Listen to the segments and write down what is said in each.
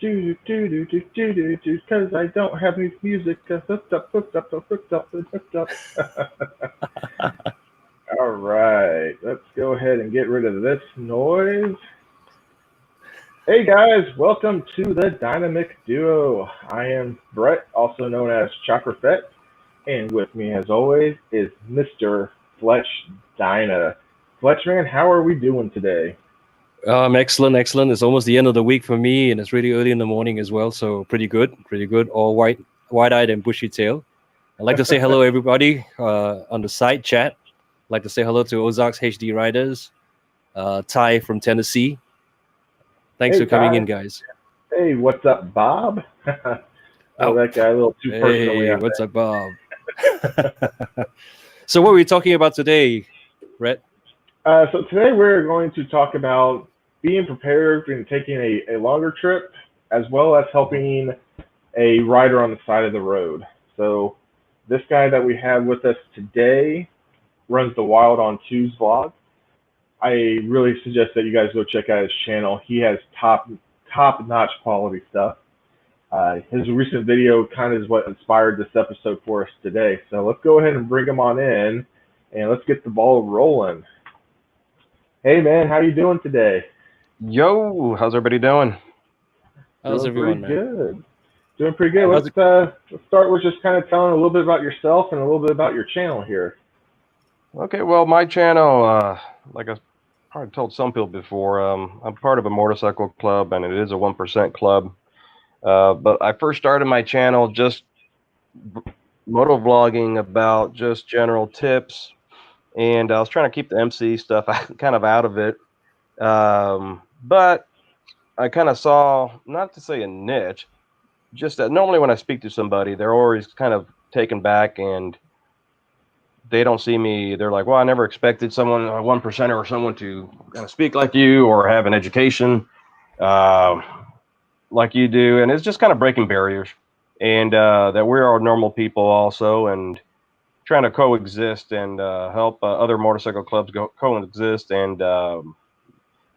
because I don't have any music hooked up. All right, let's go ahead and get rid of this noise. Hey guys, welcome to the Dyna-Mic duo. I am Brett, also known as ChopperFett, and with me as always is Mr. Fletch Dyna. Fletch man, how are we doing today? Excellent. It's almost the end of the week for me, and it's really early in the morning as well, so pretty good. All wide-eyed and bushy-tailed. I'd like to say hello, everybody, on the side chat. I'd like to say hello to Ozark's HD Riders, Ty from Tennessee. Thanks for coming in, guys. Hey, what's up, Bob? That guy a little too personally. Hey, what's up, Bob? So what are we talking about today, Brett? So today we're going to talk about being prepared and taking a longer trip, as well as helping a rider on the side of the road. So this guy that we have with us today runs the Wildon2s vlog. I really suggest that you guys go check out his channel. He has top-notch quality stuff. His recent video kind of is what inspired this episode for us today. So let's go ahead and bring him on in, and let's get the ball rolling. Hey man, how you doing today? Yo, how's everybody doing? How's everyone, man? Good. Doing pretty good. Let's start with just kind of telling a little bit about yourself and a little bit about your channel here. Okay, well, my channel, like I probably told some people before, I'm part of a motorcycle club, and it is a 1% club. But I first started my channel just moto vlogging about just general tips, and I was trying to keep the MC stuff kind of out of it. But I kind of saw, not to say a niche, just that normally when I speak to somebody, they're always kind of taken back and they don't see me. They're like, well, I never expected someone, a 1%er or someone to kind of speak like you or have an education like you do. And it's just kind of breaking barriers, and that we are normal people also, and trying to coexist and help other motorcycle clubs coexist. And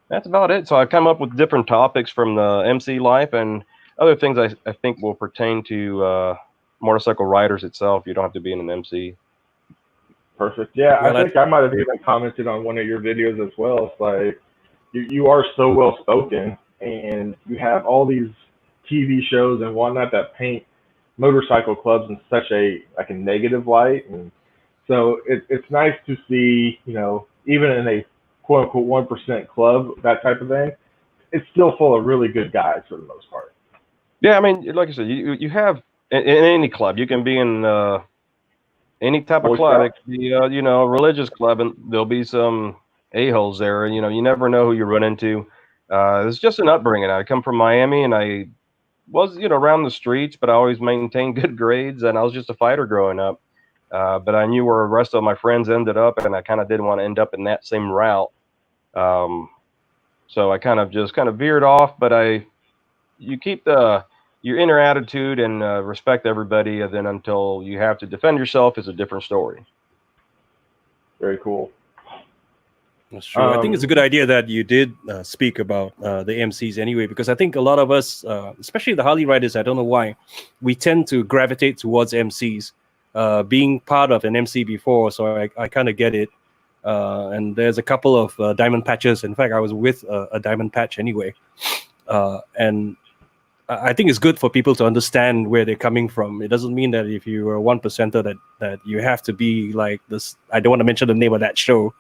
that's about it. So I come up with different topics from the MC life and other things I think will pertain to motorcycle riders itself. You don't have to be in an MC. Perfect. Yeah, well, I think I might have even commented on one of your videos as well. It's like you are so well spoken, and you have all these TV shows and whatnot that paint motorcycle clubs in such a negative light, and so it's nice to see, even in a quote unquote 1% club, that type of thing, it's still full of really good guys for the most part. Yeah, I mean, like I said, you have in any club, you can be in any type of club. It could be a religious club, and there'll be some a-holes there. You never know who you run into. It's just an upbringing. I come from Miami, and I was around the streets, but I always maintained good grades, and I was just a fighter growing up. But I knew where the rest of my friends ended up, and I kind of didn't want to end up in that same route. So I kind of veered off, but you keep your inner attitude and respect everybody, and then until you have to defend yourself is a different story. Very cool. That's true. I think it's a good idea that you did speak about the MCs anyway, because I think a lot of us, especially the Harley riders, I don't know why, we tend to gravitate towards MCs. Being part of an MC before, so I kind of get it. And there's a couple of diamond patches. In fact, I was with a diamond patch anyway. And I think it's good for people to understand where they're coming from. It doesn't mean that if you are a 1%er that you have to be like this. I don't want to mention the name of that show,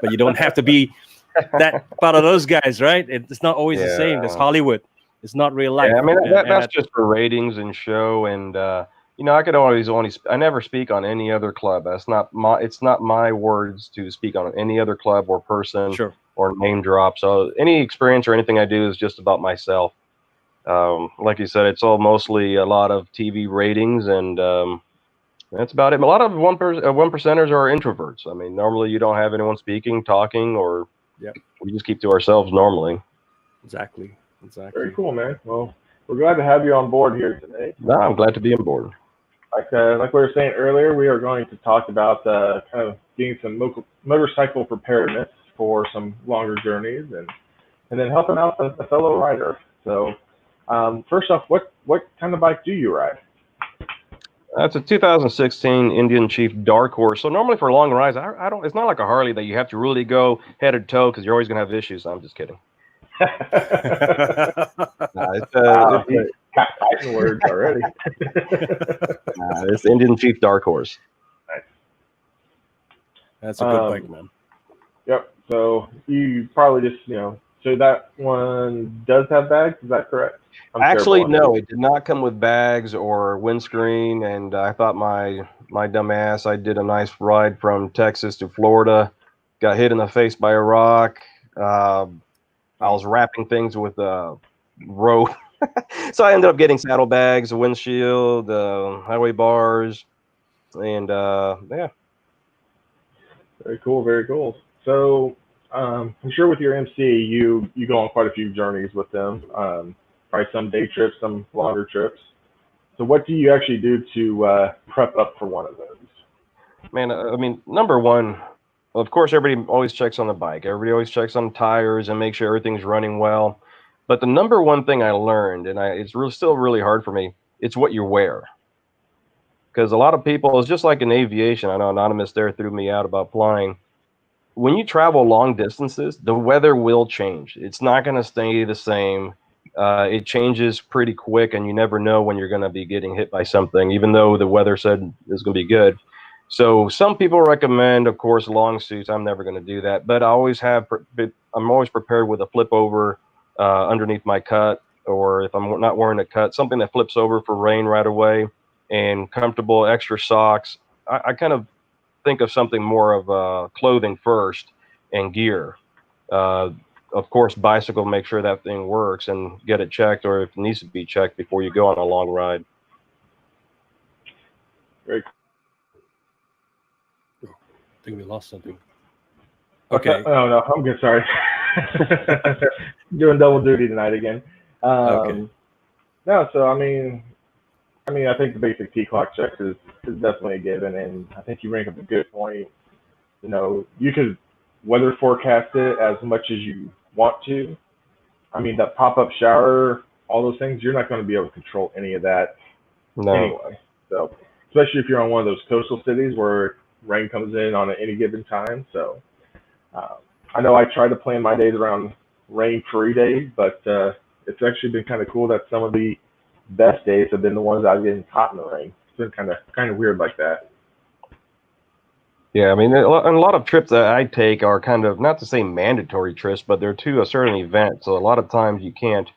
but you don't have to be that part of those guys, right? It's not always the same. It's Hollywood. It's not real life. Yeah, I mean, that's just for ratings and show. And, I could I never speak on any other club. It's not my words to speak on any other club or person. Sure. Or name drop. So any experience or anything I do is just about myself. Like you said, it's all mostly a lot of TV ratings, and that's about it. A lot of 1%ers are introverts. I mean, normally you don't have anyone speaking, talking, or we just keep to ourselves normally. Exactly. Very cool, man. Well, we're glad to have you on board here today. No, I'm glad to be on board. Like we were saying earlier, we are going to talk about kind of getting some motorcycle preparedness for some longer journeys, and then helping out a fellow rider. So First off, what kind of bike do you ride? That's a 2016 Indian Chief Dark Horse. So normally for long rides, I don't. It's not like a Harley that you have to really go head to toe because you're always gonna have issues. I'm just kidding. Wow, he's got fighting words already. It's Indian Chief Dark Horse. Nice. That's a good bike, man. Yep. So you probably just, so that one does have bags. Is that correct? Actually, no, it did not come with bags or windscreen. And I thought my dumb ass, I did a nice ride from Texas to Florida, got hit in the face by a rock. I was wrapping things with rope. So I ended up getting saddlebags, a windshield, highway bars, and yeah. Very cool, very cool. So I'm sure with your MC, you go on quite a few journeys with them. Probably some day trips, some longer trips. So what do you actually do to prep up for one of those? Man, I mean, number one, of course, everybody always checks on the bike. Everybody always checks on tires and make sure everything's running well. But the number one thing I learned, and it's still really hard for me, it's what you wear. Because a lot of people, it's just like in aviation. I know Anonymous there threw me out about flying. When you travel long distances, the weather will change. It's not going to stay the same. It changes pretty quick, and you never know when you're going to be getting hit by something, even though the weather said it's going to be good. So some people recommend, of course, long suits. I'm never going to do that, but I'm always prepared with a flip over underneath my cut, or if I'm not wearing a cut, something that flips over for rain right away, and comfortable extra socks. I kind of think of something more of clothing first and gear. Of course, bicycle, make sure that thing works and get it checked, or if it needs to be checked before you go on a long ride. Very cool. I think we lost something. Okay. Oh, no, I'm good. Sorry. Doing double duty tonight again. Okay. No, so I mean, I think the basic T-clock checks is definitely a given, and I think you bring up a good point. You could weather forecast it as much as you want to. I mean, that pop-up shower, all those things, you're not going to be able to control any of that anyway. So, especially if you're on one of those coastal cities where rain comes in on any given time. So, I know I try to plan my days around rain-free days, but it's actually been kind of cool that some of the best days have been the ones I've been caught in the rain. It's been kind of weird like that. Yeah, I mean, a lot of trips that I take are kind of, not to say mandatory trips, but they're to a certain event. So a lot of times you can't,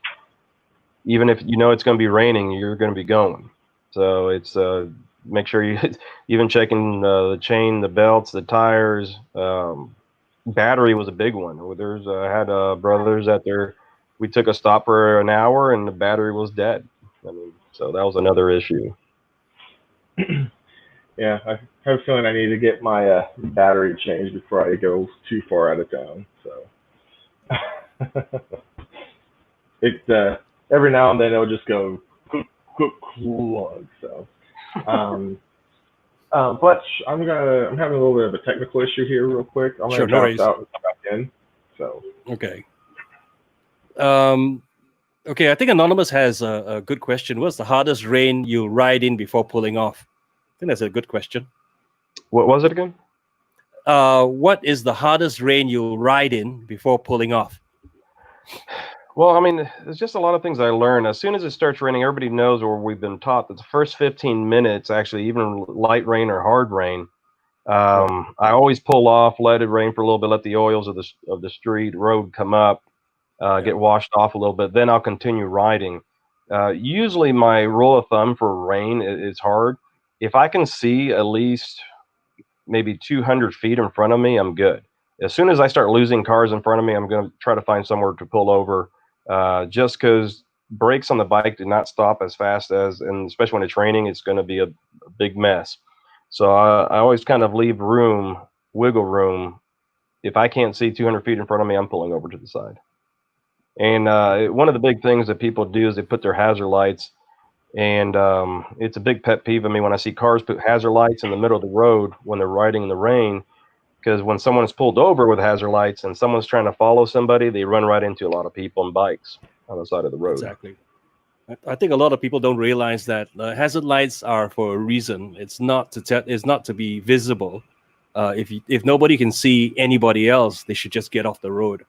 even if you know it's going to be raining, you're going to be going. So it's make sure you even checking the chain, the belts, the tires. Battery was a big one. I had brothers we took a stop for an hour and the battery was dead. I mean, so that was another issue. Yeah, I have a feeling I need to get my battery changed before I go too far out of town. So it every now and then it'll just go clog. So, Fletch, I'm having a little bit of a technical issue here, real quick. I'm gonna drop out and come back in. So okay. Okay, I think Anonymous has a good question. What's the hardest rain you ride in before pulling off? I think that's a good question. What was it again? What is the hardest rain you ride in before pulling off? Well, I mean, there's just a lot of things I learned. As soon as it starts raining, everybody knows, or we've been taught, that the first 15 minutes, actually, even light rain or hard rain, I always pull off, let it rain for a little bit, let the oils of the street road come up, get washed off a little bit, then I'll continue riding. Usually my rule of thumb for rain is hard. If I can see at least maybe 200 feet in front of me, I'm good. As soon as I start losing cars in front of me, I'm going to try to find somewhere to pull over, just because brakes on the bike do not stop as fast and especially when it's raining, it's going to be a big mess. So I always kind of leave wiggle room. If I can't see 200 feet in front of me, I'm pulling over to the side. And one of the big things that people do is they put their hazard lights. And it's a big pet peeve of me when I see cars put hazard lights in the middle of the road when they're riding in the rain, because when someone is pulled over with hazard lights and someone's trying to follow somebody, they run right into a lot of people and bikes on the side of the road. Exactly. I think a lot of people don't realize that hazard lights are for a reason. It's not to be visible. If nobody can see anybody else, they should just get off the road.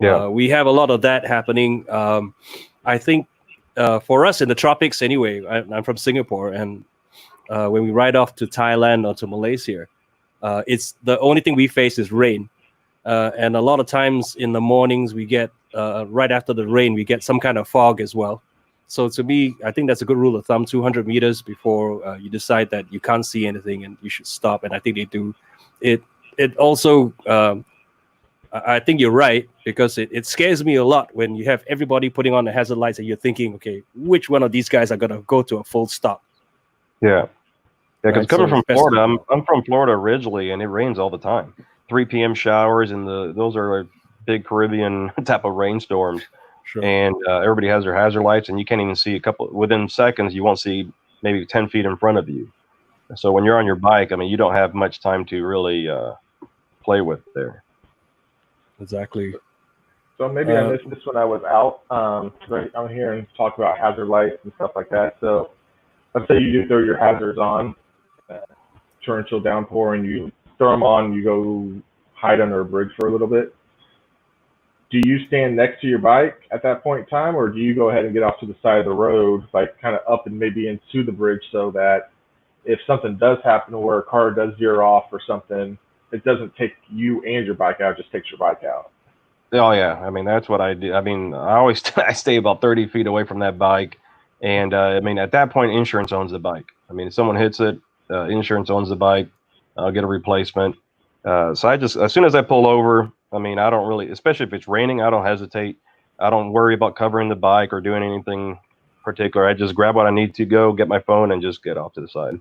Yeah. We have a lot of that happening. I think for us in the tropics anyway, I'm from Singapore, and when we ride off to Thailand or to Malaysia, it's the only thing we face is rain. And a lot of times in the mornings, we get right after the rain, we get some kind of fog as well. So to me, I think that's a good rule of thumb: 200 meters before you decide that you can't see anything and you should stop. And I think they do. It also, I think you're right, because it scares me a lot when you have everybody putting on the hazard lights and you're thinking, okay, which one of these guys are gonna go to a full stop? Yeah. Because Right, coming so from Florida, I'm from Florida originally, and it rains all the time. 3 p.m. showers, and those are like big Caribbean type of rainstorms. Sure. And everybody has their hazard lights, and you can't even see within seconds. You won't see maybe 10 feet in front of you. So when you're on your bike, I mean, you don't have much time to really play with there. Exactly. So maybe I missed this when I was out. I'm here and talk about hazard lights and stuff like that. So let's say you do throw your hazards on, torrential downpour, and you throw them on, you go hide under a bridge for a little bit. Do you stand next to your bike at that point in time, or do you go ahead and get off to the side of the road, like kind of up and maybe into the bridge, so that if something does happen where a car does veer off or something, it doesn't take you and your bike out, it just takes your bike out? Oh yeah, I mean that's what I do. I mean I always I stay about 30 feet away from that bike, and I mean at that point insurance owns the bike. I mean if someone hits it, insurance owns the bike. I'll get a replacement. So I just, as soon as I pull over, I mean I don't really, especially if it's raining, I don't hesitate. I don't worry about covering the bike or doing anything particular. I just grab what I need to go, get my phone, and just get off to the side.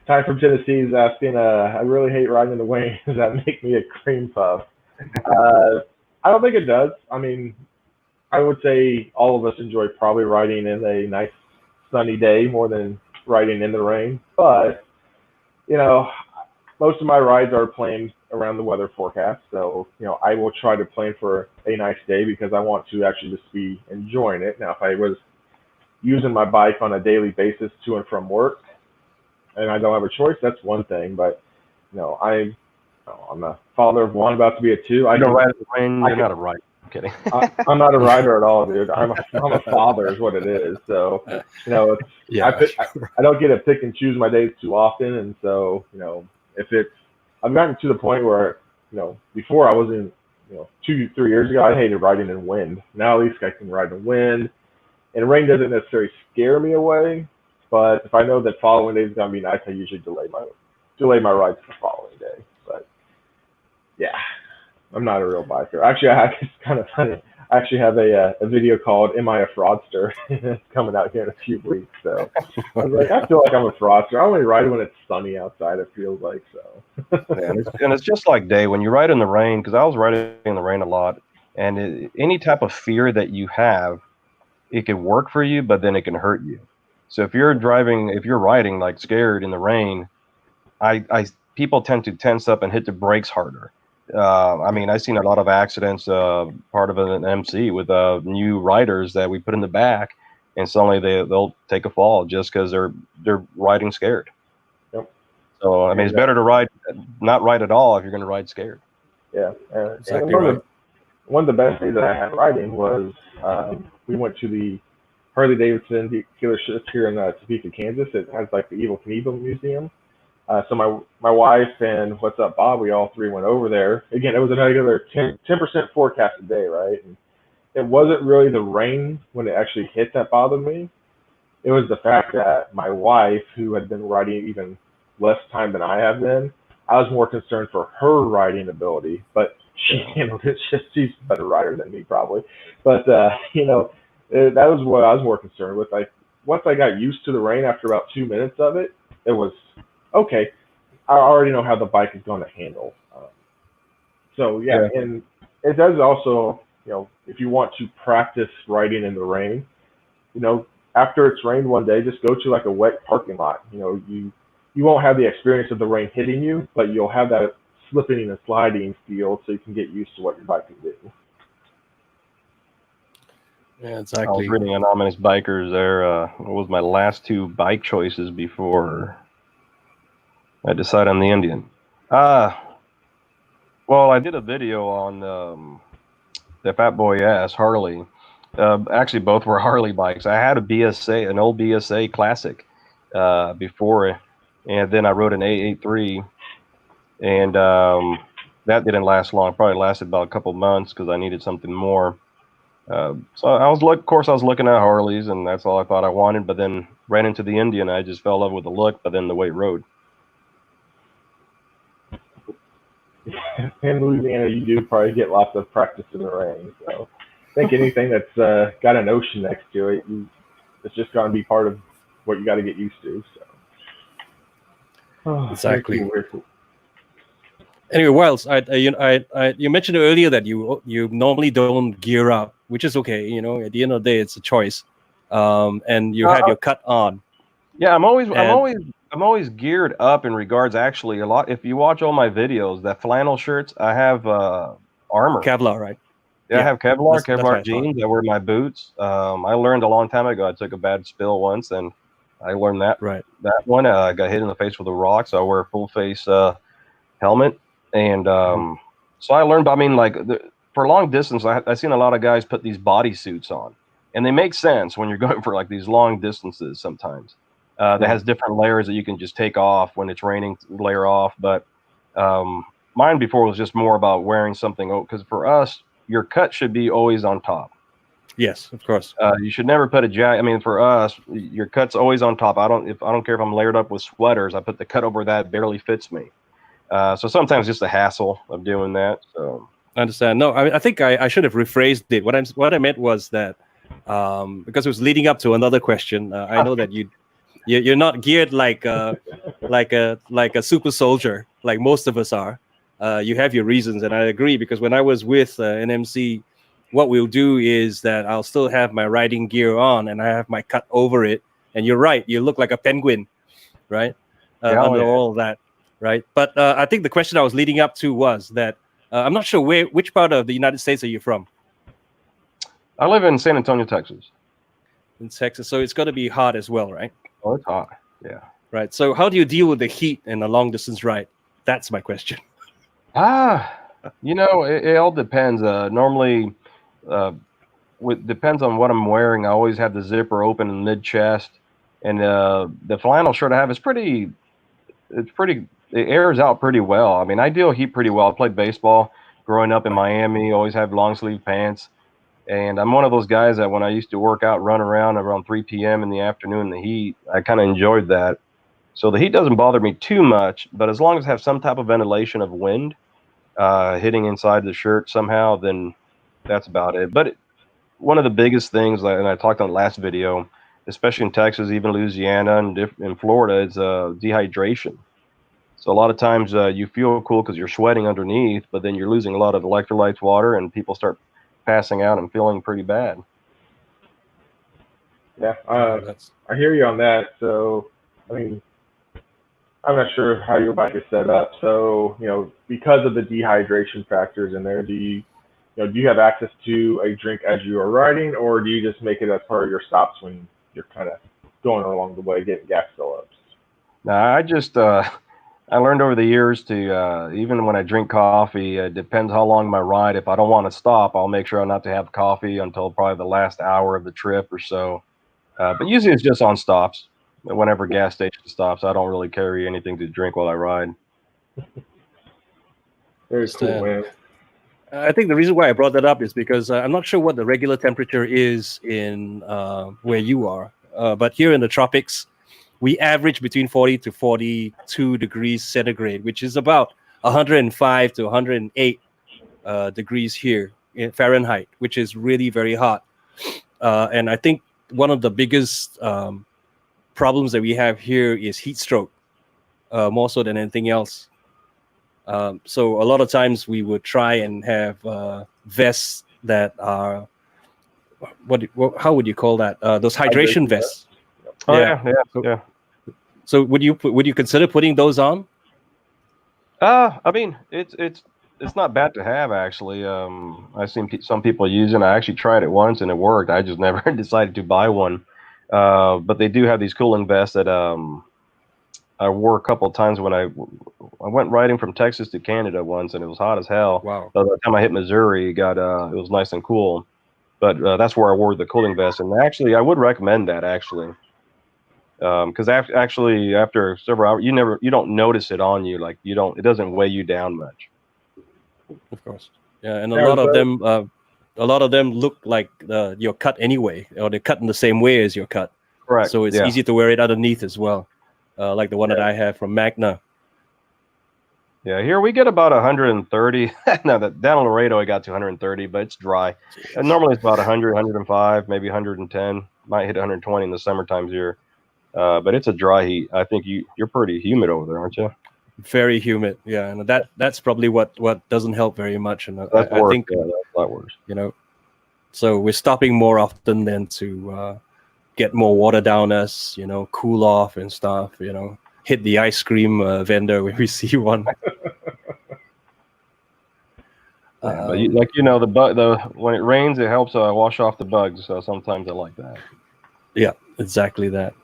Ty from Tennessee is asking, I really hate riding in the rain. Does that make me a cream puff? I don't think it does. I mean, I would say all of us enjoy probably riding in a nice sunny day more than riding in the rain. But, you know, most of my rides are planned around the weather forecast. So, you know, I will try to plan for a nice day because I want to actually just be enjoying it. Now, if I was using my bike on a daily basis to and from work and I don't have a choice, that's one thing. But, you know, I'm a father of one, about to be a two. You don't ride in the rain, you're not a rider. I'm kidding. I'm not a rider at all, dude. I'm a father is what it is. So, you know, it's, Yeah, I don't get to pick and choose my days too often. And so, you know, I've gotten to the point where, you know, before I wasn't, you know, 2-3 years ago, I hated riding in wind. Now at least I can ride in wind. And rain doesn't necessarily scare me away. But if I know that following day is going to be nice, I usually delay my rides for the following day. But yeah, I'm not a real biker. Actually, it's kind of funny. I actually have a video called "Am I a Fraudster?" coming out here in a few weeks. So I was like, I feel like I'm a fraudster. I only ride when it's sunny outside. It feels like so. And it's just like day when you ride in the rain, because I was riding in the rain a lot, and any type of fear that you have, it can work for you, but then it can hurt you. So if you're riding like scared in the rain, people tend to tense up and hit the brakes harder. I mean, I've seen a lot of accidents, part of an MC with new riders that we put in the back, and suddenly they'll take a fall just because they're riding scared. Yep. So I mean, it's better to not ride at all if you're going to ride scared. Yeah, exactly right. One of the best days that I had riding was we went to the harley-davidson dealership here in Topeka, Kansas. It has like the Evil Knievel Museum. So my wife and what's up, Bob, we all three went over there. Again, it was another 10% forecasted day, right? And it wasn't really the rain when it actually hit that bothered me. It was the fact that my wife, who had been riding even less time than I have been, I was more concerned for her riding ability. But she handled it. She's a better rider than me, probably. But, you know, that was what I was more concerned with. Like, once I got used to the rain after about 2 minutes of it, it was, okay, I already know how the bike is going to handle. So, yeah, and it does also, you know, if you want to practice riding in the rain, you know, after it's rained one day, just go to like a wet parking lot. You know, you won't have the experience of the rain hitting you, but you'll have that slipping and sliding feel so you can get used to what your bike can do. Yeah, I was exactly. reading Anonymous Bikers there. What was my last 2 bike choices before I decide on the Indian? Well, I did a video on the Fat Boy S Harley. Actually, both were Harley bikes. I had a BSA, an old BSA Classic, before, and then I rode an A83, and that didn't last long. Probably lasted about a couple months because I needed something more. So of course, I was looking at Harleys, and that's all I thought I wanted. But then ran into the Indian. I just fell in love with the look, but then the way it rode. In Louisiana, you do probably get lots of practice in the rain. So I think anything that's got an ocean next to it, it's just going to be part of what you got to get used to. So. Oh, Exactly. very cool. Anyway, Wiles, you mentioned earlier that you normally don't gear up, which is okay. You know, at the end of the day, it's a choice. And you had your cut on. Yeah, I'm always geared up in regards. Actually, a lot. If you watch all my videos, that flannel shirts, I have armor. Kevlar, right? Yeah, I have Kevlar, that's Kevlar jeans. I wear my boots. I learned a long time ago. I took a bad spill once, and I learned that. Right. That one, I got hit in the face with a rock, so I wear a full face helmet. And so I learned. I mean, like for long distance, I've seen a lot of guys put these body suits on, and they make sense when you're going for like these long distances. Sometimes that has different layers that you can just take off when it's raining, layer off. But mine before was just more about wearing something, because for us, your cut should be always on top. Yes, of course. You should never put a jacket. I mean, for us, your cut's always on top. I don't care if I'm layered up with sweaters. I put the cut over that, barely fits me. So sometimes just the hassle of doing that. So I understand. No, I think I should have rephrased it. What I meant was that because it was leading up to another question. I know that you're not geared like a super soldier like most of us are. You have your reasons, and I agree, because when I was with an MC, what we'll do is that I'll still have my riding gear on and I have my cut over it. And you're right, you look like a penguin, right? Under all that, right? But I think the question I was leading up to was that I'm not sure which part of the United States are you from? I live in San Antonio, Texas. In Texas, so it's got to be hot as well, right? Oh, it's hot. Yeah. Right. So how do you deal with the heat in a long distance ride? That's my question. It all depends. Normally, depends on what I'm wearing. I always have the zipper open in mid chest, and the flannel shirt I have is it airs out pretty well. I mean, I deal heat pretty well. I played baseball growing up in Miami. Always have long sleeve pants, and I'm one of those guys that when I used to work out, run around 3 p.m. in the afternoon in the heat, I kind of enjoyed that. So the heat doesn't bother me too much, but as long as I have some type of ventilation of wind hitting inside the shirt somehow, then that's about it. But one of the biggest things, and I talked on the last video, especially in Texas, even Louisiana and in Florida, is dehydration. So a lot of times you feel cool because you're sweating underneath, but then you're losing a lot of electrolytes, water, and people start passing out and feeling pretty bad. Yeah, I hear you on that. So, I mean, I'm not sure how your bike is set up. So, because of the dehydration factors in there, do you have access to a drink as you are riding, or do you just make it as part of your stops when you're kind of going along the way, getting gas fill-ups? No, I just I learned over the years to even when I drink coffee, it depends how long my ride. If I don't want to stop, I'll make sure not to have coffee until probably the last hour of the trip or so. But usually it's just on stops. Whenever gas station stops, I don't really carry anything to drink while I ride. Very cool, man. I think the reason why I brought that up is because I'm not sure what the regular temperature is in where you are. But here in the tropics, we average between 40 to 42 degrees centigrade, which is about 105 to 108 degrees here in Fahrenheit, which is really very hot. And I think one of the biggest problems that we have here is heat stroke, more so than anything else. So a lot of times we would try and have vests that are how would you call that? Those hydration vests. Oh yeah. So would you consider putting those on? I mean, it's it's not bad to have actually. I've seen some people using. I actually tried it once and it worked. I just never decided to buy one. But they do have these cooling vests that I wore a couple of times when I went riding from Texas to Canada once, and it was hot as hell. Wow. By the time I hit Missouri, it was nice and cool. But that's where I wore the cooling vest, and actually, I would recommend that actually, because after several hours, you don't notice it on you, like it doesn't weigh you down much. Of course, yeah, and a lot of them look like your cut anyway, or they're cut in the same way as your cut. Correct. So it's easy to wear it underneath as well, like the one that I have from Magna. Yeah, here we get about 130. Now that down in Laredo, I got to 130, but it's dry. And normally it's about 100, 105, maybe 110. Might hit 120 in the summertime here. But it's a dry heat. I think you're pretty humid over there, aren't you? Very humid, yeah, and that's probably what doesn't help very much. And I think that's a lot worse. So we're stopping more often than to get more water down us, cool off and stuff, hit the ice cream vendor when we see one. Yeah, but when it rains, it helps wash off the bugs. So sometimes I like that. Yeah, exactly that.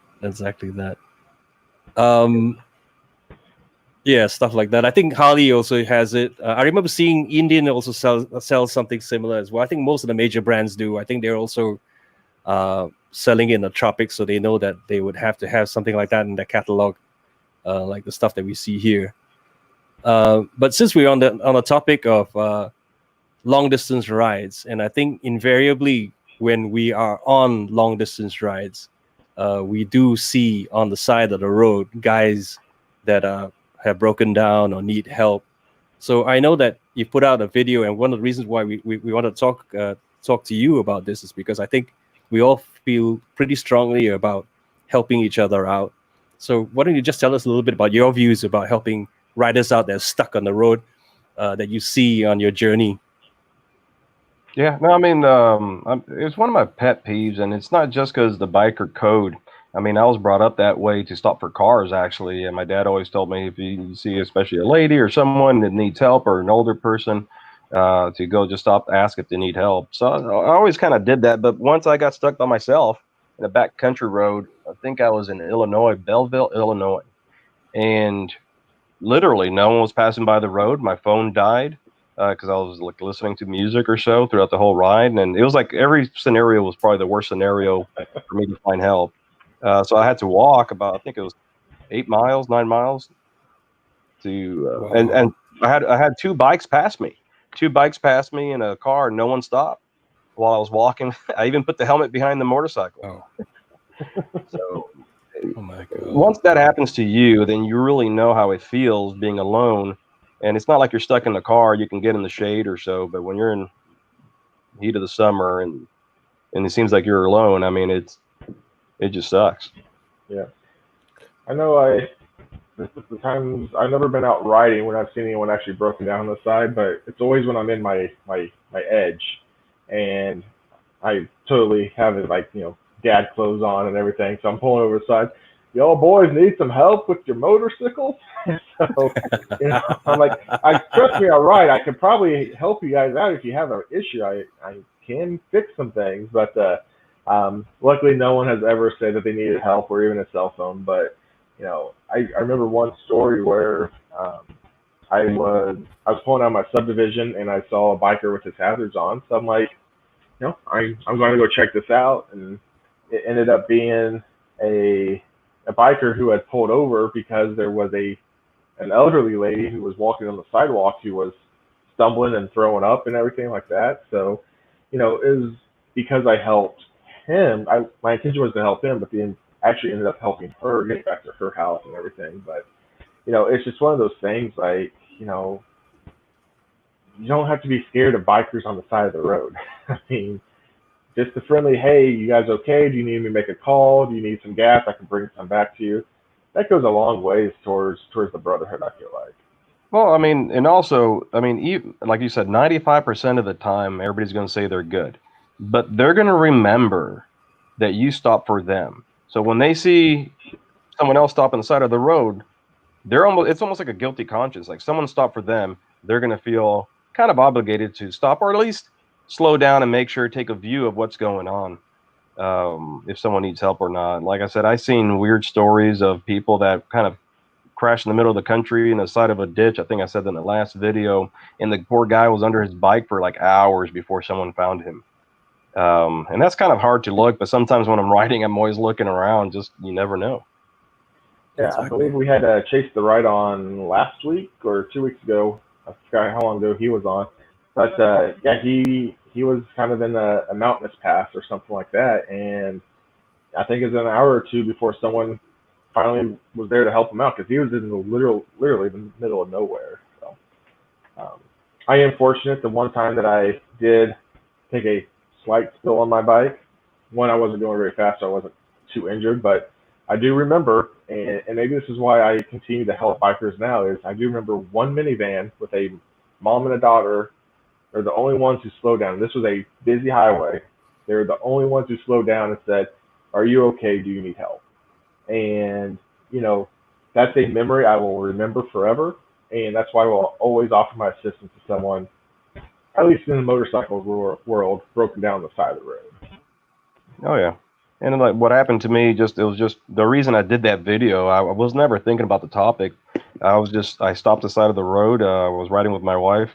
Yeah, stuff like that. I think Harley also has it. I remember seeing Indian also sell something similar as well. I think most of the major brands do. I think they're also selling in the tropics, so they know that they would have to have something like that in their catalog, like the stuff that we see here. But since we're on the topic of long distance rides, and I think invariably when we are on long distance rides, we do see on the side of the road guys that have broken down or need help. So I know that you put out a video, and one of the reasons why we want to talk to you about this is because I think we all feel pretty strongly about helping each other out. So why don't you just tell us a little bit about your views about helping riders out there stuck on the road that you see on your journey? Yeah, no, I mean, it's one of my pet peeves, and it's not just because the biker code. I mean, I was brought up that way to stop for cars, actually, and my dad always told me if you see especially a lady or someone that needs help or an older person, to go just stop, ask if they need help. So I always kind of did that, but once I got stuck by myself in a backcountry road, I think I was in Illinois, Belleville, Illinois, and literally no one was passing by the road. My phone died. Because I was like listening to music or so throughout the whole ride, and it was like every scenario was probably the worst scenario for me to find help. So I had to walk about, I think it was 9 miles to, and I had two bikes pass me in a car, and no one stopped while I was walking. I even put the helmet behind the motorcycle. So oh my God. Once that happens to you, then you really know how it feels being alone. And it's not like you're stuck in the car, you can get in the shade or so, but when you're in the heat of the summer and it seems like you're alone, I mean, it just sucks. Yeah. I know the times I've never been out riding when I've seen anyone actually broken down on the side, but it's always when I'm in my edge, and I totally have it like, dad clothes on and everything. So I'm pulling over the side. Y'all boys need some help with your motorcycles? So, I'm like, trust me, all right, I could probably help you guys out if you have an issue. I can fix some things, but luckily no one has ever said that they needed help or even a cell phone. But, I remember one story where I was pulling out my subdivision and I saw a biker with his hazards on. So I'm like, I'm going to go check this out. And it ended up being a biker who had pulled over because there was an elderly lady who was walking on the sidewalk who was stumbling and throwing up and everything like that. So, it was because I helped him. My intention was to help him, but then actually ended up helping her get back to her house and everything. But, it's just one of those things like, you don't have to be scared of bikers on the side of the road. I mean, just a friendly, hey, you guys okay? Do you need me to make a call? Do you need some gas? I can bring some back to you. That goes a long ways towards the brotherhood, I feel like. Well, I mean, and also, I mean, even, like you said, 95% of the time, everybody's going to say they're good. But they're going to remember that you stopped for them. So when they see someone else stop on the side of the road, it's almost like a guilty conscience. Like someone stopped for them. they're going to feel kind of obligated to stop, or at least slow down and make sure, take a view of what's going on, if someone needs help or not. Like I said, I've seen weird stories of people that kind of crashed in the middle of the country in the side of a ditch. I think I said that in the last video, and the poor guy was under his bike for like hours before someone found him. And that's kind of hard to look, but sometimes when I'm riding, I'm always looking around. Just, you never know. Yeah, I believe we had Chase the Ride on last week or 2 weeks ago. I forgot how long ago he was on, but yeah, he was kind of in a mountainous pass or something like that, and I think it was an hour or two before someone finally was there to help him out because he was in the literally the middle of nowhere. So I am fortunate. The one time that I did take a slight spill on my bike, one, I wasn't going very fast, so I wasn't too injured, but I do remember, and maybe this is why I continue to help bikers now, is I do remember one minivan with a mom and a daughter. They're the only ones who slowed down. This was a busy highway. They were the only ones who slowed down and said, "Are you okay? Do you need help?" And, you know, that's a memory I will remember forever. And that's why I will always offer my assistance to someone, at least in the motorcycle world, broken down on the side of the road. Oh, yeah. And like what happened to me, it was just the reason I did that video. I was never thinking about the topic. I stopped the side of the road. I was riding with my wife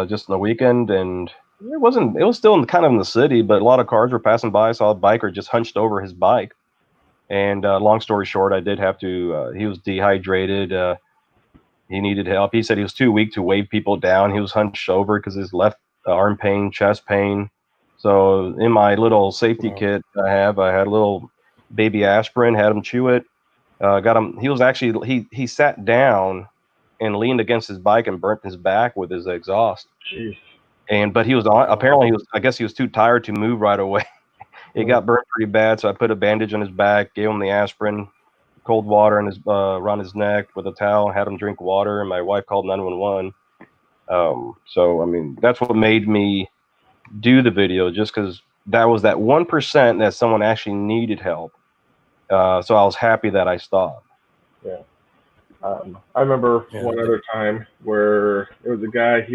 just on the weekend, and it was still kind of in the city, but a lot of cars were passing by. I saw a biker just hunched over his bike. And long story short, I did have to, he was dehydrated. He needed help. He said he was too weak to wave people down. He was hunched over because his left arm pain, chest pain. So in my little safety kit I had a little baby aspirin, had him chew it. Got him. He was actually, he sat down and leaned against his bike and burnt his back with his exhaust. Jeez. But he was apparently I guess he was too tired to move right away. It got burnt pretty bad, so I put a bandage on his back, gave him the aspirin, cold water in his around his neck with a towel, had him drink water, and my wife called 911. So I mean, that's what made me do the video, just because that was that 1% that someone actually needed help. So I was happy that I stopped. Yeah. I remember one other time where it was a guy. I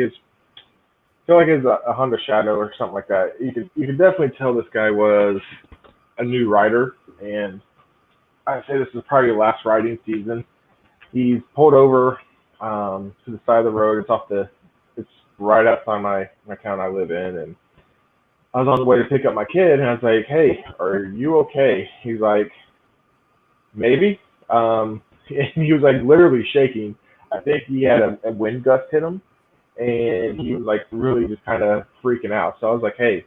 feel like it was a Honda Shadow or something like that. You could definitely tell this guy was a new rider, and I'd say this is probably last riding season. He's pulled over to the side of the road. It's right outside my town I live in, and I was on the way to pick up my kid, and I was like, "Hey, are you okay?" He's like, "Maybe." And he was like literally shaking. I think he had a wind gust hit him, and he was like really just kind of freaking out. So I was like, "Hey,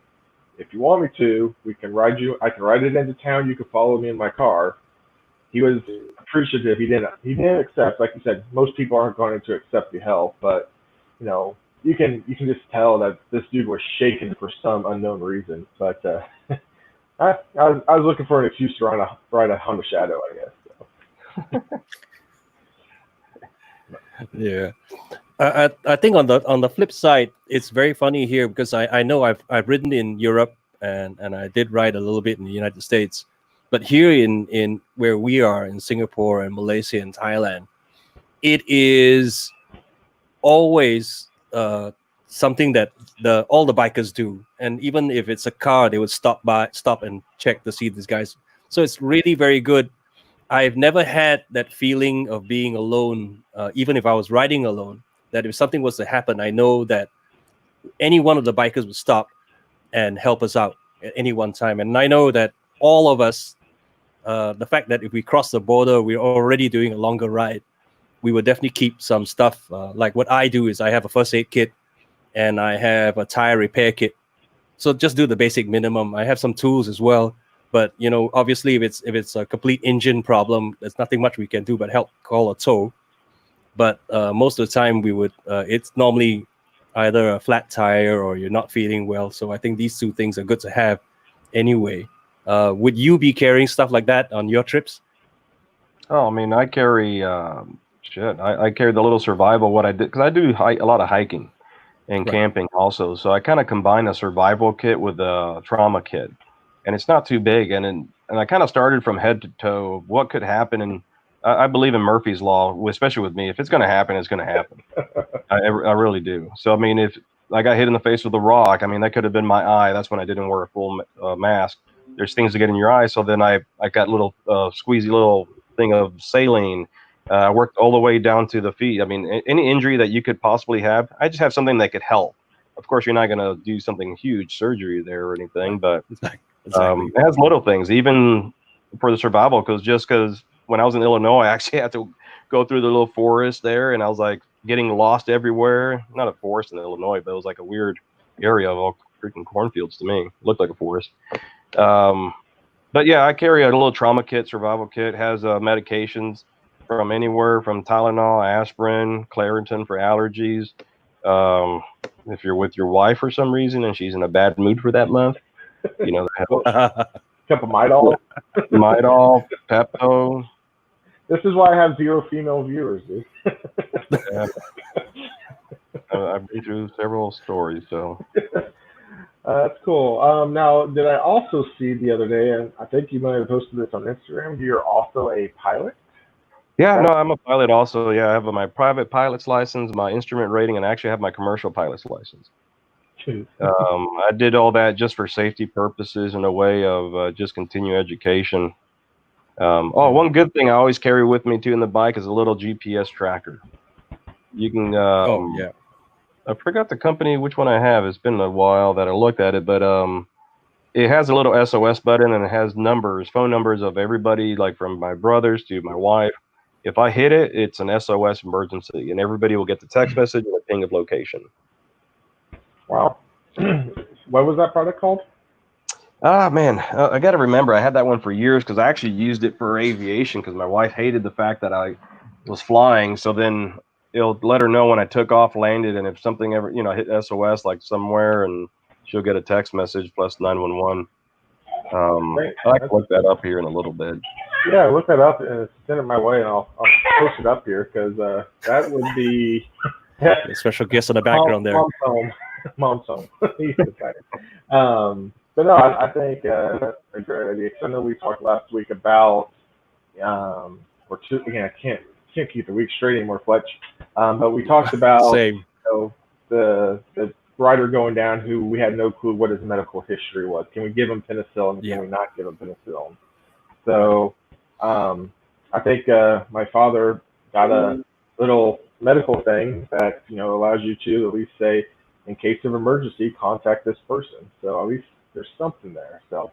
if you want me to, we can ride you. I can ride it into town. You can follow me in my car." He was appreciative. He didn't accept, like you said, most people aren't going to accept the help, but you know, you can just tell that this dude was shaking for some unknown reason. But I was looking for an excuse to ride a Honda Shadow, I guess. So. Yeah. I think on the flip side, it's very funny here because I know I've ridden in Europe and I did ride a little bit in the United States, but here in where we are in Singapore and Malaysia and Thailand, it is always something that all the bikers do, and even if it's a car, they would stop and check to see these guys. So it's really very good. I've never had that feeling of being alone, even if I was riding alone. That if something was to happen, I know that any one of the bikers would stop and help us out at any one time. And I know that all of us, the fact that if we cross the border, we're already doing a longer ride, we would definitely keep some stuff. Like what I do is I have a first aid kit and I have a tire repair kit. So just do the basic minimum. I have some tools as well. But, you know, obviously if it's a complete engine problem, there's nothing much we can do but help call a tow. But most of the time we would, it's normally either a flat tire or you're not feeling well. So I think these two things are good to have anyway. Would you be carrying stuff like that on your trips? Oh, I mean, I carry, I carry the little survival, what I did, because I do a lot of hiking and camping also. So I kind of combine a survival kit with a trauma kit. And it's not too big. And I kind of started from head to toe, what could happen. And I believe in Murphy's Law, especially with me. If it's going to happen, it's going to happen. I really do. So I mean, if I got hit in the face with a rock, I mean that could have been my eye. That's when I didn't wear a full mask. There's things that get in your eye, so then I got little squeezy little thing of saline. I worked all the way down to the feet. I mean, any injury that you could possibly have, I just have something that could help. Of course, you're not going to do something huge surgery there or anything, but Exactly. it has little things, even for the survival. Because when I was in Illinois, I actually had to go through the little forest there, and I was like getting lost everywhere. Not a forest in Illinois, but it was like a weird area of all freaking cornfields to me. It looked like a forest. But yeah, I carry a little trauma kit, survival kit. Has medications from anywhere from Tylenol, aspirin, Claritin for allergies. If you're with your wife for some reason and she's in a bad mood for that month, you know, that helps. Cup of Midol. Midol, Pepto. This is why I have 0 female viewers, dude. Yeah. I've been through several stories, so. That's cool. Now, did I also see the other day, and I think you might have posted this on Instagram, you're also a pilot? Yeah, no, I'm a pilot also. Yeah, I have my private pilot's license, my instrument rating, and I actually have my commercial pilot's license. I did all that just for safety purposes and a way of just continue education. One good thing I always carry with me too in the bike is a little GPS tracker. You can. I forgot the company which one I have. It's been a while that I looked at it, but it has a little SOS button and it has phone numbers of everybody, like from my brothers to my wife. If I hit it, it's an SOS emergency, and everybody will get the text message and a ping of location. Wow. What was that product called? Man, I got to remember. I had that one for years because I actually used it for aviation because my wife hated the fact that I was flying. So then it'll let her know when I took off, landed, and if something ever, hit SOS like somewhere, and she'll get a text message plus 911. I can look that up here in a little bit. Yeah, look that up and send it my way, and I'll post it up here because that would be a special guest in the background there. Mom's home. But no, I think that's a great idea. I know we talked last week about again, I can't keep the week straight anymore, Fletch. But we talked about the rider going down who we had no clue what his medical history was. Can we give him penicillin? Can we not give him penicillin? So I think my father got a little medical thing that allows you to at least say, in case of emergency, contact this person. So at least there's something there. So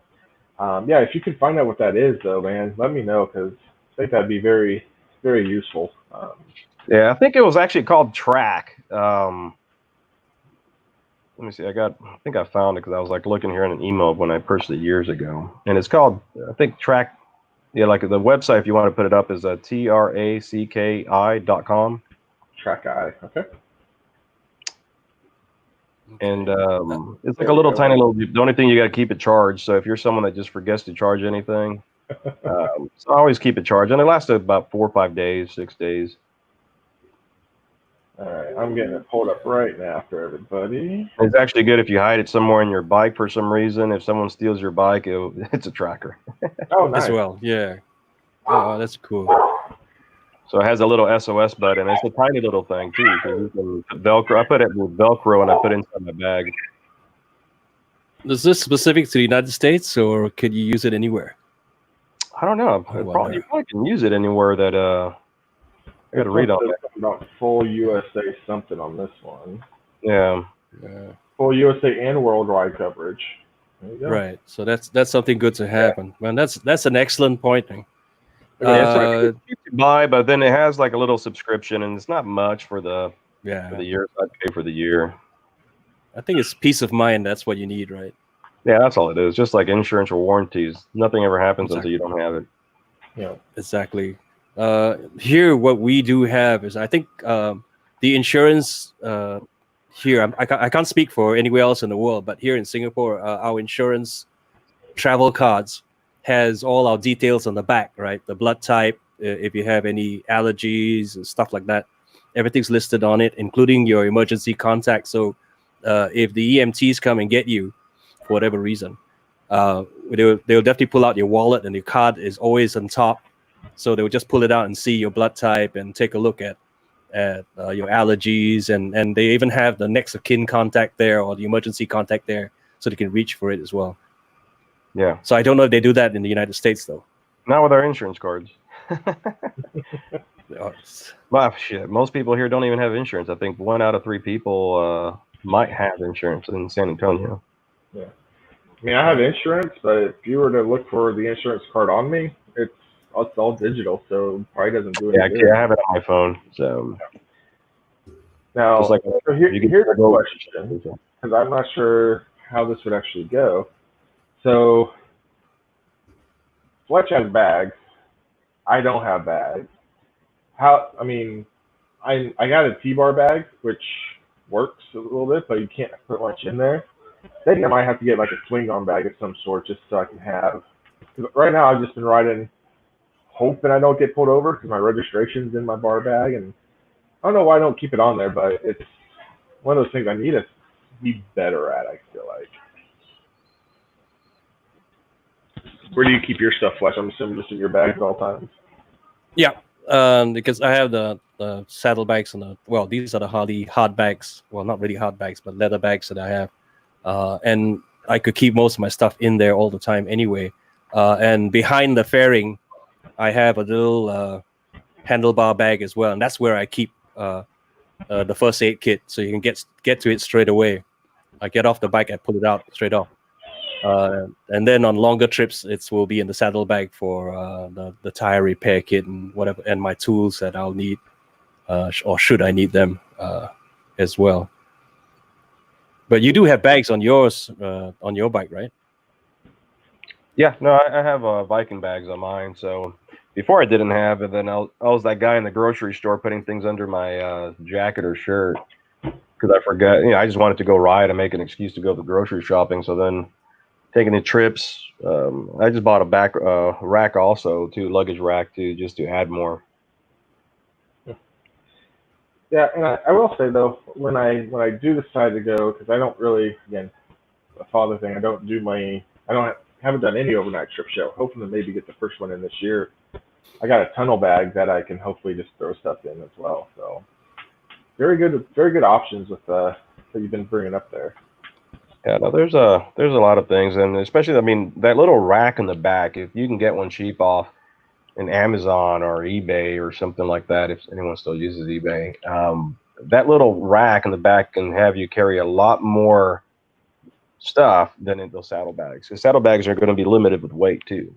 yeah, if you can find out what that is, though, man, let me know because I think that'd be very, very useful. Yeah, I think it was actually called Track. Let me see. I think I found it because I was like looking here in an email when I purchased it years ago, and it's called, I think, Track. Yeah, like the website, if you want to put it up, is tracki.com. Track-I, okay. And it's like a little tiny little. The only thing, you got to keep it charged. So if you're someone that just forgets to charge anything, so I always keep it charged, and it lasts about 4 or 5 days, 6 days. All right, I'm getting it pulled up right now for everybody. It's actually good if you hide it somewhere in your bike for some reason. If someone steals your bike, it's a tracker. Oh, nice. As well, yeah. Oh, that's cool. So it has a little SOS button. It's a tiny little thing too. So you can put Velcro. I put it with Velcro and I put it inside my bag. Is this specific to the United States, or could you use it anywhere? I don't know. You probably can use it anywhere that I got to read on that. About full USA something on this one. Yeah. Full USA and worldwide coverage. There you go. Right. So that's something good to have. And man, that's an excellent point. Yeah, it's like buy, but then it has like a little subscription, and it's not much for the year. So I'd pay for the year. I think it's peace of mind. That's what you need, right? Yeah, that's all it is. Just like insurance or warranties. Nothing ever happens until you don't have it. Yeah. Exactly. Here, what we do have is, I think, the insurance here. I can't speak for anywhere else in the world, but here in Singapore, our insurance travel cards has all our details on the back, right? The blood type, if you have any allergies and stuff like that, everything's listed on it, including your emergency contact. So if the EMTs come and get you for whatever reason, they'll definitely pull out your wallet, and your card is always on top. So they'll just pull it out and see your blood type and take a look at at your allergies, and they even have the next of kin contact there or the emergency contact there, so they can reach for it as well. Yeah. So I don't know if they do that in the United States though. Not with our insurance cards. Oh, Well, shit. Most people here don't even have insurance. I think 1 out of 3 people might have insurance in San Antonio. Yeah. I mean, I have insurance, but if you were to look for the insurance card on me, it's all digital, so it probably doesn't do any good. I have it on my phone. So Now, just like so here's a question, because I'm not sure how this would actually go. So, Fletch has bags. I don't have bags. I mean, I got a T-bar bag, which works a little bit, but you can't put much in there. I think I might have to get like a swing-on bag of some sort just so I can have. Cause right now I've just been riding, hoping I don't get pulled over because my registration's in my bar bag, and I don't know why I don't keep it on there, but it's one of those things I need to be better at. I feel like. Where do you keep your stuff, Fletch? I'm assuming just in your bags at all times. Yeah, because I have the saddlebags and these are the Harley hard bags. Well, not really hard bags, but leather bags that I have. And I could keep most of my stuff in there all the time anyway. And behind the fairing, I have a little handlebar bag as well, and that's where I keep the first aid kit, so you can get to it straight away. I get off the bike, I pull it out straight off. And then on longer trips, it will be in the saddlebag for the tire repair kit and whatever, and my tools that I'll need, or should I need them as well. But you do have bags on yours, on your bike, right? Yeah, no, I have Viking bags on mine. So before I didn't have it, then I was that guy in the grocery store putting things under my jacket or shirt because I forgot. I just wanted to go ride and make an excuse to go to grocery shopping. So then taking the trips, I just bought a back rack also, too, luggage rack too, just to add more. Yeah, and I will say though, when I do decide to go, because I don't really, again, a father thing, haven't done any overnight trips yet. Hoping to maybe get the first one in this year. I got a tunnel bag that I can hopefully just throw stuff in as well. So very good options with that you've been bringing up there. Yeah, no, there's a lot of things, and especially, I mean, that little rack in the back, if you can get one cheap off in Amazon or eBay or something like that, if anyone still uses eBay, that little rack in the back can have you carry a lot more stuff than in those saddlebags. The saddlebags are going to be limited with weight too.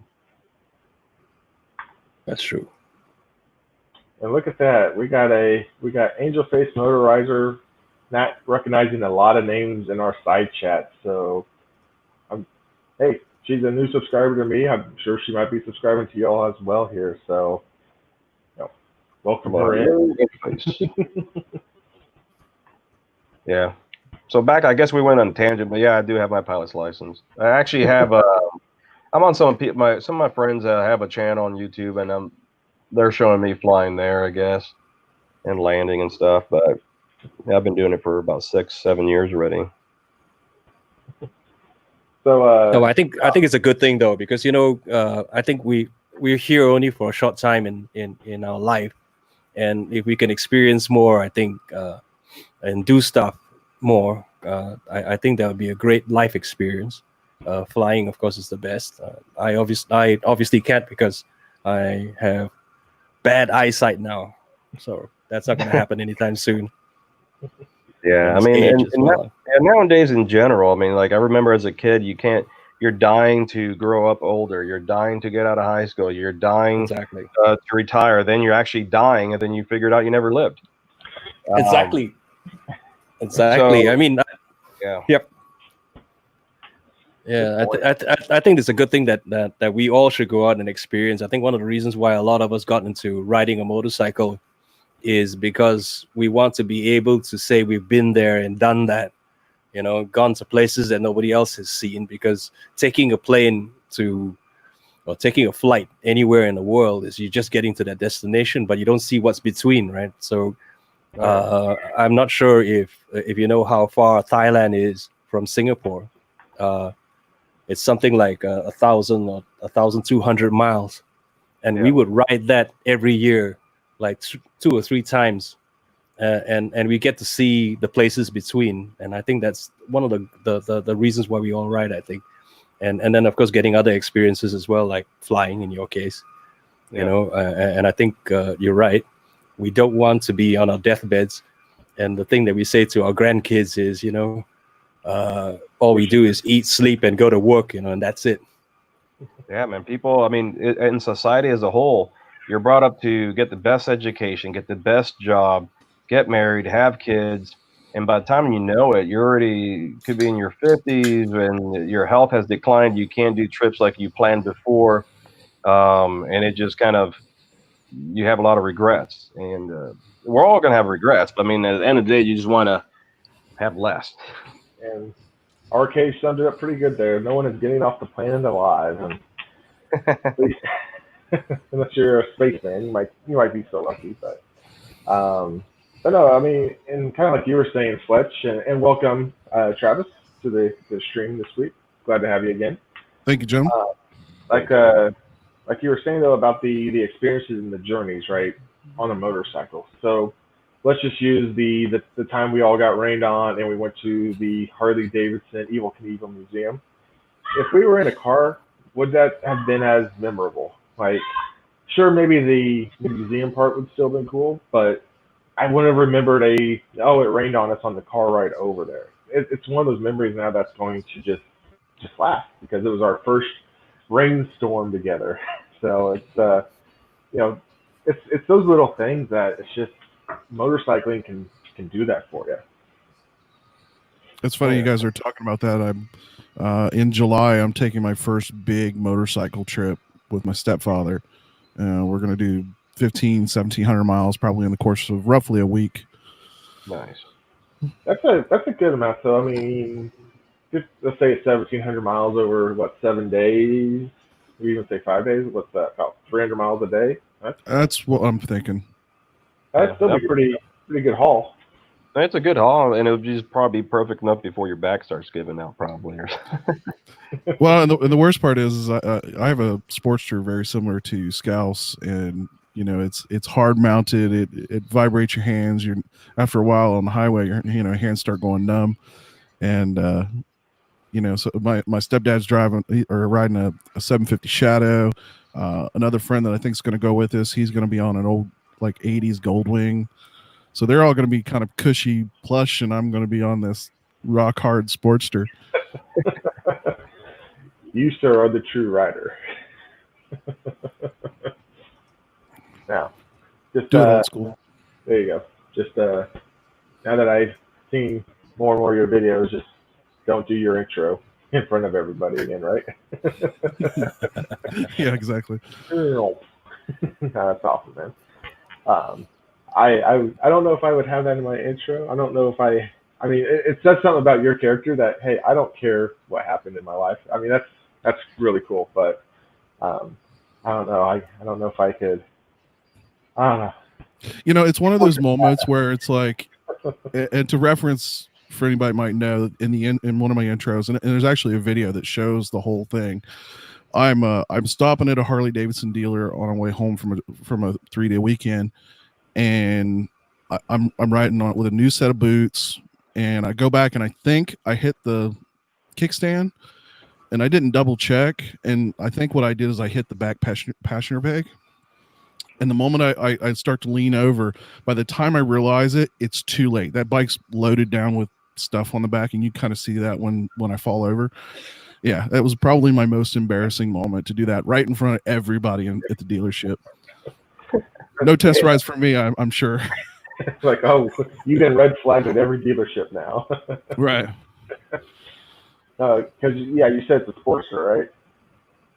That's true. And look at that, we got Angel Face Motorizer not recognizing a lot of names in our side chat. So, hey, she's a new subscriber to me. I'm sure she might be subscribing to y'all as well here. So, welcome her in. Yeah. So back, I guess we went on a tangent, but yeah, I do have my pilot's license. I actually have I'm on some of my friends have a channel on YouTube, and they're showing me flying there, I guess, and landing and stuff. But yeah, I've been doing it for about 6-7 years already. So no, I think it's a good thing though, because I think we're here only for a short time in our life, and if we can experience more, I think, and do stuff more, I think that would be a great life experience. Flying, of course, is the best. I obviously can't because I have bad eyesight now, so that's not going to happen anytime soon. Yeah, I mean, and nowadays in general, I mean, like I remember as a kid, you're dying to grow up older. You're dying to get out of high school. You're dying to retire. Then you're actually dying, and then you figured out you never lived. Exactly. So, I mean, yeah. Yep. Yeah, I think it's a good thing that we all should go out and experience. I think one of the reasons why a lot of us got into riding a motorcycle is because we want to be able to say we've been there and done that, gone to places that nobody else has seen, because taking a plane or taking a flight anywhere in the world is you just getting to that destination, but you don't see what's between, right? So I'm not sure if you know how far Thailand is from Singapore. It's something like 1,000 or 1,200 miles, and we would ride that every year, like 2 or 3 times, and we get to see the places between. And I think that's one of the reasons why we all ride, I think. And then of course getting other experiences as well, like flying in your case, you know. And I think you're right. We don't want to be on our deathbeds, and the thing that we say to our grandkids is, you know, all we do is eat, sleep, and go to work, you know, and that's it. Yeah, man. People, I mean, in society as a whole, you're brought up to get the best education, get the best job, get married, have kids, and by the time you know it, you already could be in your 50s and your health has declined. You can't do trips like you planned before, and it just kind of, you have a lot of regrets. And we're all going to have regrets, but I mean, at the end of the day, you just want to have less. And RK summed it up pretty good there. No one is getting off the planet alive, and at least, unless you're a spaceman, you might be so lucky. But no, I mean, and kind of like you were saying, Fletch, and welcome Travis to the stream this week. Glad to have you again. Thank you, Jim. Like you were saying though about the experiences and the journeys, right, on a motorcycle. So let's just use the time we all got rained on and we went to the Harley-Davidson Evel Knievel Museum. If we were in a car, would that have been as memorable? Like, sure, maybe the museum part would still have been cool, but I wouldn't have remembered it rained on us on the car ride over there. It's one of those memories now that's going to just last, because it was our first rainstorm together. So it's it's those little things that it's just motorcycling can do that for you. It's funny you guys are talking about that. I'm in July. I'm taking my first big motorcycle trip with my stepfather. We're going to do 1,700 miles, probably in the course of roughly a week. Nice. That's a good amount. So I mean, let's say it's 1,700 miles over 7 days. We even say 5 days. What's that? About 300 miles a day. That's what I'm thinking. That'd still be pretty good haul. It's a good haul, and it would just probably be perfect enough before your back starts giving out, probably. Well, and the worst part is I have a Sportster very similar to Scouse, and you know it's hard mounted. It vibrates your hands. You're after a while on the highway, your hands start going numb, and so my stepdad's riding a 750 Shadow. Another friend that I think is going to go with us, he's going to be on an old 80s Goldwing. So they're all going to be kind of cushy plush, and I'm going to be on this rock hard Sportster. You, sir, are the true rider. Now, just do it old school. There you go. Just now that I've seen more and more of your videos, just don't do your intro in front of everybody again, right? Yeah, exactly. That's awesome, man. I don't know if I would have that in my intro. I don't know if I mean, it says something about your character that, hey, I don't care what happened in my life. I mean, that's really cool, but I don't know. I don't know if I could. I don't know. It's one of those moments where it's like, and to reference for anybody might know, in one of my intros, and there's actually a video that shows the whole thing. I'm stopping at a Harley-Davidson dealer on our way home from a 3-day weekend, and I'm riding on it with a new set of boots, and I go back and I think I hit the kickstand, and I didn't double check, and I think what I did is I hit the back passenger peg. And the moment I start to lean over, by the time I realize it, it's too late. That bike's loaded down with stuff on the back, and you kind of see that when I fall over. Yeah, that was probably my most embarrassing moment, to do that right in front of everybody at the dealership. No test rides for me, I'm sure. It's like, oh, you've been red flagged at every dealership now. Right. Because you said it's a Sportster, right?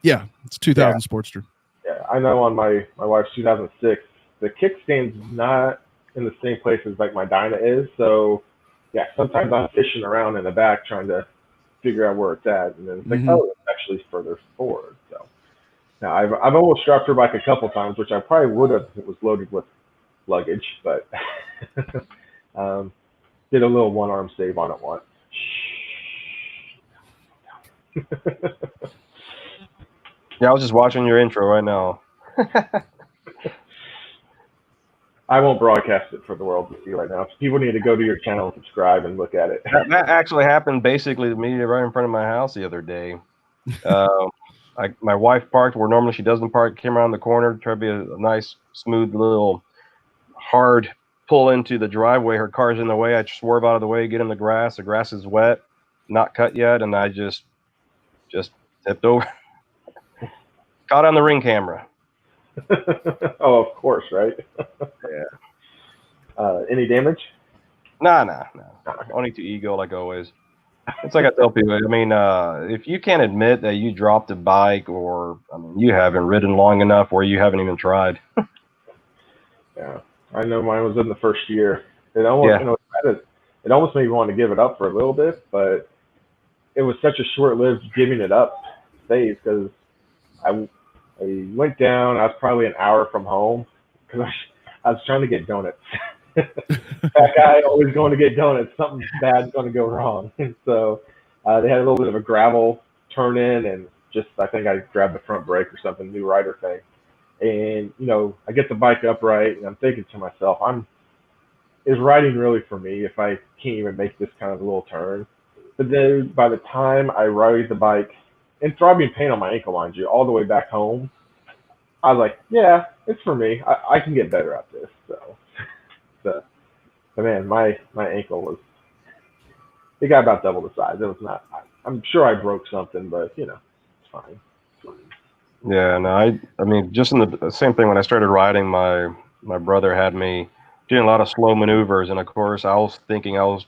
Yeah, it's 2000 Sportster. Yeah, I know on my wife's 2006, the kickstand's not in the same place as my Dyna is. So yeah, sometimes I'm fishing around in the back trying to figure out where it's at, and then it's like, oh, it's actually further forward. So now I've almost strapped her bike a couple times, which I probably would have if it was loaded with luggage, but did a little one-arm save on it once. Yeah, I was just watching your intro right now. I won't broadcast it for the world to see right now. People need to go to your channel and subscribe and look at it. That actually happened basically to me right in front of my house the other day. My wife parked where normally she doesn't park, came around the corner, tried to be a nice, smooth little hard pull into the driveway. Her car's in the way. I swerve out of the way, get in the grass. The grass is wet, not cut yet, and I just tipped over. Caught on the ring camera. Oh, of course, right? Yeah. Any damage? Nah. Only to ego, like always. It's like I tell people. I mean, if you can't admit that you dropped a bike, or I mean, you haven't ridden long enough where you haven't even tried. Yeah, I know mine was in the first year. It almost, it almost made me want to give it up for a little bit, but it was such a short-lived giving it up phase because I went down. I was probably an hour from home because I was trying to get donuts. That guy always going to get donuts. Something bad's going to go wrong. And so they had a little bit of a gravel turn in, and I think I grabbed the front brake or something, new rider thing. And, I get the bike upright, and I'm thinking to myself, is riding really for me if I can't even make this kind of little turn? But then by the time I ride the bike, and throbbing pain on my ankle, mind you, all the way back home, I was like, yeah, it's for me. I can get better at this. But man, my ankle it got about double the size. It was not, I'm sure I broke something, but it's fine. Yeah, no, I mean, just in the same thing when I started riding, my brother had me doing a lot of slow maneuvers, and of course I was thinking I was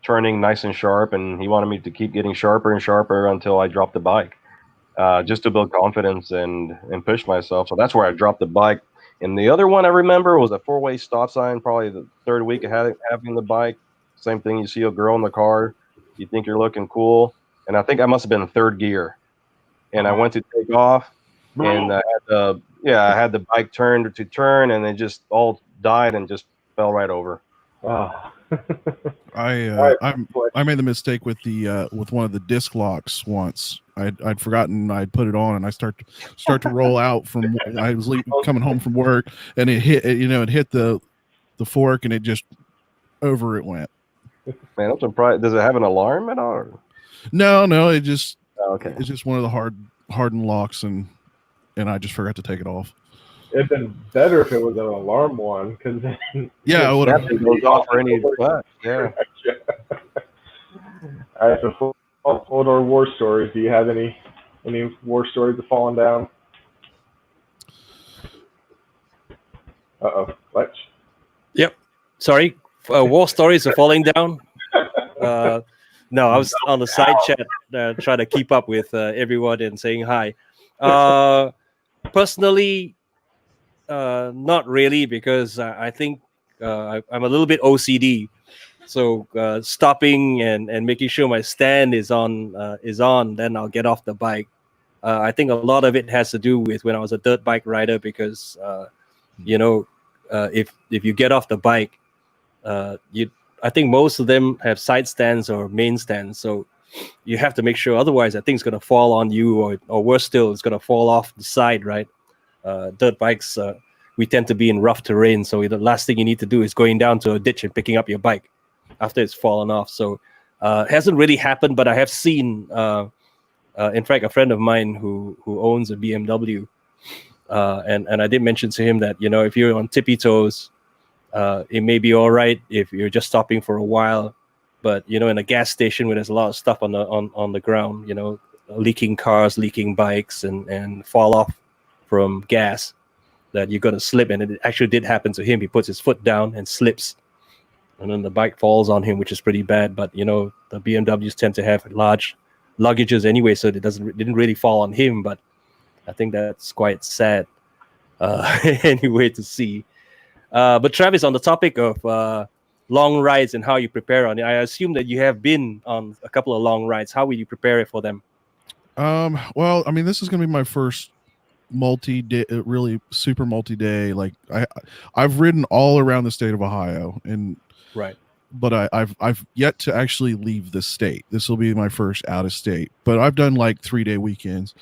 turning nice and sharp, and he wanted me to keep getting sharper and sharper until I dropped the bike, just to build confidence and push myself. So that's where I dropped the bike. And the other one I remember was a 4-way stop sign, probably the third week of having the bike. Same thing, you see a girl in the car, you think you're looking cool, and I think I must have been in third gear, and I went to take off, and I had the bike turned to turn, and it just all died and just fell right over. Oh. I made the mistake with with one of the disc locks once. I'd forgotten I'd put it on, and I start to roll out from. I was coming home from work, and it hit the fork, and it just over it went. Man, I'm surprised. Does it have an alarm at all? No, it just okay. It's just one of the hardened locks, and I just forgot to take it off. It'd been better if it was an alarm one, because then it would have goes off for any class. Yeah. All right, so hold our war stories. Do you have any war stories of falling down? Fletch. Yep. Sorry. War stories of falling down. No, I was on the side chat trying to keep up with everyone and saying hi. Personally, not really, because I think I'm a little bit OCD. So stopping and making sure my stand is on, then I'll get off the bike. I think a lot of it has to do with when I was a dirt bike rider, because if you get off the bike, I think most of them have side stands or main stands, so you have to make sure, otherwise that thing's going to fall on you, or worse still, it's going to fall off the side, right? Dirt bikes, we tend to be in rough terrain, so the last thing you need to do is going down to a ditch and picking up your bike after it's fallen off. So it hasn't really happened, but I have seen, in fact, a friend of mine who owns a BMW, and I did mention to him that, if you're on tippy toes, it may be all right if you're just stopping for a while, but in a gas station where there's a lot of stuff on the ground, leaking cars, leaking bikes, and fall off from gas, that you're gonna slip. And it actually did happen to him. He puts his foot down and slips, and then the bike falls on him, which is pretty bad. But the BMWs tend to have large luggages anyway, so it didn't really fall on him. But I think that's quite sad anyway to see. But Travis, on the topic of long rides and how you prepare on it, I assume that you have been on a couple of long rides. How will you prepare for them? Well, I mean, this is going to be my first multi-day, really super multi-day. Like I've ridden all around the state of Ohio, and right, but I've yet to actually leave the state. This will be my first out of state, but I've done like 3-day weekends,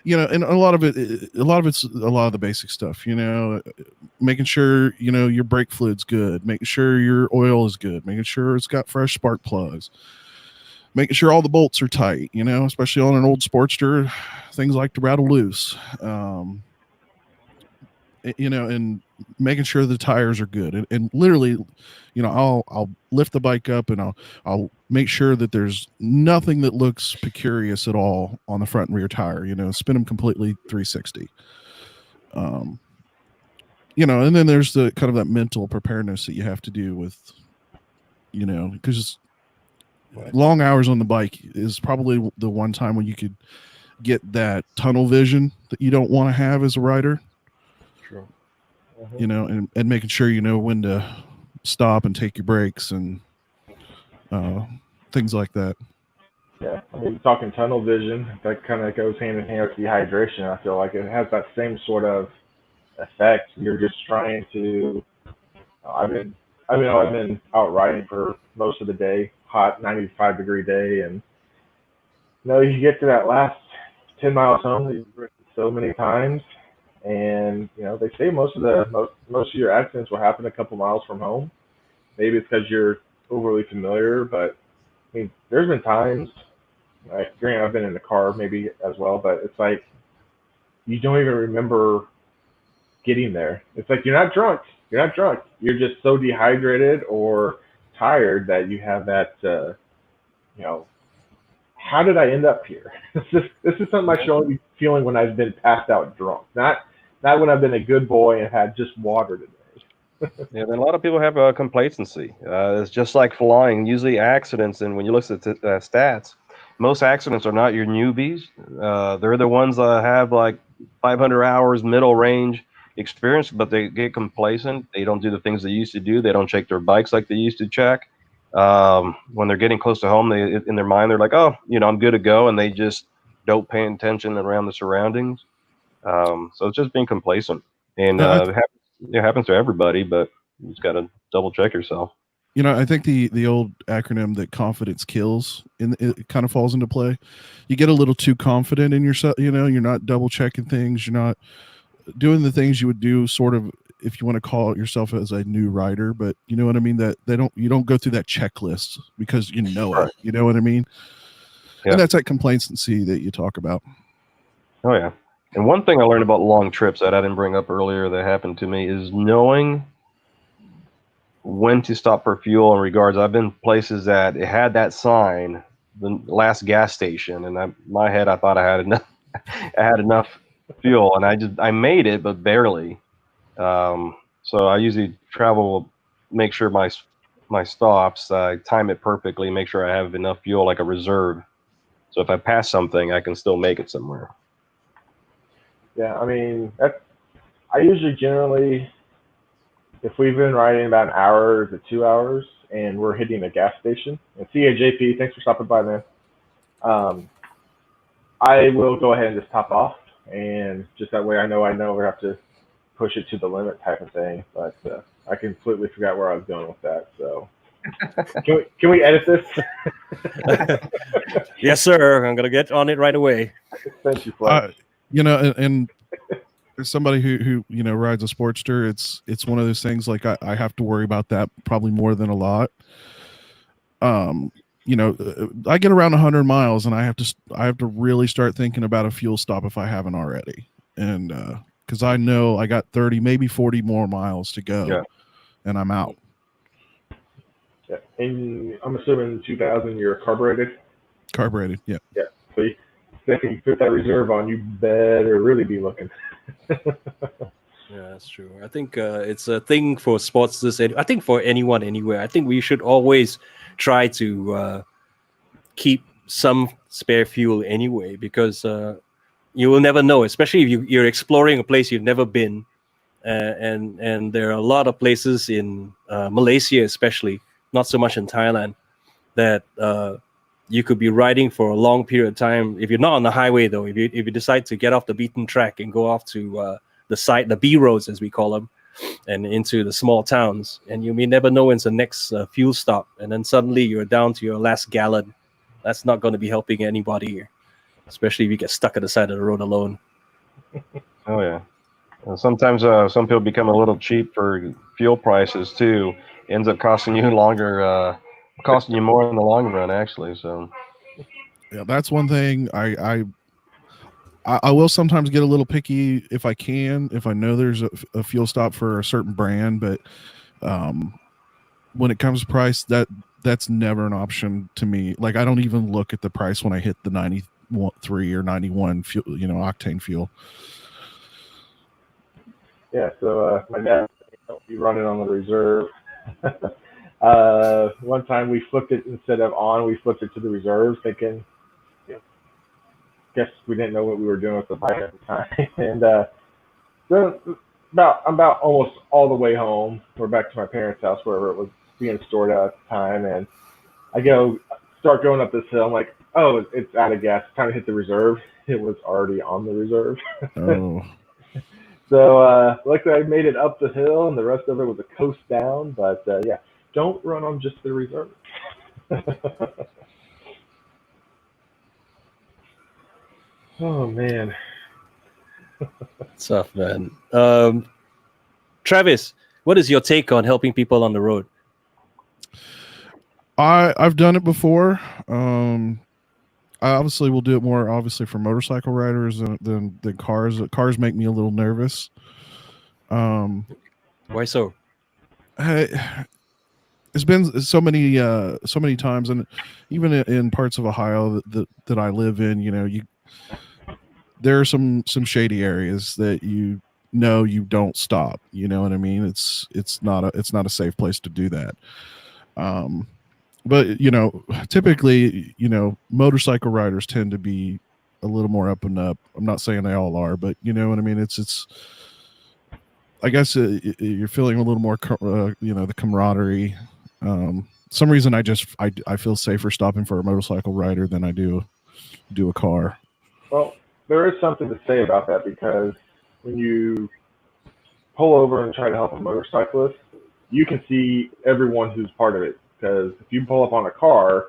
And a lot of it's a lot of the basic stuff, making sure, your brake fluid's good, making sure your oil is good, making sure it's got fresh spark plugs, making sure all the bolts are tight, especially on an old Sportster, things like to rattle loose, and making sure the tires are good. And literally, I'll lift the bike up and I'll make sure that there's nothing that looks precarious at all on the front and rear tire, spin them completely 360. And then there's the kind of that mental preparedness that you have to do with, because long hours on the bike is probably the one time when you could get that tunnel vision that you don't want to have as a rider. Sure. And making sure you know when to stop and take your breaks and things like that. Yeah, I mean, talking tunnel vision, that kind of goes hand in hand with dehydration. I feel like it has that same sort of effect. You're just trying to. I've been out riding for most of the day, hot 95-degree day, and you get to that last 10 miles home, you've ridden so many times. And they say most of your accidents will happen a couple miles from home. Maybe it's because you're overly familiar, but I mean, there's been times, like, granted, I've been in the car maybe as well, but it's like you don't even remember getting there. It's like you're not drunk. You're just so dehydrated or tired that you have that. How did I end up here? This is something I should be feeling when I've been passed out drunk, not when I've been a good boy and had just water today. Yeah, then a lot of people have complacency. It's just like flying. Usually accidents, and when you look at the stats, most accidents are not your newbies. They're the ones that have like 500 hours middle range experience, but they get complacent. They don't do the things they used to do. They don't check their bikes like they used to check. When they're getting close to home, in their mind, they're like, oh, I'm good to go. And they just don't pay attention around the surroundings. So it's just being complacent. And it happens to everybody, but you just got to double check yourself. I think the old acronym that confidence kills, it kind of falls into play. You get a little too confident in yourself. You're not double checking things. You're not doing the things you would do sort of if you want to call yourself as a new rider, but you know what I mean? That you don't go through that checklist because it, you know what I mean? Yeah. And that's that complacency that you talk about. Oh yeah. And one thing I learned about long trips that I didn't bring up earlier that happened to me is knowing when to stop for fuel. In regards, I've been places that it had that sign, the last gas station, and in my head I thought I had enough. I had enough fuel, and I made it, but barely. So I usually travel, make sure my stops, I time it perfectly, make sure I have enough fuel, like a reserve. So if I pass something, I can still make it somewhere. Yeah, I mean, I usually generally, if we've been riding about an hour to 2 hours and we're hitting a gas station, and JP, thanks for stopping by, man. I will go ahead and just top off, and just that way I know we have to push it to the limit type of thing. But I completely forgot where I was going with that. So can we edit this? Yes, sir. I'm gonna get on it right away. Thank you, Flex. And as somebody who rides a Sportster, it's one of those things like I have to worry about that probably more than a lot. I get around 100 miles and I have to really start thinking about a fuel stop if I haven't already. And because I know I got 30, maybe 40 more miles to go, and I'm out. Yeah. And I'm assuming 2000 you're carbureted? Carbureted, yeah. Yeah. So if you put that reserve on, you better really be looking. Yeah, that's true. I think it's a thing for Sportsters. I think for anyone, anywhere. I think we should always try to keep some spare fuel anyway, because you will never know, especially if you're exploring a place you've never been. And there are a lot of places in Malaysia, especially, not so much in Thailand, that you could be riding for a long period of time. If you're not on the highway, though, if you decide to get off the beaten track and go off to the B roads, as we call them, and into the small towns, and you may never know when's the next fuel stop, and then suddenly you're down to your last gallon. That's not going to be helping anybody here. especially if you get stuck at the side of the road alone. Oh yeah. Sometimes some people become a little cheap for fuel prices too. Ends up costing you costing you more in the long run, actually. So Yeah, that's one thing. I will sometimes get a little picky if I can, if I know there's a fuel stop for a certain brand, but when it comes to price, that's never an option to me. Like, I don't even look at the price when I hit the 93 or 91 fuel, octane fuel. Yeah, so my dad, be running on the reserve. One time we flipped it instead of on, we flipped it to the reserve, thinking, guess we didn't know what we were doing with the bike at the time. And then about almost all the way home, we're back to my parents' house, wherever it was being stored at the time, and I start going up this hill. I'm like, oh, it's out of gas. It's time to hit the reserve. It was already on the reserve. Oh. So luckily I made it up the hill, and the rest of it was a coast down. But yeah, don't run on just the reserve. Oh man, Tough, man. Travis, what is your take on helping people on the road? I've done it before. I obviously will do it more obviously for motorcycle riders than cars. Cars make me a little nervous. Why so? It's been so many times, and even in parts of Ohio that I live in, there are some shady areas that you don't stop. You know what I mean? It's not a safe place to do that. But typically, motorcycle riders tend to be a little more up and up. I'm not saying they all are, but you know what I mean. It's I guess you're feeling a little more, the camaraderie. Some reason I feel safer stopping for a motorcycle rider than I do a car. well, there is something to say about that, because when you pull over and try to help a motorcyclist, you can see everyone who's part of it. Because if you pull up on a car,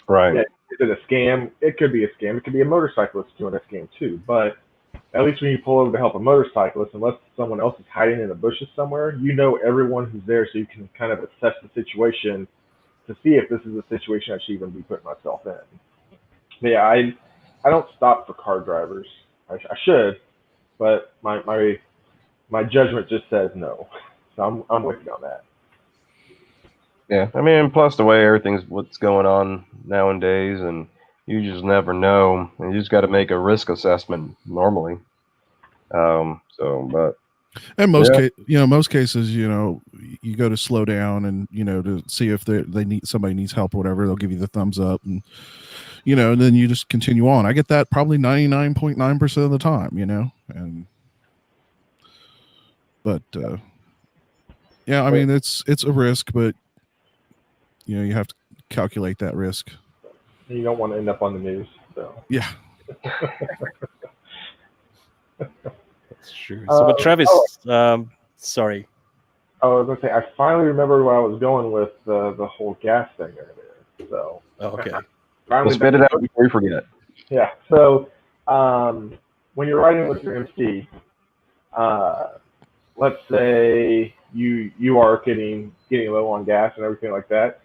right, yeah, is it a scam? It could be a scam. It could be a motorcyclist doing a scam too. But at least when you pull over to help a motorcyclist, unless someone else is hiding in the bushes somewhere, you know everyone who's there, so you can kind of assess the situation to see if this is a situation I should even be putting myself in. But yeah, I don't stop for car drivers. I should, but my judgment just says no. So I'm with you on that. yeah. I mean, plus the way what's going on nowadays, and you just never know, and you just got to make a risk assessment normally. But in most cases, you go to slow down and to see if somebody needs help or whatever. They'll give you the thumbs up, and and then you just continue on. I get that probably 99.9% of the time, but yeah, I mean it's a risk, but you have to calculate that risk. You don't want to end up on the news. So yeah. That's true. So, but Travis, sorry. I was gonna say I finally remembered where I was going with the whole gas thing earlier. So okay, we'll spit it out before you forget. Yeah. So when you're riding with your MC, let's say you are getting low on gas and everything like that.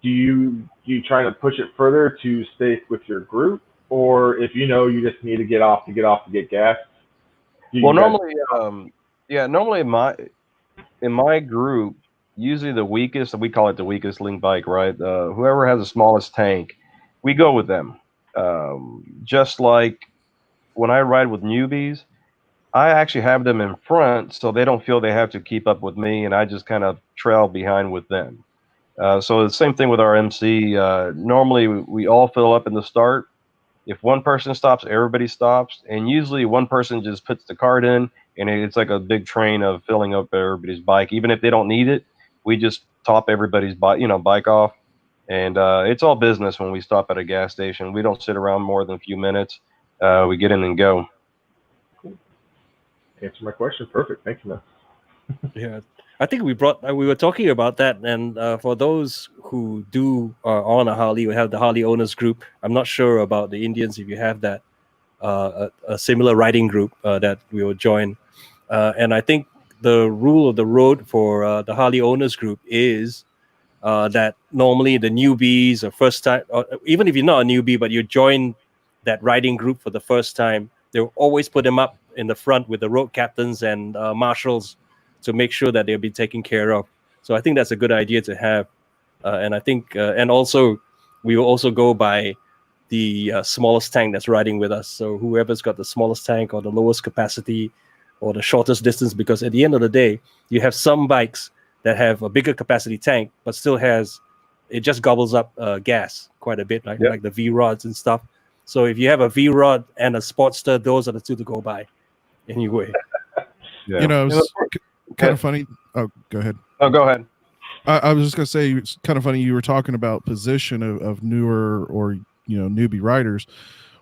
Do you try to push it further to stay with your group, or if you just need to get off to get gas? Well, normally, normally in my group, usually the weakest, we call it the weakest link bike, right? Whoever has the smallest tank, we go with them. Just like when I ride with newbies, I actually have them in front so they don't feel they have to keep up with me, and I just kind of trail behind with them. So the same thing with our MC. Normally, we all fill up in the start. If one person stops, everybody stops, and usually one person just puts the cart in, and it's like a big train of filling up everybody's bike. Even if they don't need it, we just top everybody's bike off, and it's all business when we stop at a gas station. We don't sit around more than a few minutes. We get in and go. Cool. Answer my question. Perfect. Thank you, man. Yeah, I think we were talking about that, and for those who do on a Harley. We have the Harley owners group. I'm not sure about the Indians if you have that a similar riding group that we will join. And I think the rule of the road for the Harley owners group is that normally the newbies or first time, or even if you're not a newbie but you join that riding group for the first time, they'll always put them up in the front with the road captains and marshals to make sure that they'll be taken care of. So I think that's a good idea to have. And I think, and also, we will also go by the smallest tank that's riding with us. So whoever's got the smallest tank or the lowest capacity or the shortest distance, because at the end of the day, you have some bikes that have a bigger capacity tank, but still it just gobbles up gas quite a bit, like the V-Rods and stuff. So if you have a V-Rod and a Sportster, those are the two to go by anyway. Yeah. You know, it's kind of funny. Oh, go ahead. Oh, go ahead. I was just going to say, it's kind of funny. You were talking about position of newer or, newbie riders.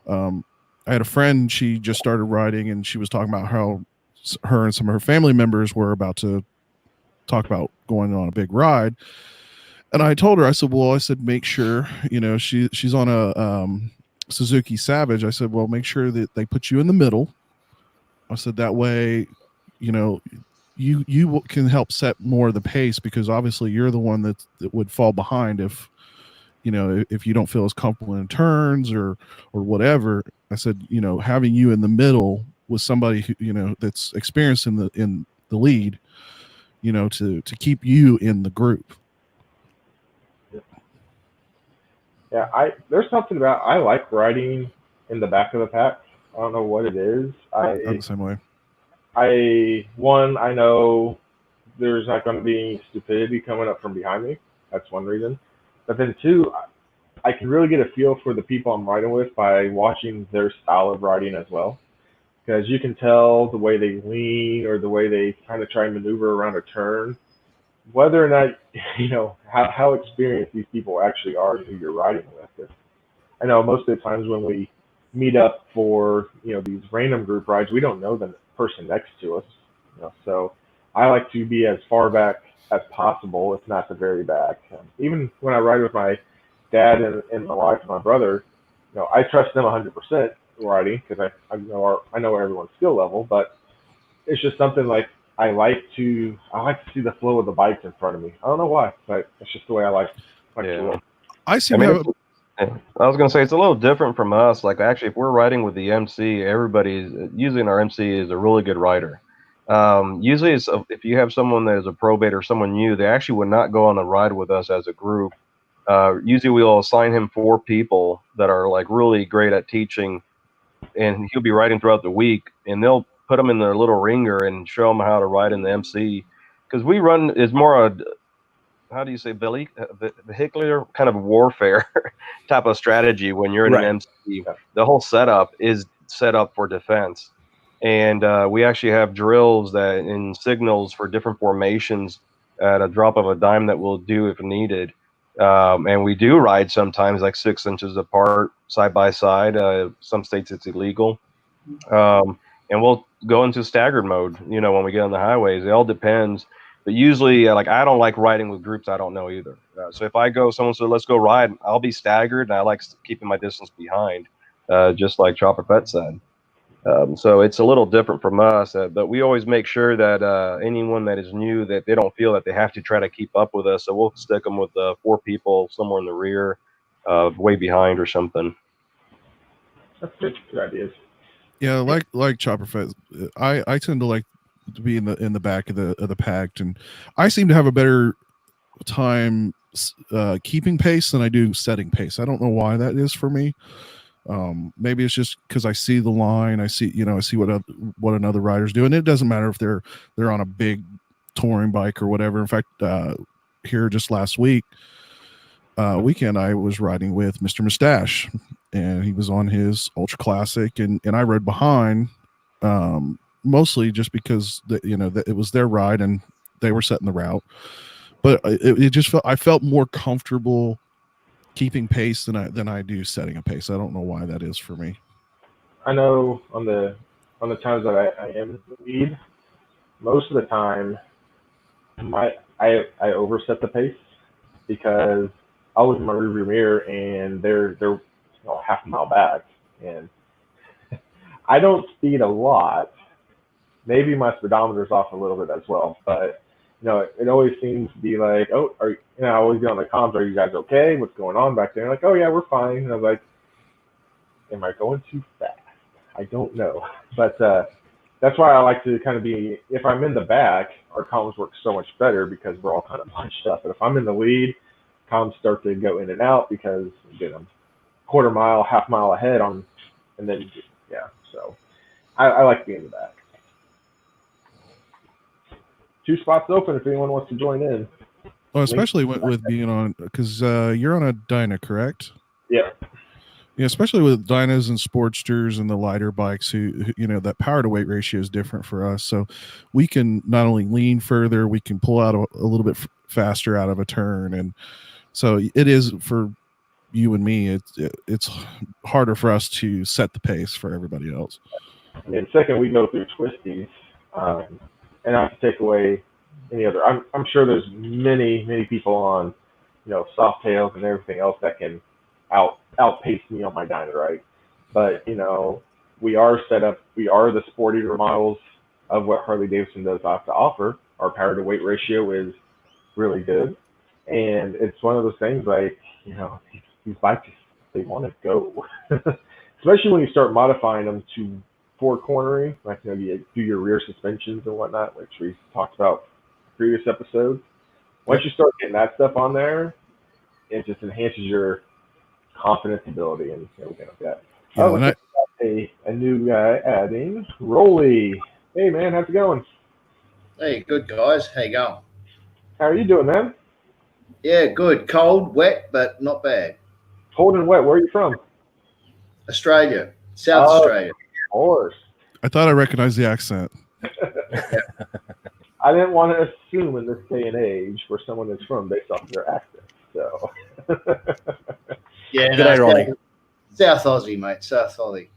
I had a friend, she just started riding, and she was talking about how her and some of her family members were about to talk about going on a big ride. And I told her, I said, make sure, she's on a Suzuki Savage. I said, well, make sure that they put you in the middle. I said, that way, you can help set more of the pace, because obviously you're the one that would fall behind if you don't feel as comfortable in turns or whatever. I said, having you in the middle with somebody who, that's experienced in the lead, to keep you in the group. Yeah, there's something about, I like riding in the back of the pack. I don't know what it is. I'm the same way. I know there's not going to be any stupidity coming up from behind me. That's one reason. But then two, I can really get a feel for the people I'm riding with by watching their style of riding as well. Because you can tell the way they lean or the way they kind of try and maneuver around a turn, whether or not, how experienced these people actually are who you're riding with. I know most of the times when we meet up for, these random group rides, we don't know the person next to us. So I like to be as far back as possible, if not the very back. Even when I ride with my dad and my wife and my brother, I trust them 100% riding, because I know everyone's skill level, but it's just something like I like to see the flow of the bikes in front of me. I don't know why, but it's just the way I like to look. I was going to say, it's a little different from us. Like, actually, if we're riding with the MC, usually our MC is a really good rider. Usually if you have someone that is a probate or someone new, they actually would not go on a ride with us as a group. Usually we'll assign him 4 people that are like really great at teaching, and he'll be riding throughout the week, and they'll put them in their little ringer and show them how to ride in the MC. Because we run is more a, how do you say, vehicular kind of warfare type of strategy. When you're in an MC, the whole setup is set up for defense. And we actually have drills in signals for different formations at a drop of a dime that we'll do if needed. And we do ride sometimes like 6 inches apart, side by side. Some states it's illegal. And we'll go into staggered mode, when we get on the highways. It all depends. But usually, I don't like riding with groups I don't know either. So if someone said, let's go ride, I'll be staggered, and I like keeping my distance behind, just like ChopperFett said. So it's a little different from us, but we always make sure that anyone that is new, that they don't feel that they have to try to keep up with us. So we'll stick them with 4 people somewhere in the rear, way behind or something. That's good ideas. Yeah, like ChopperFett, I tend to like to be in the back of the pack, and I seem to have a better time keeping pace than I do setting pace. I don't know why that is for me. Maybe it's just because I see the line, I see what another rider's doing. It doesn't matter if they're on a big touring bike or whatever. In fact, here just last weekend I was riding with Mr. Mustache, and he was on his Ultra Classic, and I rode behind, mostly just because it was their ride and they were setting the route. But it just I felt more comfortable keeping pace than I do setting a pace. I don't know why that is for me. I know on the times that I am in the lead, most of the time I overset the pace, because I'll look at my rearview mirror and they're half a mile back, and I don't speed a lot. Maybe my speedometer's off a little bit as well, but it always seems to be like, oh, I always get on the comms, are you guys okay? What's going on back there? Like, oh yeah, we're fine. And I was like, am I going too fast? I don't know, but that's why I like to kind of be. If I'm in the back, our comms work so much better because we're all kind of bunched up. But if I'm in the lead, comms start to go in and out because I'm quarter mile, half mile ahead on, and then So I like being in the back. 2 spots open if anyone wants to join in. Well, especially with being on, because you're on a Dyna, correct? Yeah. Yeah, especially with Dynas and Sportsters and the lighter bikes, who that power to weight ratio is different for us. So we can not only lean further, we can pull out a little bit faster out of a turn, and so it is for you and me. It's harder for us to set the pace for everybody else. And second, we go through twisties, and not to take away any other. I'm sure there's many people on, soft tails and everything else that can outpace me on my Dyna, right? But we are set up. We are the sportier models of what Harley-Davidson does have to offer. Our power to weight ratio is really good, and it's one of those things like these bikes, they want to go, especially when you start modifying them to four cornering, like you do your rear suspensions and whatnot, which we talked about in previous episodes. Once you start getting that stuff on there, it just enhances your confidence ability and everything like that. A new guy adding Rolly. Hey man, how's it going? Hey, good guys. How you going? How are you doing, man? Yeah, good. Cold, wet, but not bad. Cold and wet. Where are you from? Australia, South Australia. Of course. I thought I recognized the accent. I didn't want to assume in this day and age where someone is from based off of their accent. So. Yeah, good day, Rolly. South Aussie, mate. South Aussie.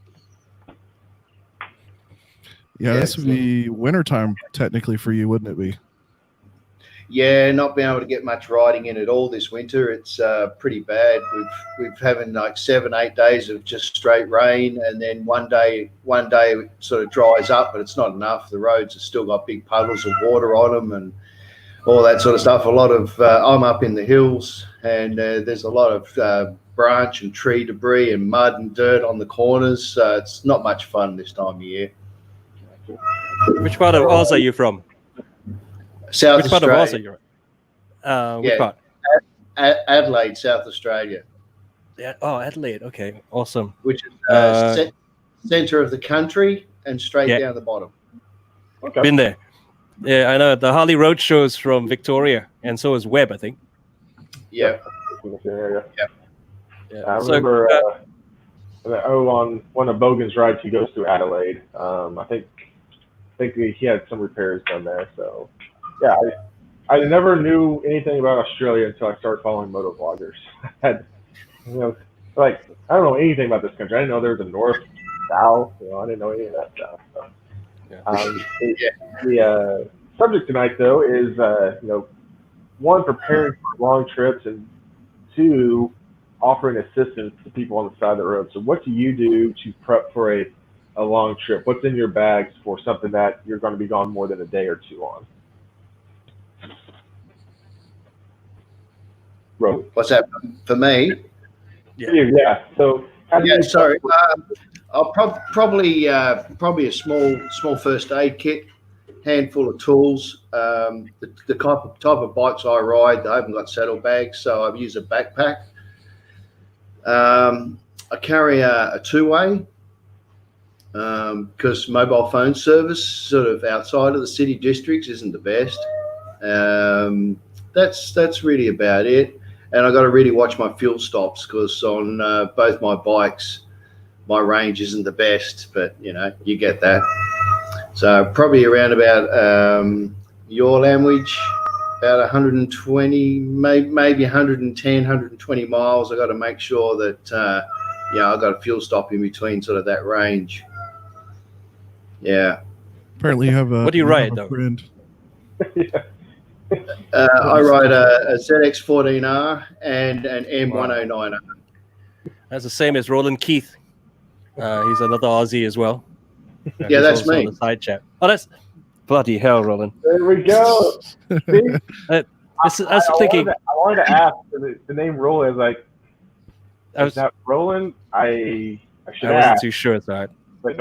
Yeah, this would be wintertime technically for you, wouldn't it be? Yeah, not being able to get much riding in at all this winter. It's pretty bad. We've having like 7-8 days of just straight rain, and then one day it sort of dries up, but it's not enough. The roads have still got big puddles of water on them and all that sort of stuff. A lot of I'm up in the hills, and there's a lot of branch and tree debris and mud and dirt on the corners. So it's not much fun this time of year. Which part of Oz are you from? South Which part Australia. of Oz are you from? Which part? Adelaide, South Australia. Yeah. Oh, Adelaide. Okay, awesome. Which is center of the country and straight down the bottom. Okay. Been there. Yeah, I know. The Harley Road show's from Victoria, and so is Webb, I think. Yeah. Yeah. I remember on one of Bogan's rides, he goes through Adelaide. I think he had some repairs done there. So, yeah, I never knew anything about Australia until I started following moto vloggers. I don't know anything about this country. I didn't know there was a north, south. I didn't know any of that stuff. So. The subject tonight, though, is one, preparing for long trips, and two, offering assistance to people on the side of the road. So what do you do to prep for a long trip? What's in your bags for something that you're going to be gone more than a day or two on? Road. What's that for me? Yeah. So sorry. I'll probably a small first aid kit, handful of tools. The type of bikes I ride, they haven't got saddlebags, so I've used a backpack. I carry a two-way because mobile phone service sort of outside of the city districts isn't the best. That's really about it. And I got to really watch my fuel stops because on both my bikes, my range isn't the best, but you get that. So probably around about your language, about 120, maybe 110, 120 miles. I got to make sure that I got a fuel stop in between sort of that range. Yeah. Apparently, you have a. What do you ride though? Friend. I ride a ZX14R and an M109R. That's the same as Roland Keith. He's another Aussie as well. Yeah, that's also me. on the side chat. Oh, that's bloody hell, Roland. There we go. See? I was thinking. I wanted to ask the name Roland. Is like, Is that Roland? I should I ask. wasn't too sure, so But,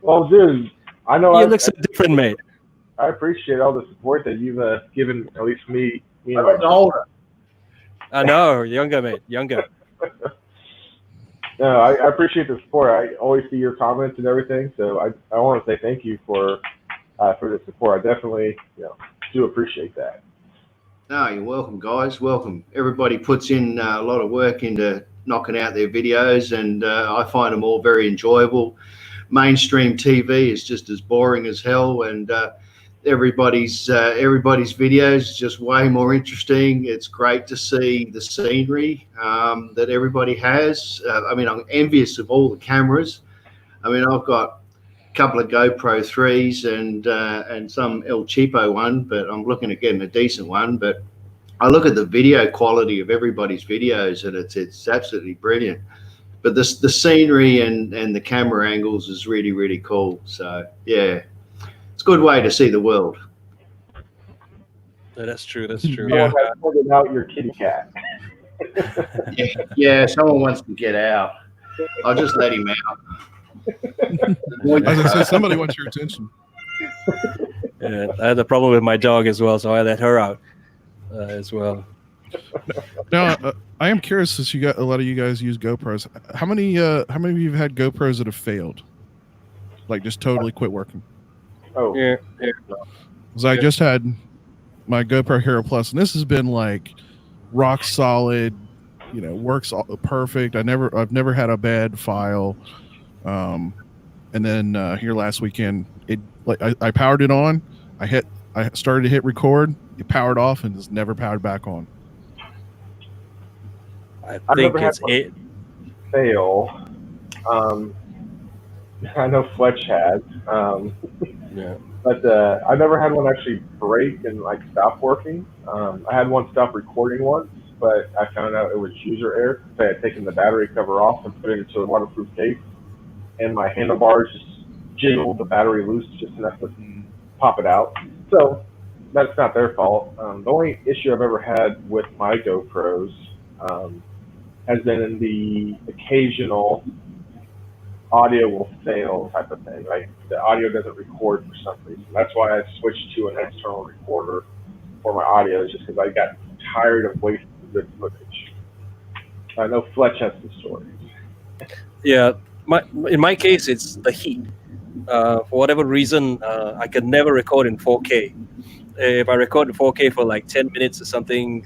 well, dude, I know you look so different, mate. I appreciate all the support that you've given, at least me. I was older. I know, younger, mate, younger. No, I appreciate the support. I always see your comments and everything, so I want to say thank you for the support. I definitely do appreciate that. No, you're welcome, guys. Welcome. Everybody puts in a lot of work into knocking out their videos, and I find them all very enjoyable. Mainstream TV is just as boring as hell, and everybody's videos is just way more interesting. It's great to see the scenery that everybody has. I mean, I'm envious of all the cameras. I mean, I've got a couple of GoPro 3s and some El Cheapo one, but I'm looking at getting a decent one. But I look at the video quality of everybody's videos, and it's absolutely brilliant. But the scenery and the camera angles is really, really cool. So yeah. It's a good way to see the world. That's true. That's true. Yeah. Someone has pointed out your kitty cat. Yeah, someone wants to get out. I'll just let him out. As I said, somebody wants your attention. Yeah, I had a problem with my dog as well, so I let her out as well. Now, I am curious, since you got a lot of you guys use GoPros. How many of you have had GoPros that have failed, like just totally quit working? Oh, Yeah. Because I just had my GoPro Hero Plus, and this has been like rock solid. Works perfect. I've never had a bad file. And then here last weekend, I powered it on. I started to hit record. It powered off and has never powered back on. I I've think never had it's one it. fail. I know Fletch has. Yeah. But I never had one actually break and stop working. I had one stop recording once, but I found out it was user error. I had taken the battery cover off and put it into a waterproof case, and my handlebars just jiggled the battery loose just enough to pop it out. So that's not their fault. The only issue I've ever had with my GoPros has been in the occasional audio will fail type of thing. Like the audio doesn't record for some reason. That's why I switched to an external recorder for my audio, just because I got tired of wasting good footage. I know Fletch has some stories. Yeah. In my case, it's the heat. For whatever reason, I can never record in 4K. If I record in 4K for like 10 minutes or something,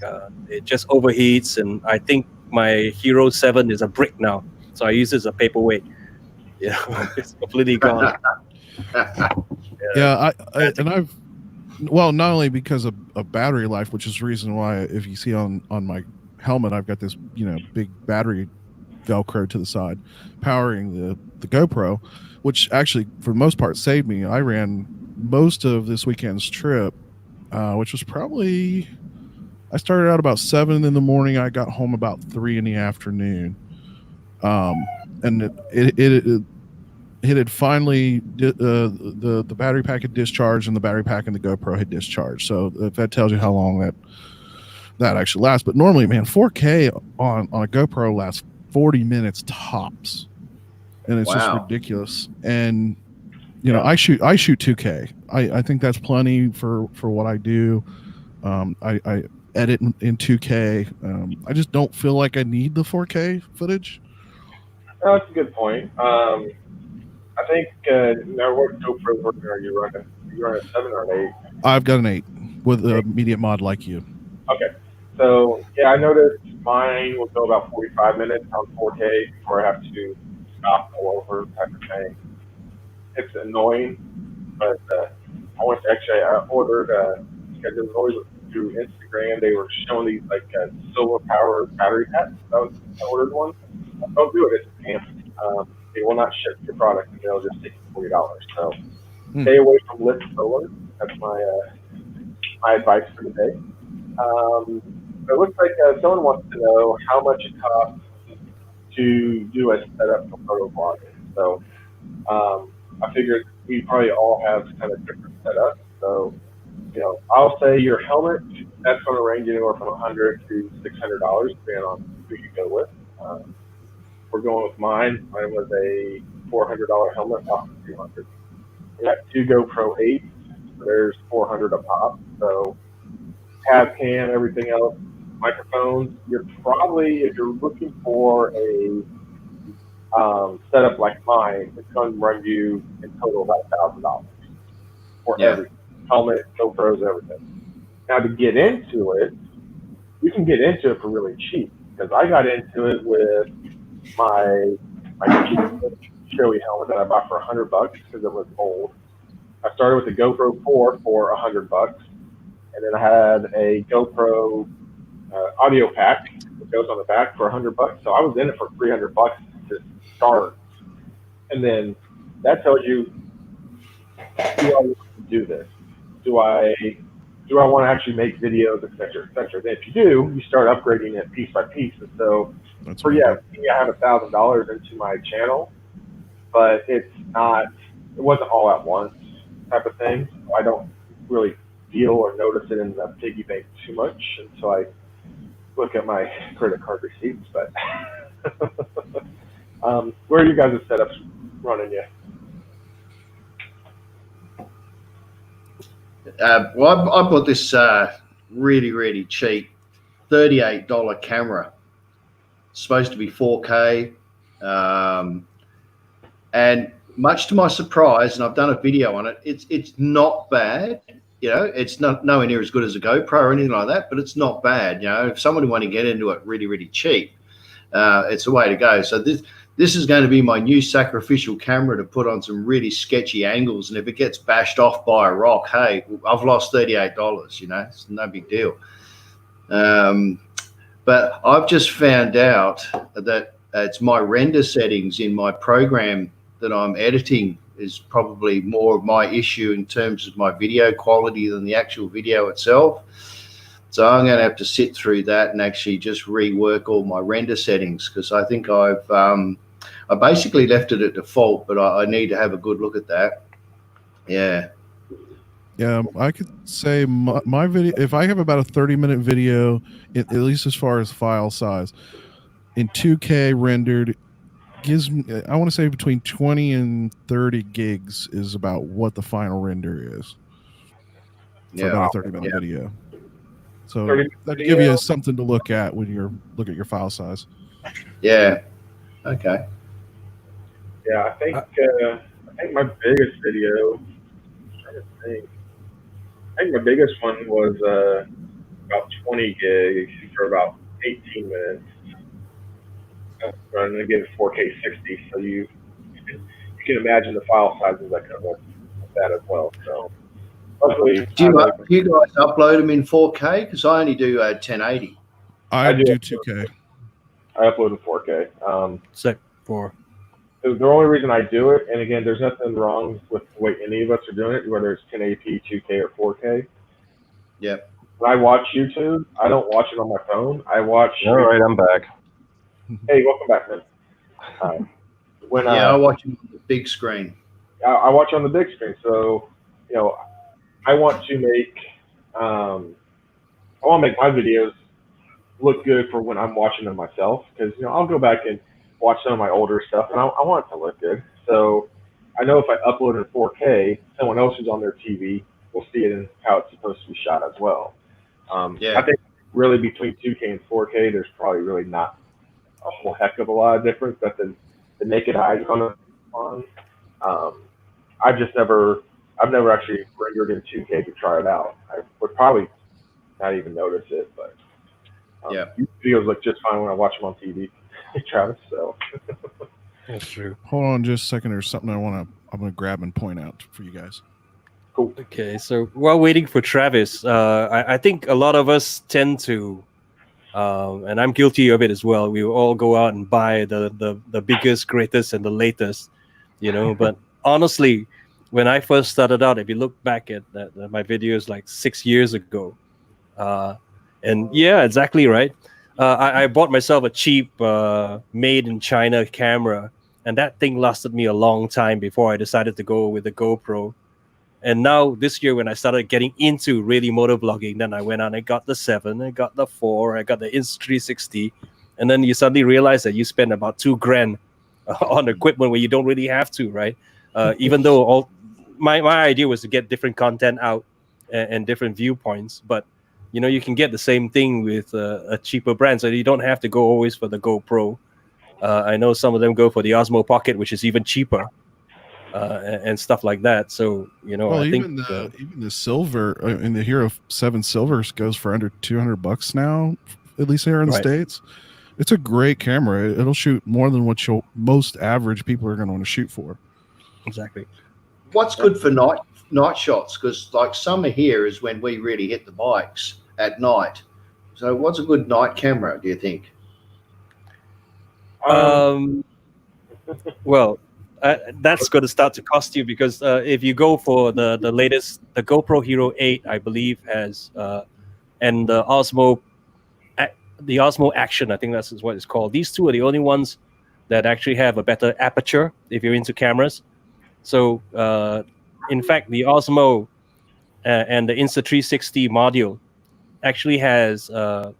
it just overheats, and I think my Hero 7 is a brick now, so I use it as a paperweight. Yeah, it's completely gone. Yeah, I've not only because of battery life, which is the reason why, if you see on my helmet, I've got this big battery Velcro to the side powering the GoPro, which actually for the most part saved me. I ran most of this weekend's trip, which was probably, I started out about 7 in the morning. I got home about 3 in the afternoon. And it had finally, the battery pack had discharged, and the battery pack and the GoPro had discharged. So if that tells you how long that actually lasts. But normally, man, 4K on a GoPro lasts 40 minutes tops, and it's just ridiculous. And I shoot 2K. I think that's plenty for what I do. I edit in 2K. I just don't feel like I need the 4K footage. Oh, that's a good point. I think now what GoPro version are you running? You running a 7 or an 8? I've got an 8 with a media mod like you. Okay. So yeah, I noticed mine will go about 45 minutes on 4K before I have to stop all over type of thing. It's annoying, but I went to I ordered because it was always through Instagram. They were showing these solar powered battery packs. I ordered one. Don't do it. It's a scam. They will not ship your product, and they'll just take $40. So stay away from Lit Solar. That's my my advice for today. It looks like someone wants to know how much it costs to do a setup for photo blogging. So I figured we probably all have kind of different setups. So, I'll say your helmet, that's going to range anywhere from $100 to $600, depending on who you go with. We're going with mine. Mine was a $400 helmet off of $200. We got 2 GoPro 8s. So there's $400 a pop. So tab cam, everything else, microphones. You're probably, if you're looking for a setup like mine, it's going to run you in total about $1,000 for everything. Helmet, GoPros, everything. Now to get into it, you can get into it for really cheap, because I got into it with my Shoei helmet that I bought for $100 because it was old. I started with the GoPro 4 for $100, and then I had a GoPro audio pack that goes on the back for $100. So I was in it for $300 to start, and then that tells you, do I want to do this? Do I want to actually make videos, et cetera, et cetera? Then if you do, you start upgrading it piece by piece. And so, I have $1,000 into my channel, but it wasn't all at once type of thing. I don't really feel or notice it in the piggy bank too much until I look at my credit card receipts. But where are you guys' setups running you? Well, I bought this really, really cheap $38 camera. It's supposed to be 4K. And much to my surprise, and I've done a video on it, it's not bad. It's not nowhere near as good as a GoPro or anything like that, but it's not bad. If somebody want to get into it really, really cheap, it's the way to go. So this is going to be my new sacrificial camera to put on some really sketchy angles. And if it gets bashed off by a rock, hey, I've lost $38, it's no big deal. But I've just found out that it's my render settings in my program that I'm editing is probably more of my issue in terms of my video quality than the actual video itself. So I'm going to have to sit through that and actually just rework all my render settings, because I think I basically left it at default, but I need to have a good look at that. Yeah, I could say my video, if I have about a 30-minute video, at least as far as file size, in 2K rendered, gives me, I want to say between 20 and 30 gigs is about what the final render is for about a 30-minute video. So that'll give you something to look at when you're looking at your file size. Yeah. Okay. Yeah, I think my biggest video, I think my biggest one was about 20 gigs for about 18 minutes. Running again 4K 60, so you can imagine the file sizes that come with that as well. So, hopefully, do you guys upload them in 4K? Because I only do 1080. I do 2K. I upload in 4K. Sec 4. The only reason I do it, and again, there's nothing wrong with the way any of us are doing it, whether it's 1080p, 2K, or 4K. Yep. When I watch YouTube, I don't watch it on my phone. I watch. All right, I'm back. Hey, welcome back, man. I watch it on the big screen. I watch on the big screen, so I want to make my videos look good for when I'm watching them myself, because I'll go back and watch some of my older stuff, and I want it to look good. So I know if I upload in 4K, someone else who's on their TV will see it in how it's supposed to be shot as well. I think really between 2K and 4K, there's probably really not a whole heck of a lot of difference that the naked eye is going on. I've never actually rendered in 2K to try it out. I would probably not even notice it, but videos look just fine when I watch them on TV, Travis. So that's true. Hold on just a second. There's something I'm going to grab and point out for you guys. Cool. Okay, so while waiting for Travis, I think a lot of us tend to, and I'm guilty of it as well, we all go out and buy the biggest, greatest, and the latest, But honestly, when I first started out, if you look back at my videos like 6 years ago, and yeah, exactly right. I bought myself a cheap made in China camera, and that thing lasted me a long time before I decided to go with the GoPro. And now this year, when I started getting into really motovlogging, then I went on and got the 7, I got the 4, I got the Insta360, and then you suddenly realize that you spend about $2,000 on equipment where you don't really have to, right? Even though my idea was to get different content out and different viewpoints, but you can get the same thing with a cheaper brand, so you don't have to go always for the GoPro. I know some of them go for the Osmo Pocket, which is even cheaper. And stuff like that. So Well, I even think even the silver in the Hero 7 Silvers goes for under $200 now, at least here in the States. It's a great camera. It'll shoot more than what most average people are going to want to shoot for. Exactly. What's good for night shots? Because like summer here is when we really hit the bikes at night. So what's a good night camera, do you think? Well, that's going to start to cost you, because if you go for the latest, the GoPro Hero 8, I believe has and the Osmo Action, I think that's what it's called. These two are the only ones that actually have a better aperture if you're into cameras. So in fact, the Osmo and the Insta360 module actually has a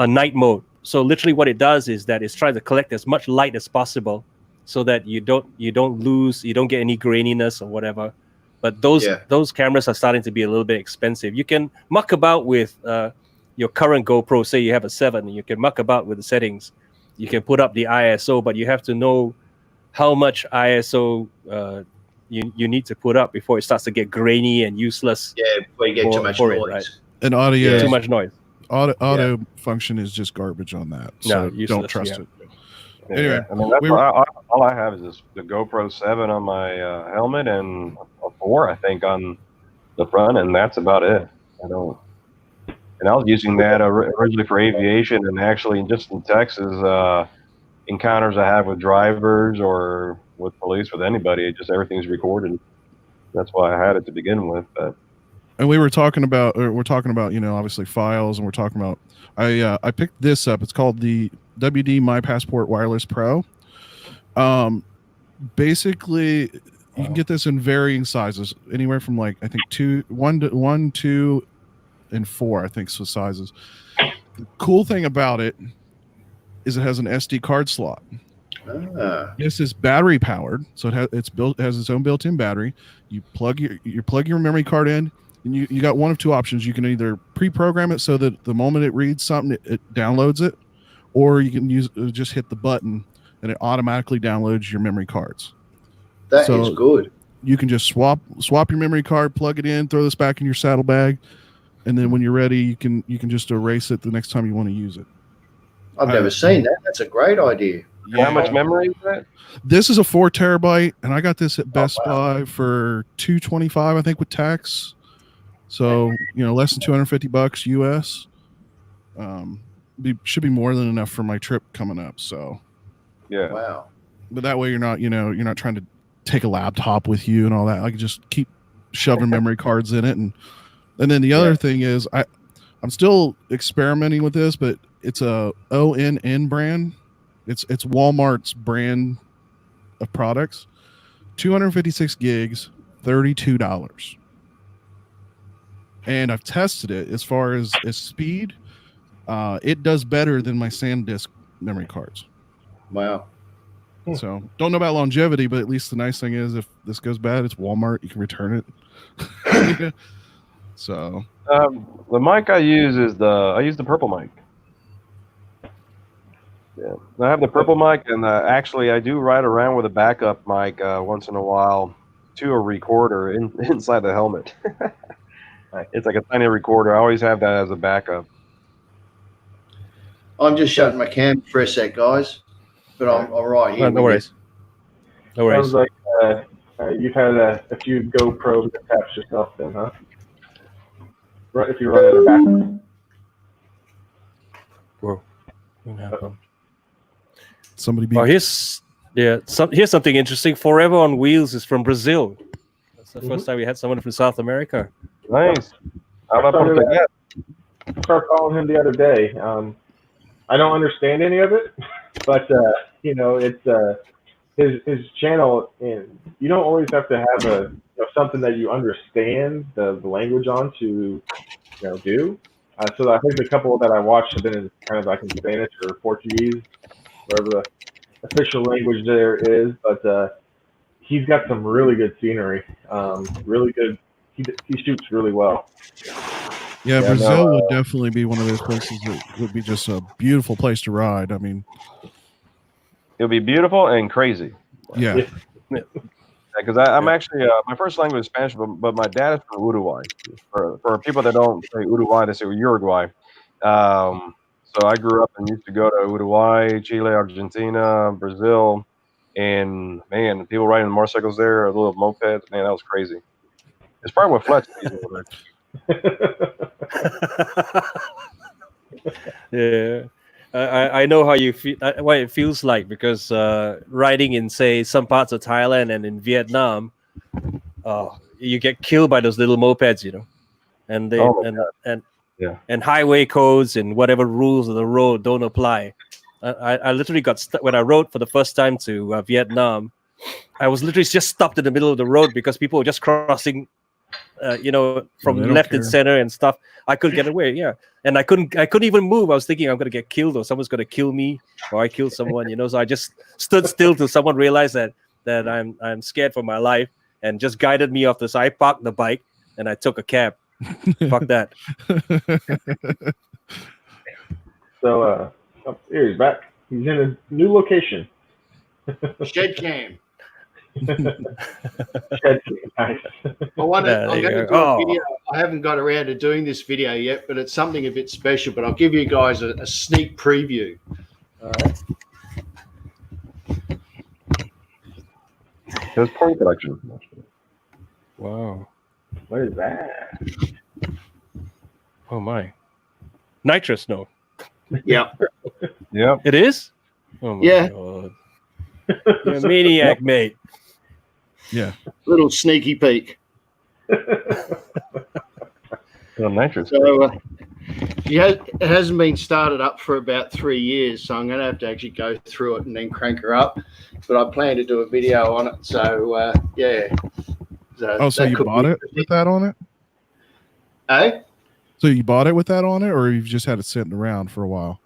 night mode. So literally what it does is that it's trying to collect as much light as possible, so that you don't get any graininess or whatever. But those cameras are starting to be a little bit expensive. You can muck about with your current GoPro. Say you have a 7, you can muck about with the settings. You can put up the ISO, but you have to know how much ISO you need to put up before it starts to get grainy and useless. Yeah, before you get too much noise. Right? And audio, too much noise. Auto function is just garbage on that. So don't trust it. Anyway, I mean, all I have is the GoPro 7 on my helmet and a 4, I think, on the front, and that's about it. And I was using that originally for aviation, and actually just in Texas, encounters I have with drivers or with police, with anybody, everything's recorded. That's why I had it to begin with. And we're talking about, obviously files, and we're talking about, I picked this up. It's called the WD My Passport Wireless Pro. Basically, you can get this in varying sizes, anywhere from like, I think 1, 2, and 4, I think, so sizes. The cool thing about it is it has an SD card slot. This is battery powered, so it has its own built-in battery. You plug your memory card in, and you got one of two options. You can either pre-program it so that the moment it reads something, it downloads it, or you can just hit the button and it automatically downloads your memory cards. That is good. You can just swap your memory card, plug it in, throw this back in your saddlebag, and then when you're ready, you can just erase it the next time you want to use it. I've never seen that. That's a great idea. Yeah. How much memory is that? This is a 4 terabyte, and I got this at Best Buy for $225, I think, with tax. So less than $250 US. Should be more than enough for my trip coming up. So yeah, wow. But that way you're not trying to take a laptop with you and all that. I can just keep shoving memory cards in it, and then the other thing is I'm still experimenting with this, but it's a ONN brand. It's Walmart's brand of products. 256 gigs, $32. And I've tested it as far as speed. It does better than my SanDisk memory cards. Wow. So don't know about longevity, but at least the nice thing is if this goes bad, it's Walmart. You can return it. So the mic I use is I use the purple mic. Yeah, I have the purple mic, and actually I do ride around with a backup mic once in a while to a recorder inside the helmet. It's like a tiny recorder. I always have that as a backup. I'm just shutting my camera for a sec, guys, but I'm right here. No worries. No worries. Sounds like you've had a few GoPros attached yourself then, huh? Right, if you run in the back. Whoa. Somebody be. Oh, here's Yeah. Here's something interesting. Forever on Wheels is from Brazil. That's the first time we had someone from South America. Nice. How about I started following him the other day. I don't understand any of it, but it's his channel, and you don't always have to have something that you understand the language on to do. So I think the couple that I watched have been in kind of like in Spanish or Portuguese, whatever the official language there is. But he's got some really good scenery, really good. He shoots really well. Yeah, Brazil would definitely be one of those places that would be just a beautiful place to ride. I mean, it'll be beautiful and crazy. Yeah. Because I'm actually my first language is Spanish, but my dad is from Uruguay. For people that don't say Uruguay, they say Uruguay. So I grew up and used to go to Uruguay, Chile, Argentina, Brazil, and man, people riding motorcycles there, little mopeds. Man, that was crazy. It's probably what Fletch is over there. Yeah. I know how you feel, what it feels like, because riding in, say, some parts of Thailand and in Vietnam, you get killed by those little mopeds, and they and highway codes and whatever rules of the road don't apply. I literally got stuck when I rode for the first time to Vietnam. I was literally just stopped in the middle of the road because people were just crossing, from left and center and stuff. I couldn't get away, and I couldn't even move. I was thinking I'm gonna get killed, or someone's gonna kill me, or I kill someone, So I just stood still till someone realized that I'm scared for my life and just guided me off this. I parked the bike and I took a cab. Fuck that. So here he's back. He's in a new location. Shed cam. Shed cam. Nice. I'm going to do a video. I haven't got around to doing this video yet, but it's something a bit special. But I'll give you guys a sneak preview. All right. There's point collection. Wow. What is that? Oh my. Nitrous, no. Yeah. Yeah. It is? Oh my God. You're a maniac, mate. Yeah. Little sneaky peek. Nitrous. So it hasn't been started up for about 3 years, so I'm going to have to actually go through it and then crank her up. But I plan to do a video on it. So yeah. So you bought it with that on it? Eh? So you bought it with that on it, or you've just had it sitting around for a while?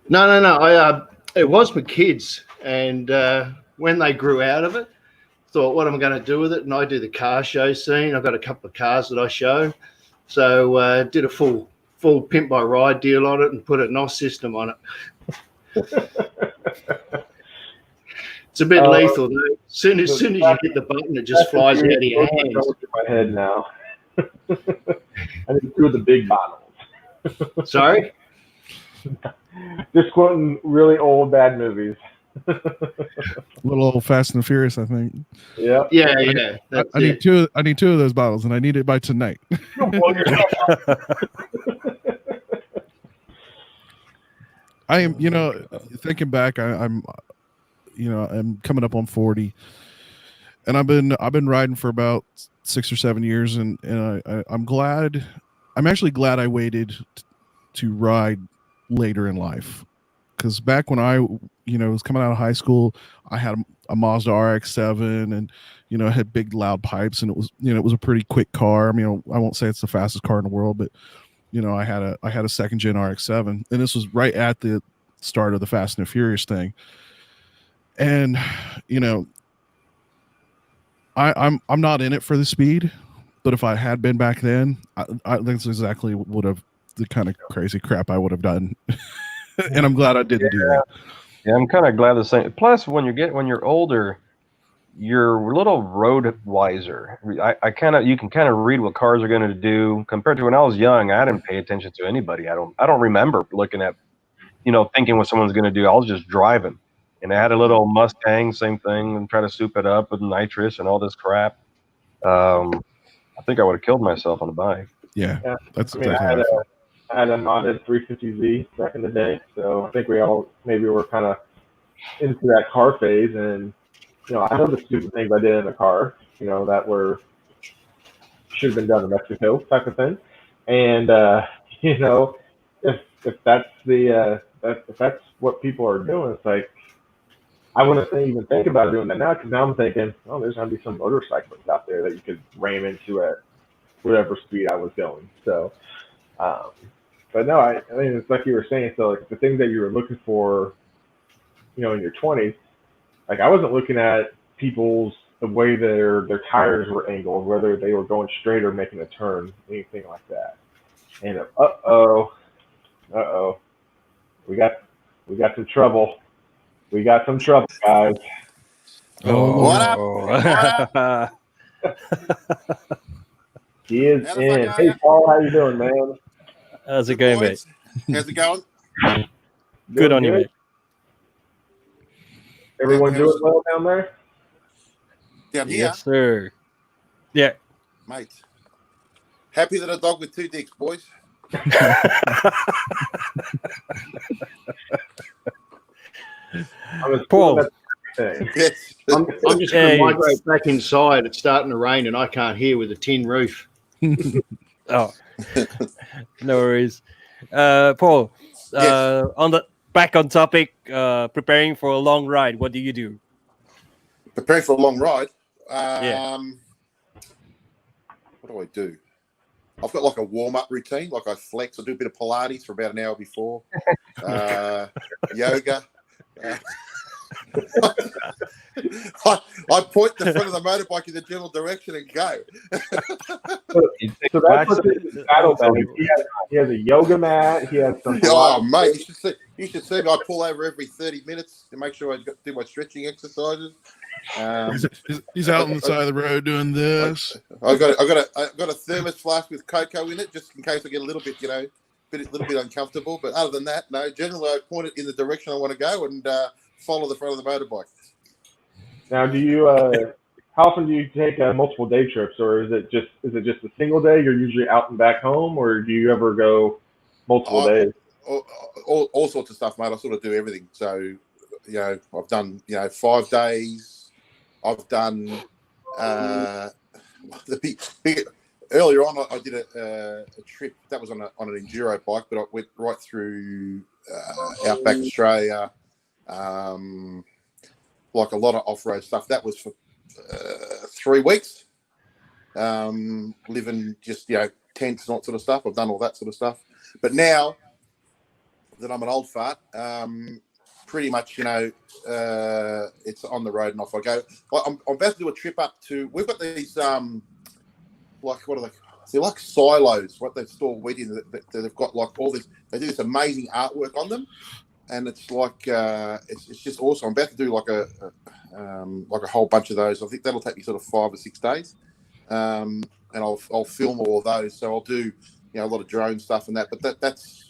No. It was for kids, and when they grew out of it, thought, what am I going to do with it? And I do the car show scene. I've got a couple of cars that I show, so did a full pimp by ride deal on it and put a NOS system on it. It's a bit lethal, though. As soon as you hit the button, it just flies out of your hands. In my head now. I didn't do the big bottles. Sorry? Just quoting really old bad movies. Little old Fast and Furious, I think. Yeah. Yeah. I need two of those bottles, and I need it by tonight. I am, thinking back, I'm coming up on 40, and I've been riding for about 6 or 7 years, and I'm actually glad I waited to ride later in life, because back when I was coming out of high school, I had a Mazda RX-7, and it had big loud pipes, and it was a pretty quick car. I mean, I won't say it's the fastest car in the world, but I had a second gen RX-7, and this was right at the start of the Fast and the Furious thing. And I'm not in it for the speed, but if I had been back then, I think that's exactly the kind of crazy crap I would have done. And I'm glad I didn't do that. Yeah, I'm kind of glad the same. Plus, when you're older, you're a little road wiser. You can kind of read what cars are going to do compared to when I was young. I didn't pay attention to anybody. I don't remember looking at, thinking what someone's going to do. I was just driving, and I had a little Mustang, same thing, and try to soup it up with nitrous and all this crap. I think I would have killed myself on a bike. Yeah. That's exactly. I had a modded 350Z back in the day, so I think we all maybe were kind of into that car phase, and I know the stupid things I did in the car, that were should have been done in Mexico type of thing, and if that's if that's what people are doing, it's like I wouldn't even think about doing that now, because now I'm thinking, oh, there's gonna be some motorcyclists out there that you could ram into at whatever speed I was going. So, but no, I mean, it's like you were saying. So, like the things that you were looking for, in your 20s, like I wasn't looking at the way their tires were angled, whether they were going straight or making a turn, anything like that. And we got some trouble. We got some trouble, guys. What up? He is in. Hey, Paul, how you doing, man? How's it going, mate? How's it going? Good on you, mate. Everyone doing well down there? Down here? Yes, sir. Yeah. Mate. Happy that a dog with 2 dicks, boys. Paul. Yes. I'm just going to migrate back inside. It's starting to rain and I can't hear with a tin roof. Oh, no worries. Paul, Yes. Back on topic, preparing for a long ride, what do you do? Preparing for a long ride. Yeah. What do I do? I've got like a warm-up routine. Like I flex. I do a bit of Pilates for about an hour before. Yoga. I point the front of the motorbike in the general direction and go. So that's what the saddle bag. He has a yoga mat. He has some. Oh, mate, you should see me. I pull over every 30 minutes to make sure I do my stretching exercises. He's out on the side of the road doing this. I got a thermos flask with cocoa in it, just in case I get a little bit, a little bit uncomfortable. But other than that, no. Generally, I point it in the direction I want to go and follow the front of the motorbike. Now, do you? How often do you take multiple day trips, or is it just a single day? You're usually out and back home, or do you ever go multiple days? All sorts of stuff, mate. I sort of do everything. So, I've done 5 days. I've done the big earlier on. I did a trip that was on an enduro bike, but I went right through outback Australia. Like a lot of off-road stuff. That was for 3 weeks. Living just tents and that sort of stuff. I've done all that sort of stuff. But now that I'm an old fart, pretty much it's on the road and off I go. I'm about to do a trip up to. We've got these like what are they? They're like silos. What they store wheat in. They've got like all this. They do this amazing artwork on them. And it's like it's just awesome. I'm about to do like a whole bunch of those. I think that'll take me sort of 5 or 6 days, and I'll film all of those. So I'll do a lot of drone stuff and that. But that's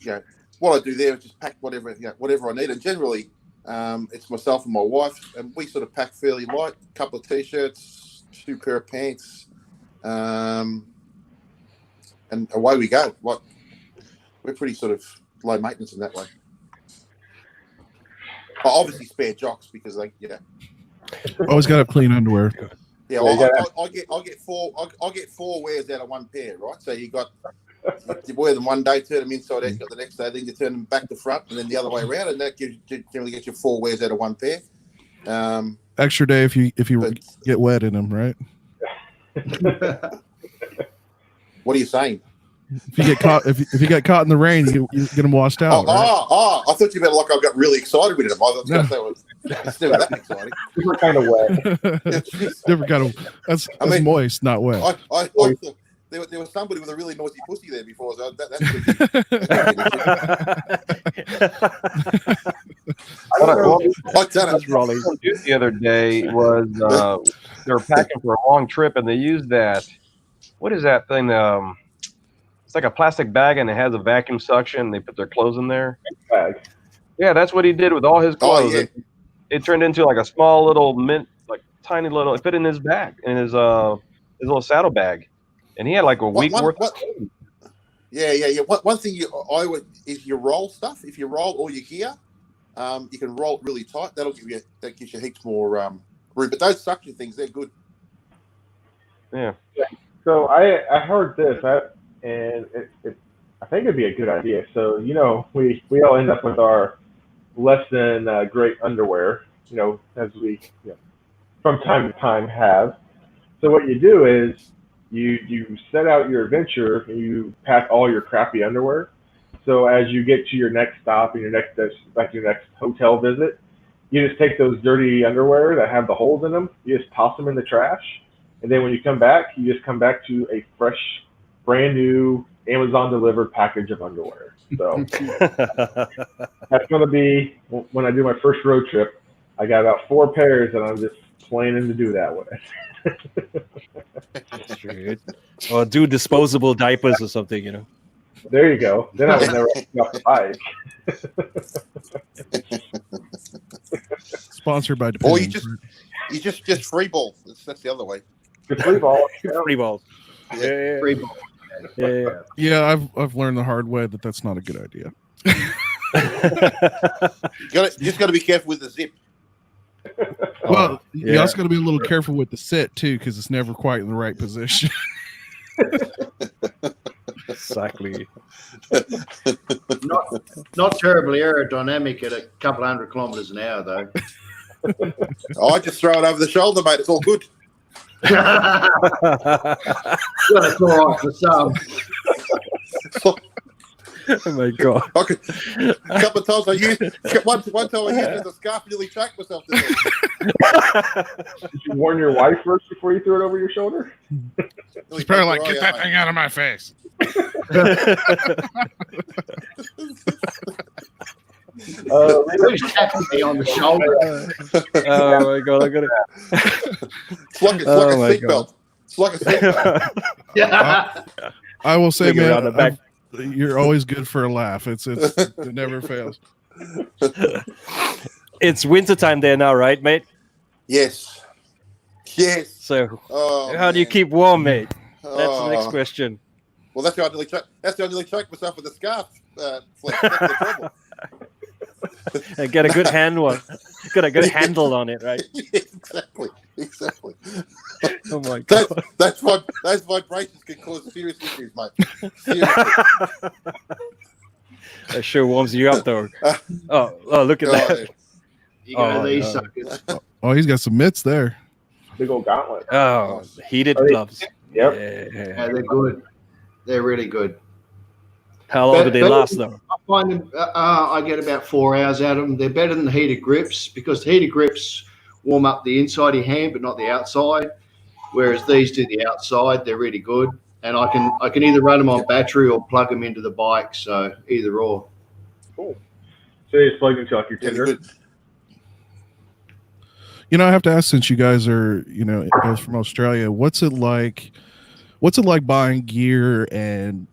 what I do there is just pack whatever I need. And generally, it's myself and my wife, and we sort of pack fairly light. A couple of t-shirts, 2 pair of pants, and away we go. Like we're pretty sort of low maintenance in that way. Obviously, spare jocks because Always got to have clean underwear. Yeah, well, I get 4 wears out of 1 pair, right? So you wear them one day, turn them inside out, you got the next day, then you turn them back to front, and then the other way around, and that generally gets you 4 wears out of 1 pair. Extra day if you get wet in them, right? What are you saying? If you get caught, if you get caught in the rain, you get them washed out. I thought you meant like I got really excited with it. I was going to say it's never that exciting. Different kind of wet. Different kind of. That's moist, not wet. I thought there was somebody with a really noisy pussy there before. So that's The other day was they were packing for a long trip and they used that. What is that thing? It's like a plastic bag and it has a vacuum suction. They put their clothes in there. Bag. Yeah, that's what he did with all his clothes. Oh, yeah. It turned into like a small little tiny little. It fit in his bag, in his little saddle bag, and he had like a week worth. Yeah. One thing is your roll stuff. If you roll all your gear, You can roll it really tight. That gives you heaps more room. But those suction things, they're good. Yeah. So I heard this, and I think it'd be a good idea. So we all end up with our less than great underwear, as we from time to time have. So what you do is you set out your adventure and you pack all your crappy underwear. So as you get to your next stop and your next hotel visit, you just take those dirty underwear that have the holes in them, you just toss them in the trash, and then when you come back, you just come back to a fresh, brand new Amazon delivered package of underwear. So that's going to be when I do my first road trip. I got about 4 pairs that I'm just planning to do that with. That's true. Or do disposable diapers or something, There you go. Then I would never have to get off the bike. Sponsored by Or Dependence. you just free ball. That's the other way. Just free ball. Free balls. Yeah. Free ball. Yeah. Yeah, I've learned the hard way that that's not a good idea. You just got to be careful with the zip. Well, you yeah. also got to be a little careful with the sit too, because it's never quite in the right position. Exactly. Not terribly aerodynamic at a couple 100 kilometres an hour, though. I just throw it over the shoulder, mate. It's all good. Well, it's all right for some. Oh my god. A couple of times I used one time I used it as a scarf, nearly choked myself to death. Did you warn your wife first before you threw it over your shoulder? It's probably like, get that thing out of my face. Who's tapping me on the shoulder? Oh my god, I got it. It's like a seatbelt. It's like a seatbelt. Yeah. I will say, Figure it out the back. you're always good for a laugh. It never fails. It's wintertime there now, right, mate? Yes. So Oh, how do you man. keep warm, mate? That's the Oh. next question. Well, that's why I nearly choked myself with a scarf. Flex. That's the trouble. And get a good handle on it, right? Yeah, exactly. Oh my god. That's why those vibrations can cause serious issues, mate. Seriously. That sure warms you up, though. Oh, look at that. You go Oh, these no. suckers. Oh, he's got some mitts there. Big old gauntlet. Oh, heated gloves. Yep. Yeah. Yeah, they're good. They're really good. How long do they last, though? I find them. I get about 4 hours out of them. They're better than the heated grips because the heated grips warm up the inside of your hand, but not the outside. Whereas these do the outside. They're really good, and I can either run them on battery or plug them into the bike. So either or. Cool. So you just plug into like your Yeah, Tinder. good. I have to ask, since you guys are, both from Australia, what's it like buying gear and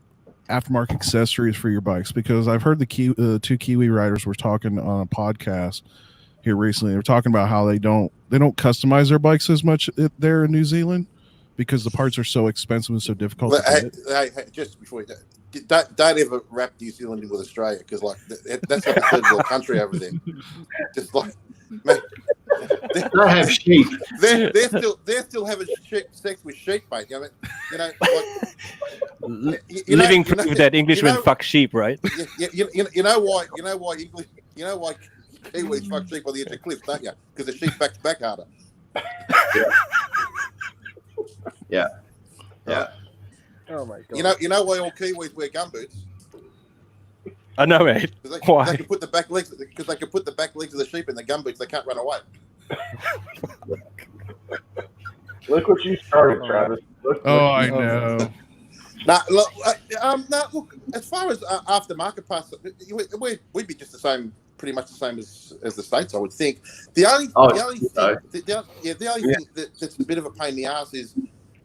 aftermarket accessories for your bikes? Because I've heard the 2 Kiwi riders were talking on a podcast here recently. They're talking about how they don't customize their bikes as much there in New Zealand because the parts are so expensive and so difficult to get. Hey, just before you don't ever wrap New Zealand in with Australia because that's like a third world country over there. Just like, mate, They have sheep. they're still having sex with sheep, mate. Living proof that Englishmen fuck sheep, right? You know why Kiwis fuck sheep on the edge of cliffs, don't you? Because the sheep backs back harder. Yeah. Oh my god. You know why all Kiwis wear gumboots? I know, mate. Why? They can put the back legs of the sheep in the gumboots. They can't run away. Look what you started, Travis. Look what I you- know. Look. As far as aftermarket parts, we'd be just the same, pretty much the same as the States, I would think. The only thing that's a bit of a pain in the ass is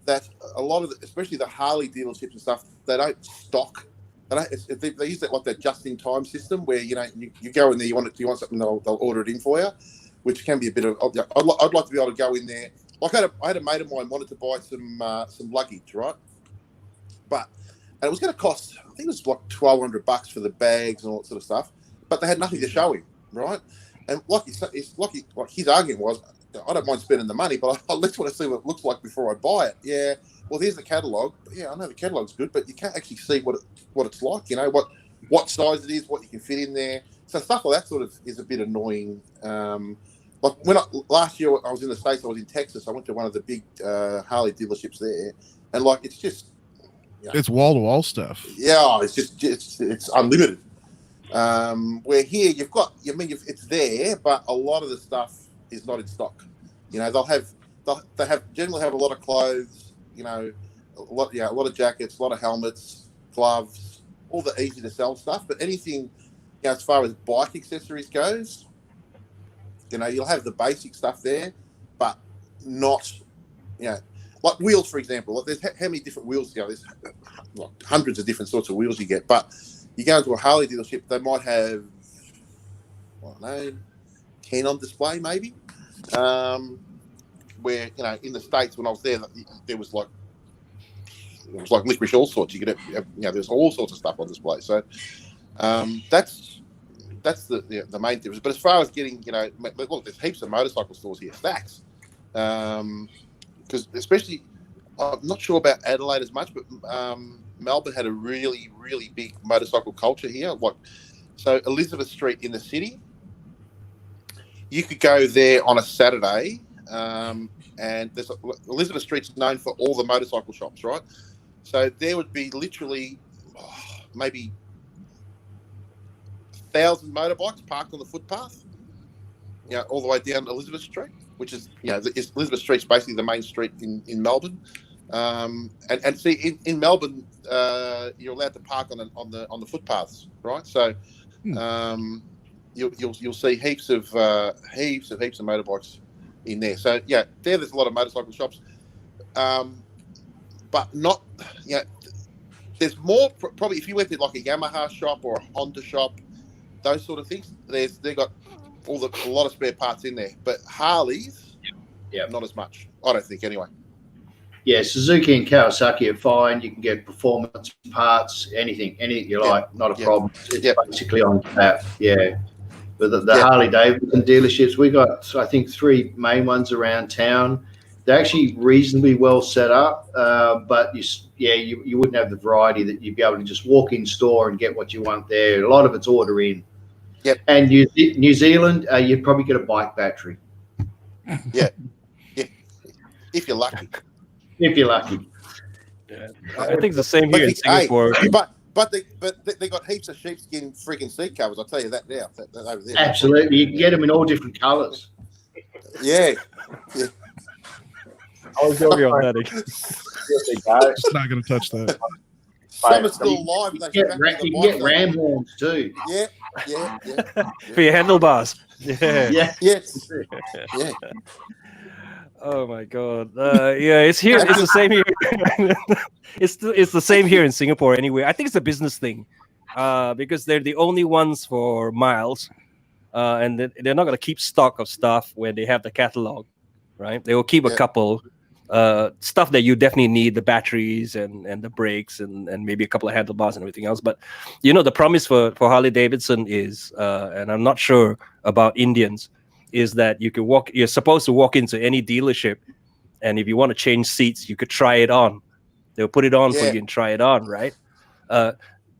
that a lot of, especially the Harley dealerships and stuff, they don't stock. They use that just-in-time system where you go in there, you want something, they'll order it in for you, which can be a bit of. I'd like to be able to go in there. Like I had a mate of mine wanted to buy some luggage, right? And it was going to cost, I think it was like $1,200 for the bags and all that sort of stuff. But they had nothing to show him. right? And like his argument was, I don't mind spending the money, but I at least want to see what it looks like before I buy it. Yeah, well, here's the catalogue. Yeah, I know the catalogue's good, but you can't actually see what it's like. You know what size it is, what you can fit in there. So stuff like that sort of is a bit annoying. Like last year I was in the States, I was in Texas. I went to one of the big Harley dealerships there, and like it's just it's wall to wall stuff. Yeah, it's unlimited. Where here you've got, it's there, but a lot of the stuff is not in stock. You know, they generally have a lot of clothes. You know, a lot of jackets, a lot of helmets, gloves, all the easy to sell stuff. But anything, as far as bike accessories goes, you'll have the basic stuff there, but not, like wheels, for example. Like there's how many different wheels? There's hundreds of different sorts of wheels you get. But you go into a Harley dealership, they might have, I don't know, 10 on display maybe. Where in the States when I was there was like licorice all sorts. You could have, there's all sorts of stuff on display. So that's the main difference. But as far as getting, look, there's heaps of motorcycle stores here, stacks. Because especially, I'm not sure about Adelaide as much, but Melbourne had a really, really big motorcycle culture here. So Elizabeth Street in the city, you could go there on a Saturday, and Elizabeth Street's known for all the motorcycle shops, right? So there would be literally maybe 1,000 motorbikes parked on the footpath, all the way down Elizabeth Street, which is, Elizabeth Street's basically the main street in Melbourne. And see, in Melbourne, you're allowed to park on the footpaths, right? So you'll see heaps of motorbikes in there. So there's a lot of motorcycle shops, but not there's more probably if you went to like a Yamaha shop or a Honda shop, those sort of things. They've got a lot of spare parts in there, but Harleys, not as much. I don't think anyway. Yeah, Suzuki and Kawasaki are fine. You can get performance parts, anything you like, not a problem. It's basically on tap. Yeah. But the Harley-Davidson dealerships, we got, I think, 3 main ones around town. They're actually reasonably well set up, but you wouldn't have the variety that you'd be able to just walk in store and get what you want there. A lot of it's order in. Yep. And New Zealand, you'd probably get a bike battery. Yeah. If you're lucky. If you're lucky. Yeah. I think it's the same here in Singapore. But they got heaps of sheepskin freaking seat covers. I'll tell you that now. That over there. Absolutely, you can get them in all different colours. Yeah. I'll go on that again. Just not going to touch that. Some are still alive. You can get ram horns too. Yeah. For your handlebars. Yeah. Yes. Yeah. Oh my god! It's here. It's the same here. it's the same here in Singapore. Anyway, I think it's a business thing, because they're the only ones for miles, and they're not going to keep stock of stuff when they have the catalog, right? They will keep a couple stuff that you definitely need, the batteries and the brakes and maybe a couple of handlebars and everything else. But the promise for Harley Davidson is, and I'm not sure about Indians, is that you're supposed to walk into any dealership, and if you want to change seats, you could try it on. They'll put it on for you and try it on, right?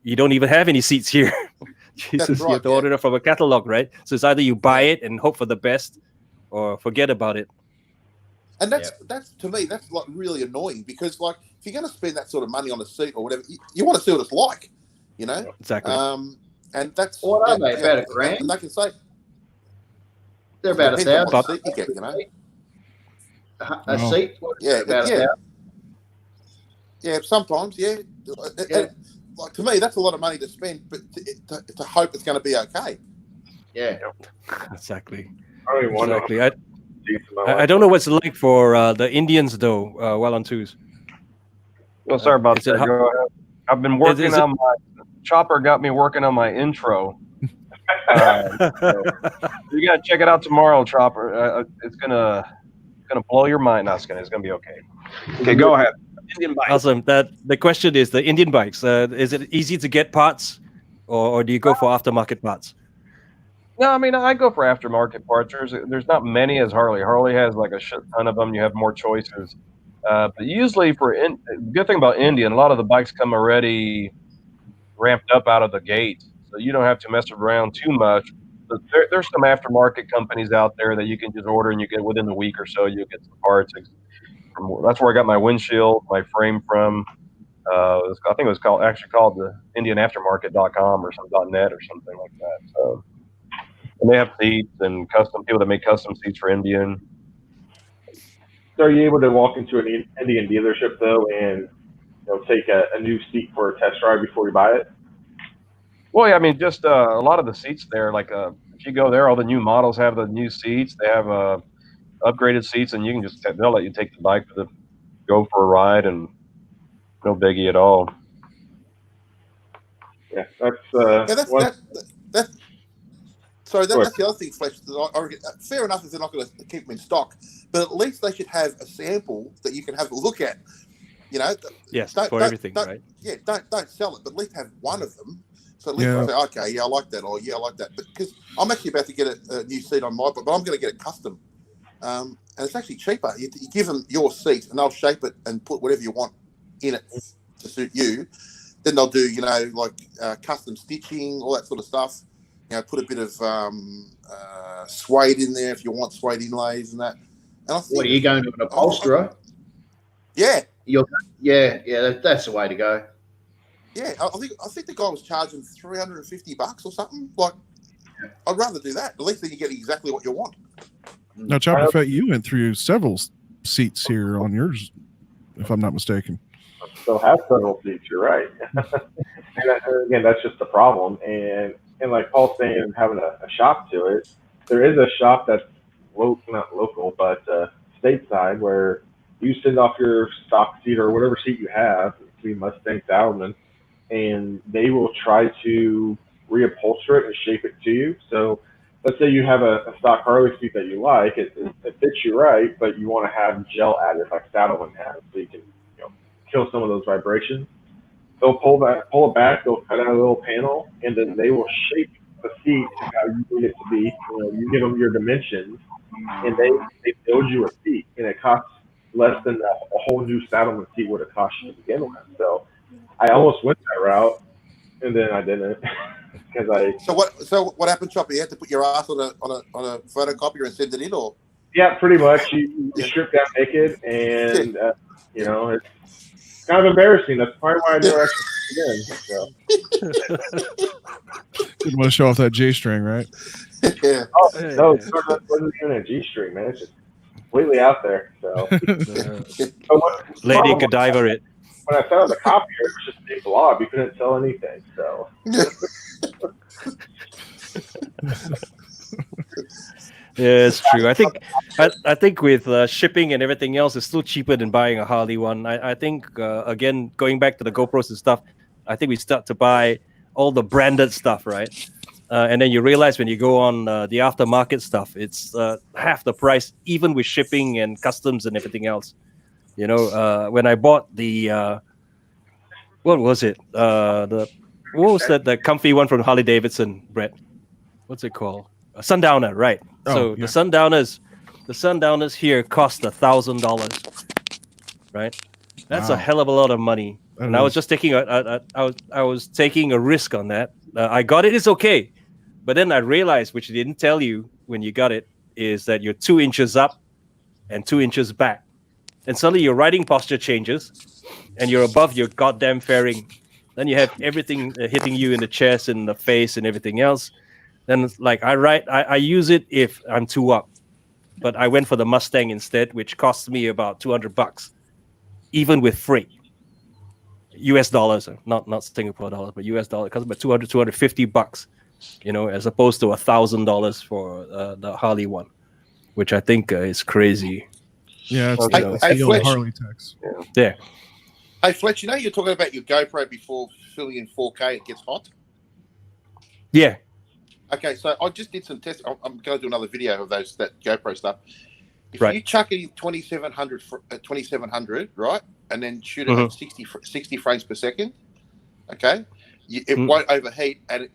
You don't even have any seats here. You have to order it from a catalog, right? So it's either you buy it and hope for the best, or forget about it. And that's to me, that's like really annoying, because like if you're going to spend that sort of money on a seat or whatever, you want to see what it's like, Exactly. And that's what are they, about $1,000? And they can say they're about $1,000. You get, a seat. Yeah, about $1,000. Yeah, sometimes, yeah. Like to me, that's a lot of money to spend, but to hope it's going to be okay. Yeah, exactly. Exactly. I don't know what's like for the Indians though. Wildon2s. Well, sorry about that. Go ahead. I've been working on my Chopper. Got me working on my intro. So you gotta check it out tomorrow, Chopper. It's gonna blow your mind. No, it's gonna be okay. Okay, go ahead. Indian bikes. Awesome. The question is the Indian bikes. Is it easy to get parts, or do you go for aftermarket parts? No, I mean, I go for aftermarket parts. There's not many as Harley. Harley has like a shit ton of them. You have more choices. But usually the good thing about Indian, a lot of the bikes come already ramped up out of the gate, so you don't have to mess around too much. But there's some aftermarket companies out there that you can just order and you get within a week or so. You get some parts. That's where I got my windshield, my frame from. I think it was called the IndianAftermarket.com or some .net or something like that. So, and they have seats and custom people that make custom seats for Indian. So are you able to walk into an Indian dealership though and take a new seat for a test drive before you buy it? Well, yeah, I mean, just a lot of the seats there. Like if you go there, all the new models have the new seats. They have upgraded seats, and you can they'll let you take the bike go for a ride, and no biggie at all. Yeah, that's that's the other thing, Fletch. Fair enough if they're not going to keep them in stock, but at least they should have a sample that you can have a look at. Yes, everything, right? Yeah, don't sell it, but at least have one of them. So at least I say, okay, yeah, I like that, or yeah, I like that. But because I'm actually about to get a new seat on my bike, but I'm going to get it custom, and it's actually cheaper. You give them your seat, and they'll shape it and put whatever you want in it to suit you. Then they'll do, custom stitching, all that sort of stuff. Put a bit of suede in there if you want suede inlays and that. And I think, what are you going to an upholsterer? Yeah. That's the way to go. Yeah, I think the guy was charging $350 or something. Like, I'd rather do that. At least then you get exactly what you want. Now, ChopperFett, you went through several seats here on yours, if I'm not mistaken. Still have several seats. You're right. And again, that's just the problem. And like Paul's saying, having a shop to it, there is a shop that's not local, but stateside, where you send off your stock seat or whatever seat you have, between Mustang, Saddleman, and they will try to reupholster it and shape it to you. So let's say you have a stock Harley seat that you like, it fits you right, but you want to have gel added like Saddleman has, so you can kill some of those vibrations. They'll pull it back, they'll cut out a little panel, and then they will shape the seat to how you need it to be. You give them your dimensions, and they build you a seat, and it costs less than a whole new Saddleman seat would have cost you to begin with. So I almost went that route, and then I didn't because I. So what happened, Chopper? You had to put your ass on a photocopier and send it in, or? Yeah, pretty much. You strip down naked, and it's kind of embarrassing. That's probably why I never actually did. Didn't want to show off that J string, right? Yeah. Oh no, it wasn't even a G string, man. It's just completely out there. So, Lady Godiva it. When I found the copier, it was just a big blob. You couldn't sell anything. So. Yeah, it's true. I think with shipping and everything else, it's still cheaper than buying a Harley one. I think again, going back to the GoPros and stuff, I think we start to buy all the branded stuff, right? And then you realize when you go on the aftermarket stuff, it's half the price, even with shipping and customs and everything else. When I bought the what was it? What was the comfy one from Harley-Davidson, Brett? What's it called? A Sundowner, right? So yeah. the Sundowners here cost $1,000, right? That's a hell of a lot of money. And I was just taking I was taking a risk on that. I got it. It's okay. But then I realized, which they didn't tell you when you got it, is that you're 2 inches up and 2 inches back. And suddenly your riding posture changes and you're above your goddamn fairing. Then you have everything hitting you in the chest and the face and everything else. Then like I use it if I'm too up. But I went for the Mustang instead, which cost me about $200, even with freight. US dollars, not Singapore dollars, but US dollars. It costs about $250, as opposed to $1,000 for the Harley one, which I think is crazy. Yeah, it's Harley tax. Yeah. Hey, Fletch, you're talking about your GoPro before filling in 4K, it gets hot? Yeah. Okay, so I just did some tests. I'm going to do another video of that GoPro stuff. If you chuck it in 2700, right, and then shoot it at 60 frames per second, okay, it won't overheat, and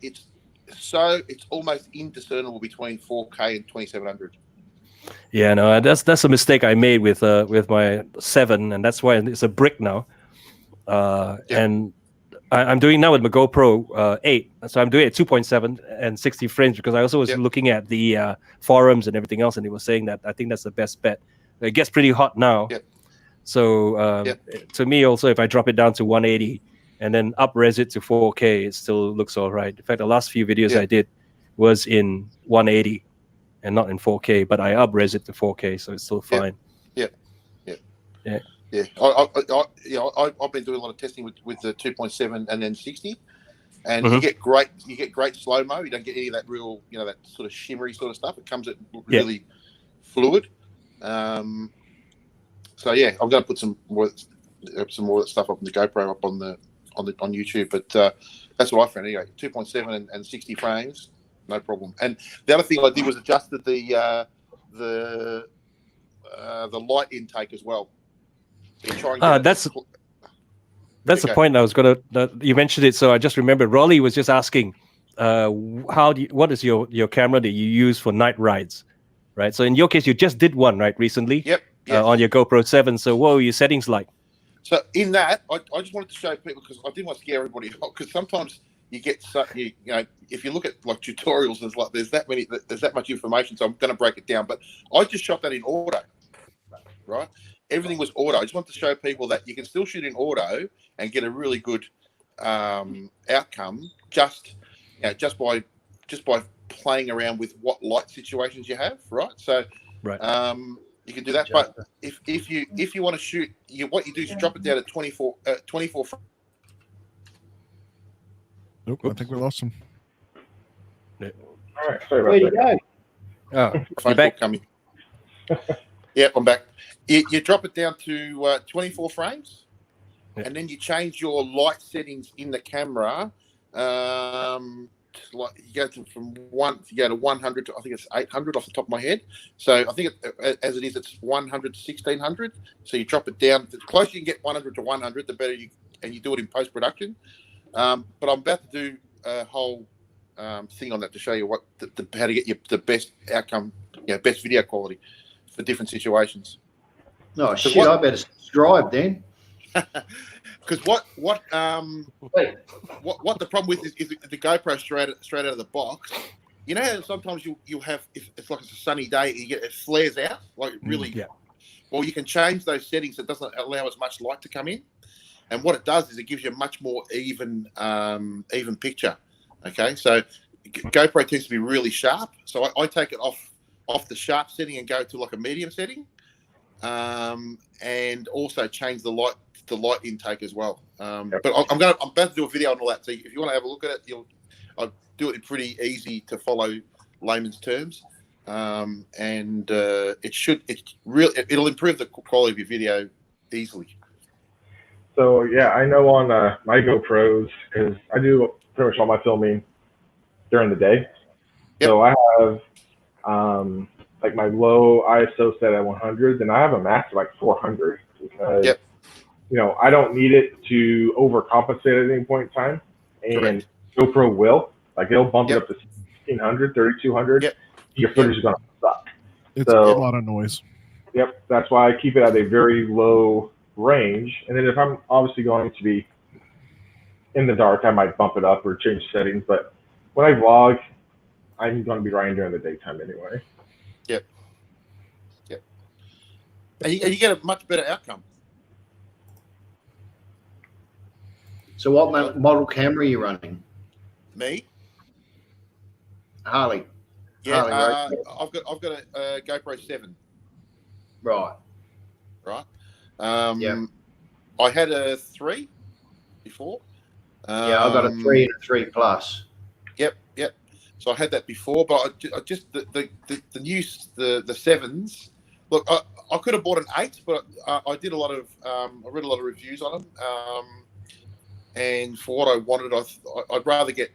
so it's almost indiscernible between 4K and 2700. Yeah, no, that's a mistake I made with my 7, and that's why it's a brick now. And I'm doing now with my GoPro 8, so I'm doing it at 2.7 and 60 frames because I also was looking at the forums and everything else, and it was saying that I think that's the best bet. It gets pretty hot now, so to me also, if I drop it down to 180 and then up-res it to 4K, it still looks all right. In fact, the last few videos I did was in 180 and not in 4K, but I up-res it to 4K, so it's still fine. Yeah. I've been doing a lot of testing with the 2.7 and then 60, and you get great slow mo. You don't get any of that real, that sort of shimmery sort of stuff. It comes at really fluid. So I'm going to put some more of that stuff up on the GoPro up on YouTube. But that's what I found anyway. 2.7 and 60 frames, no problem. And the other thing I did was adjusted the light intake as well. That's the point I was gonna. You mentioned it, so I just remembered. Rolly was just asking, what is your camera that you use for night rides, right? So in your case, you just did one right recently. Yep. On your GoPro 7. So what were your settings like? So in that, I just wanted to show people because I didn't want to scare everybody off. Because sometimes you get if you look at like tutorials, there's that much information. So I'm going to break it down. But I just shot that in auto, right? Everything was auto. I just want to show people that you can still shoot in auto and get a really good outcome just by playing around with what light situations you have, right? So you can do that. But if you want to shoot, what you do is you drop it down to 24. Nope, I think we lost him. All right, sorry about Where'd you that. go? You're back. Coming. Yeah, I'm back. You drop it down to 24 frames, and then you change your light settings in the camera. You go to 100 to, I think it's 800 off the top of my head. So I think as it is, it's 100 to 1600. So you drop it down. The closer you can get 100 to 100, the better you do it in post production. But I'm about to do a whole thing on that to show you how to get the best outcome, best video quality for different situations. Oh shit! I better subscribe then. Because what the problem with is the GoPro straight out of the box. You know how sometimes you have, if it's like it's a sunny day, it flares out like really. Well, you can change those settings. It doesn't allow as much light to come in, and what it does is it gives you a much more even picture. Okay, so GoPro tends to be really sharp, so I take it off the sharp setting and go to like a medium setting, and also change the light intake as well. But I'm about to do a video on all that. So if you want to have a look at it, I'll do it in pretty easy to follow layman's terms, and it'll improve the quality of your video easily. So yeah, I know on my GoPros, because I do pretty much all my filming during the day. Yep. So I have like my low ISO set at 100, and I have a max of like 400 because I don't need it to overcompensate at any point in time. And GoPro will, like, it'll bump it up to 1600, 3200. Your footage is going to suck. It's a lot of noise. Yep, that's why I keep it at a very low range. And then if I'm obviously going to be in the dark, I might bump it up or change settings. But when I vlog, I'm going to be riding during the daytime anyway. Yep. And you get a much better outcome. So what model camera are you running? Me? Harley. Yeah, Harley, I've got a GoPro 7. Right. I had a 3 before. I got a 3 and a 3 Plus. Yep. So I had that before, but I just the new the 7s. Look, I could have bought an 8, but I did a lot of I read a lot of reviews on them. And for what I wanted, I'd rather get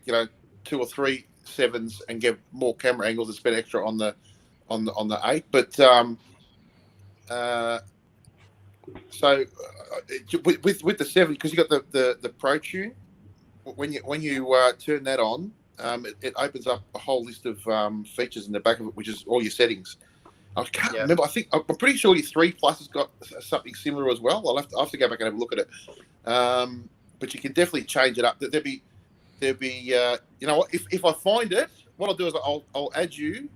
2 or 3 7s and get more camera angles and spend extra on the 8. But so with the 7, because you got the Pro Tune, when you turn that on, it opens up a whole list of features in the back of it, which is all your settings. I can't remember. I'm pretty sure your 3 Plus has got something similar as well. I'll have to go back and have a look at it. But you can definitely change it up. There'll be you know what? If I find it, what I'll do is I'll add you,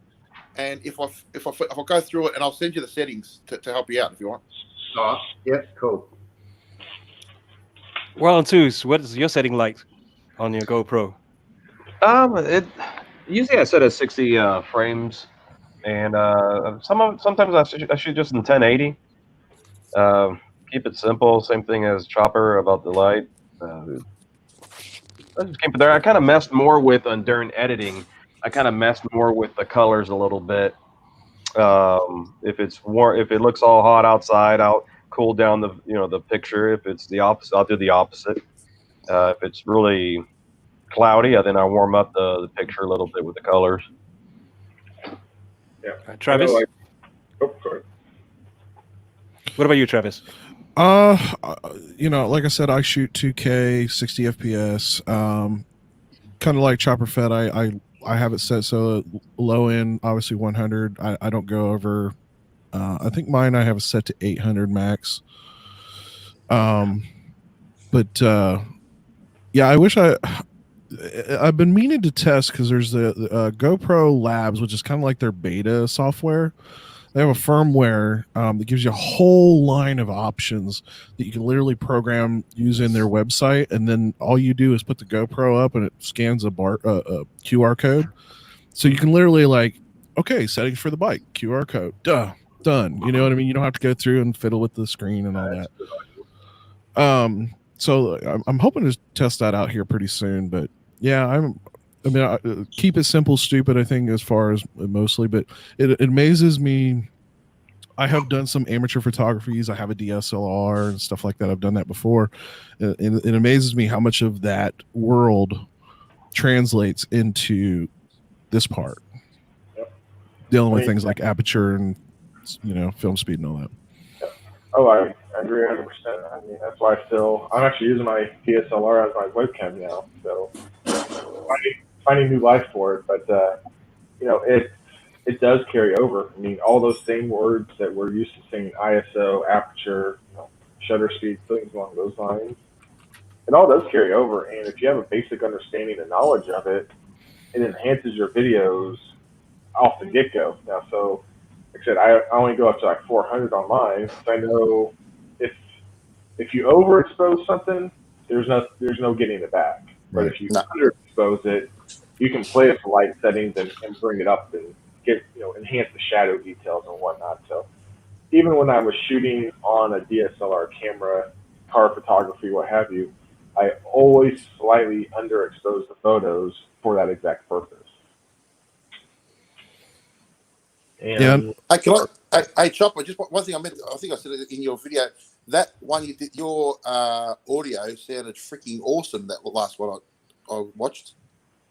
and if I go through it, and I'll send you the settings to help you out if you want. Oh, yep, cool. Wildon2s, what is your setting like on your GoPro? Usually I set at 60 frames, and sometimes I shoot just in 1080. Keep it simple. Same thing as Chopper about the light. I just keep it there. I kind of messed more with during editing. I kind of messed more with the colors a little bit. If it looks all hot outside, I'll cool down the picture. If it's the opposite, I'll do the opposite. If it's really cloudy, then I warm up the picture a little bit with the colors. Yeah, Travis. sorry. What about you, Travis? Like I said, I shoot 2K, 60 FPS. Kind of like ChopperFett, I have it set so low end, obviously 100. I don't go over. I think mine I have it set to 800 max. But I wish I've been meaning to test because there's the GoPro Labs, which is kind of like their beta software. They have a firmware that gives you a whole line of options that you can literally program using their website, and then all you do is put the GoPro up and it scans a QR code. So you can literally okay, settings for the bike, QR code, done. You know what I mean? You don't have to go through and fiddle with the screen and all that. So I'm hoping to test that out here pretty soon. But yeah, keep it simple, stupid, I think, as far as mostly, but it amazes me. I have done some amateur photographies. I have a DSLR and stuff like that. I've done that before. It amazes me how much of that world translates into this part. Dealing with things like aperture and, film speed and all that. Oh, I agree 100%. I mean, that's why I'm actually using my DSLR as my webcam now. So finding new life for it, but it does carry over. I mean, all those same words that we're used to saying, ISO, aperture, shutter speed, things along those lines, it all does carry over. And if you have a basic understanding and knowledge of it, it enhances your videos off the get-go. Now, so like I said, I only go up to 400 on mine, because I know if you overexpose something, there's no getting it back. But if you underexpose it, you can play it for light settings and bring it up and get enhance the shadow details and whatnot. So even when I was shooting on a DSLR camera, car photography, what have you, I always slightly underexpose the photos for that exact purpose. And Hey, Chopper, just one thing I think I said it in your video. That one you did, your audio sounded freaking awesome. That last one I watched.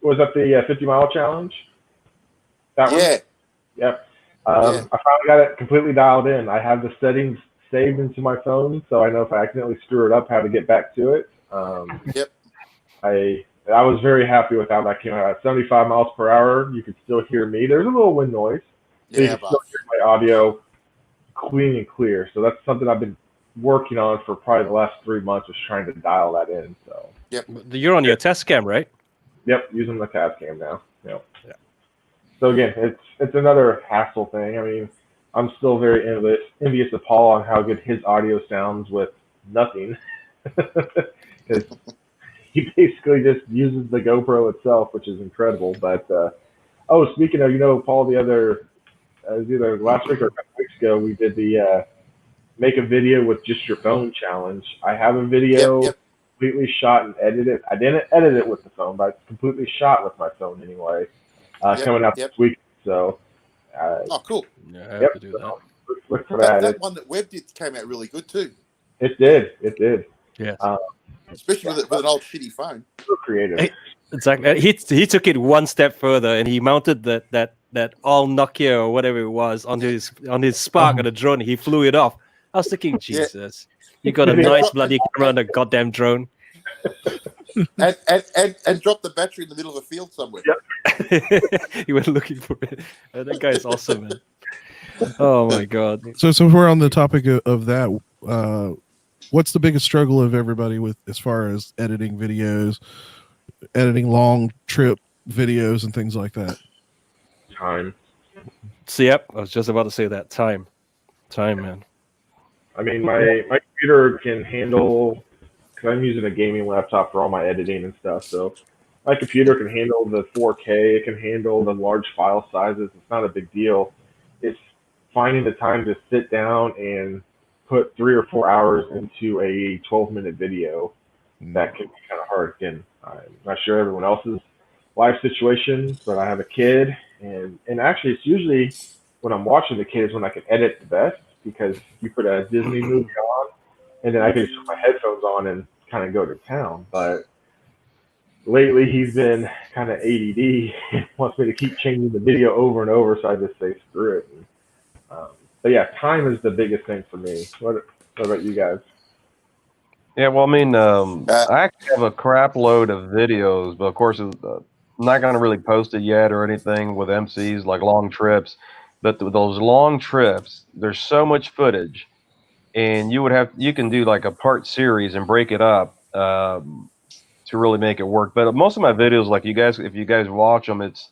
Was that the 50-mile challenge? That one? Yeah. Yep. I finally got it completely dialed in. I have the settings saved into my phone, so I know if I accidentally screw it up, how to get back to it. Yep. I was very happy with how that came out. At 75 miles per hour, you could still hear me. There's a little wind noise. So you can still hear my audio clean and clear. So that's something I've been working on for probably the last 3 months, is trying to dial that in. So you're on your test cam, right? Yep, using the test cam now. Yep. Yeah. So again, it's another hassle thing. I mean, I'm still very envious of Paul on how good his audio sounds with nothing, because he basically just uses the GoPro itself, which is incredible. But speaking of, Paul, it was either last week or a couple weeks ago, we did the make a video with just your phone challenge. I have a video completely shot and edited. I didn't edit it with the phone, but it's completely shot with my phone anyway. Coming out this week. So. Cool. Yeah, I have to do that. Look for that. That one that Webb did came out really good too. It did. Yes. Especially with an old shitty phone. So creative. Exactly. He took it one step further, and he mounted that all Nokia or whatever it was on his Spark on the drone. He flew it off. I was thinking, Jesus, you got a nice bloody camera on a goddamn drone. and drop the battery in the middle of a field somewhere. Yep. You went looking for it. That guy is awesome, man. Oh my god. So if we're on the topic of that, what's the biggest struggle of everybody with as far as editing videos, editing long trip videos and things like that? Time. So yep, I was just about to say that. Time, man. I mean, my computer can handle, because I'm using a gaming laptop for all my editing and stuff, so my computer can handle the 4K, it can handle the large file sizes. It's not a big deal. It's finding the time to sit down and put 3 or 4 hours into a 12-minute video. That can be kind of hard. Again, I'm not sure everyone else's life situation, but I have a kid, and actually it's usually when I'm watching the kids when I can edit the best, because you put a Disney movie on, and then I can just put my headphones on and kind of go to town. But lately he's been kind of ADD and wants me to keep changing the video over and over, so I just say screw it. And, but yeah, time is the biggest thing for me. What about you guys? Yeah, well, I mean, I actually have a crap load of videos, but of course, I'm not going to really post it yet or anything with MCs, like long trips. But those long trips, there's so much footage, and you can do like a part series and break it up to really make it work. But most of my videos, like if you guys watch them, it's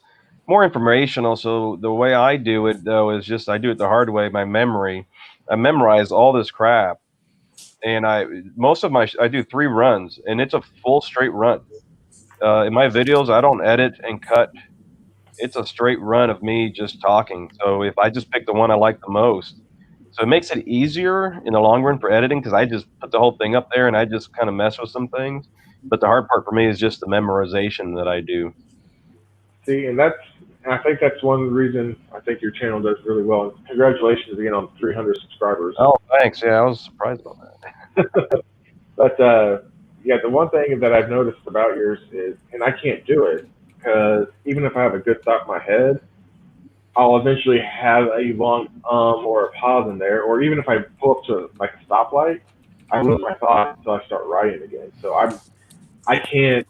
more informational. So the way I do it though is just I do it the hard way. My memory, I memorize all this crap. And I do 3 runs, and it's a full straight run. In my videos, I don't edit and cut. It's a straight run of me just talking. So if I just pick the one I like the most, so it makes it easier in the long run for editing, because I just put the whole thing up there and I just kind of mess with some things. But the hard part for me is just the memorization that I do. See, and I think that's one reason I think your channel does really well. Congratulations again on 300 subscribers. Oh, thanks. Yeah, I was surprised about that. But yeah, the one thing that I've noticed about yours is, and I can't do it because even if I have a good thought in my head, I'll eventually have a long or a pause in there, or even if I pull up to like a stoplight, I lose my thought until I start writing again. So I can't,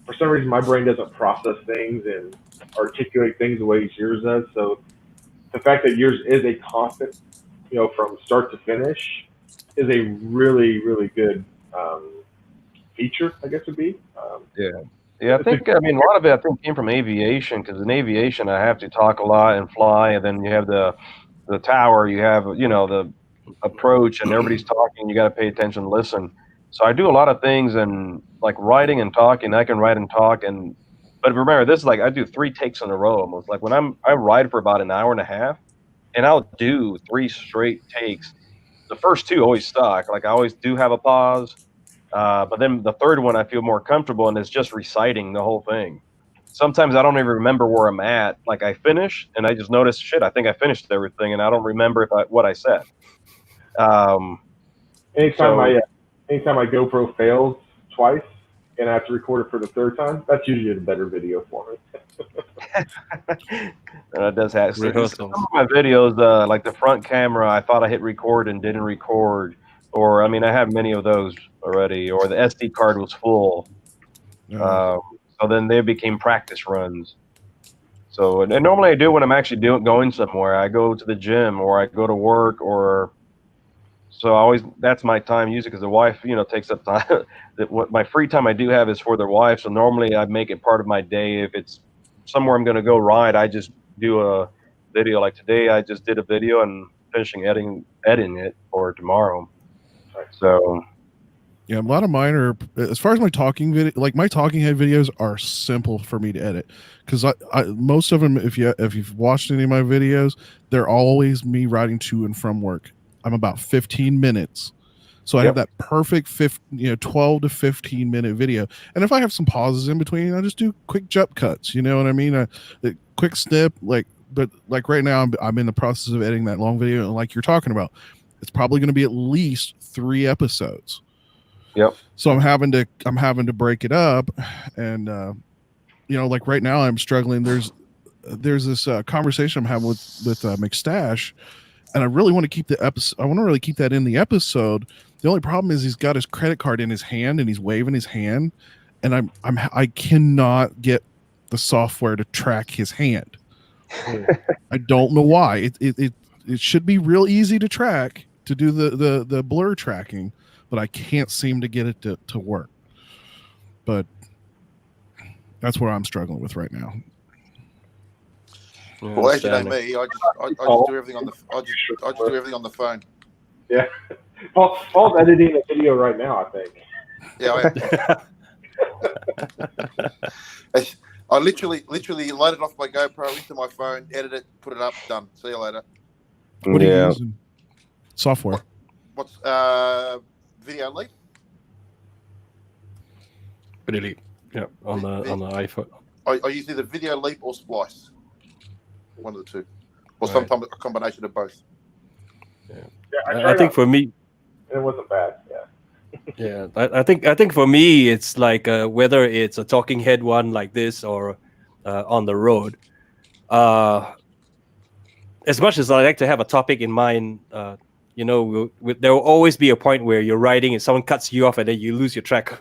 for some reason, my brain doesn't process things and articulate things the way yours does. So the fact that yours is a constant, from start to finish, is a really, really good feature, I guess would be. Yeah, I think, a lot of it, came from aviation, because in aviation, I have to talk a lot and fly, and then you have the tower, you have, the approach, and everybody's talking, you got to pay attention and listen. So I do a lot of things, and like writing and talking, I can write and talk, but remember, this is like, I do 3 takes in a row almost. Like when I ride for about an hour and a half, and I'll do 3 straight takes. The first 2 always suck. Like I always do have a pause. But then the third one I feel more comfortable, and it's just reciting the whole thing. Sometimes I don't even remember where I'm at. Like I finish and I just notice, shit, I think I finished everything, and I don't remember what I said. Anytime my GoPro fails twice and I have to record it for the 3rd time, that's usually a better video for me. That does happen. Some of my videos, like the front camera, I thought I hit record and didn't record. Or, I have many of those already. Or the SD card was full. So then they became practice runs. So, and normally I do when I'm actually going somewhere. I go to the gym, or I go to work, so that's my time usually, because the wife, takes up time. What my free time I do have is for the wife. So normally I make it part of my day. If it's somewhere I'm going to go ride, I just do a video. Like today, I just did a video and finishing editing it for tomorrow. So yeah, a lot of mine are, as far as my talking video, like my talking head videos are simple for me to edit, because I most of them, if you've watched any of my videos, they're always me riding to and from work. I'm about 15 minutes, so I have that perfect 12 to 15 minute video. And if I have some pauses in between, I just do quick jump cuts. You know what I mean? A quick snip, but right now I'm in the process of editing that long video, and like you're talking about, it's probably going to be at least 3 episodes. Yep. So I'm having to break it up, and like right now I'm struggling. There's this conversation I'm having with McStash, and I really want to keep the episode. I want to really keep that in the episode. The only problem is he's got his credit card in his hand and he's waving his hand, and I cannot get the software to track his hand. I don't know why. It should be real easy to track, to do the blur tracking, but I can't seem to get it to work. But that's what I'm struggling with right now. Well, as you know me, I just do everything on the I just do everything on the phone. Yeah, Paul's editing a video right now, I think. Yeah, I literally load it off my GoPro into my phone, edit it, put it up, done. See you later. What are you using? Software. What's Video Leap? Video Leap. Yeah, on the iPhone. I use either Video Leap or Splice. One of the two, or sometimes a combination of both. Yeah, I think for me, it wasn't bad. Yeah, I think for me it's like whether it's a talking head one like this or on the road. As much as I like to have a topic in mind, there will always be a point where you're riding and someone cuts you off and then you lose your track.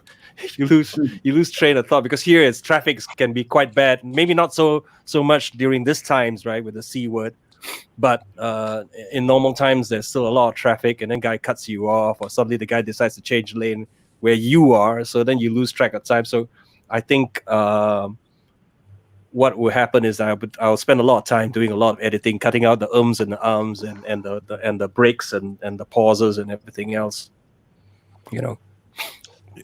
you lose train of thought, because here it's traffic can be quite bad. Maybe not so much during these times, right, with the C word. But in normal times, there's still a lot of traffic, and then guy cuts you off, or suddenly the guy decides to change lane where you are, so then you lose track of time. So I think what will happen is I'll spend a lot of time doing a lot of editing, cutting out the ums and the ums and the breaks and the pauses and everything else.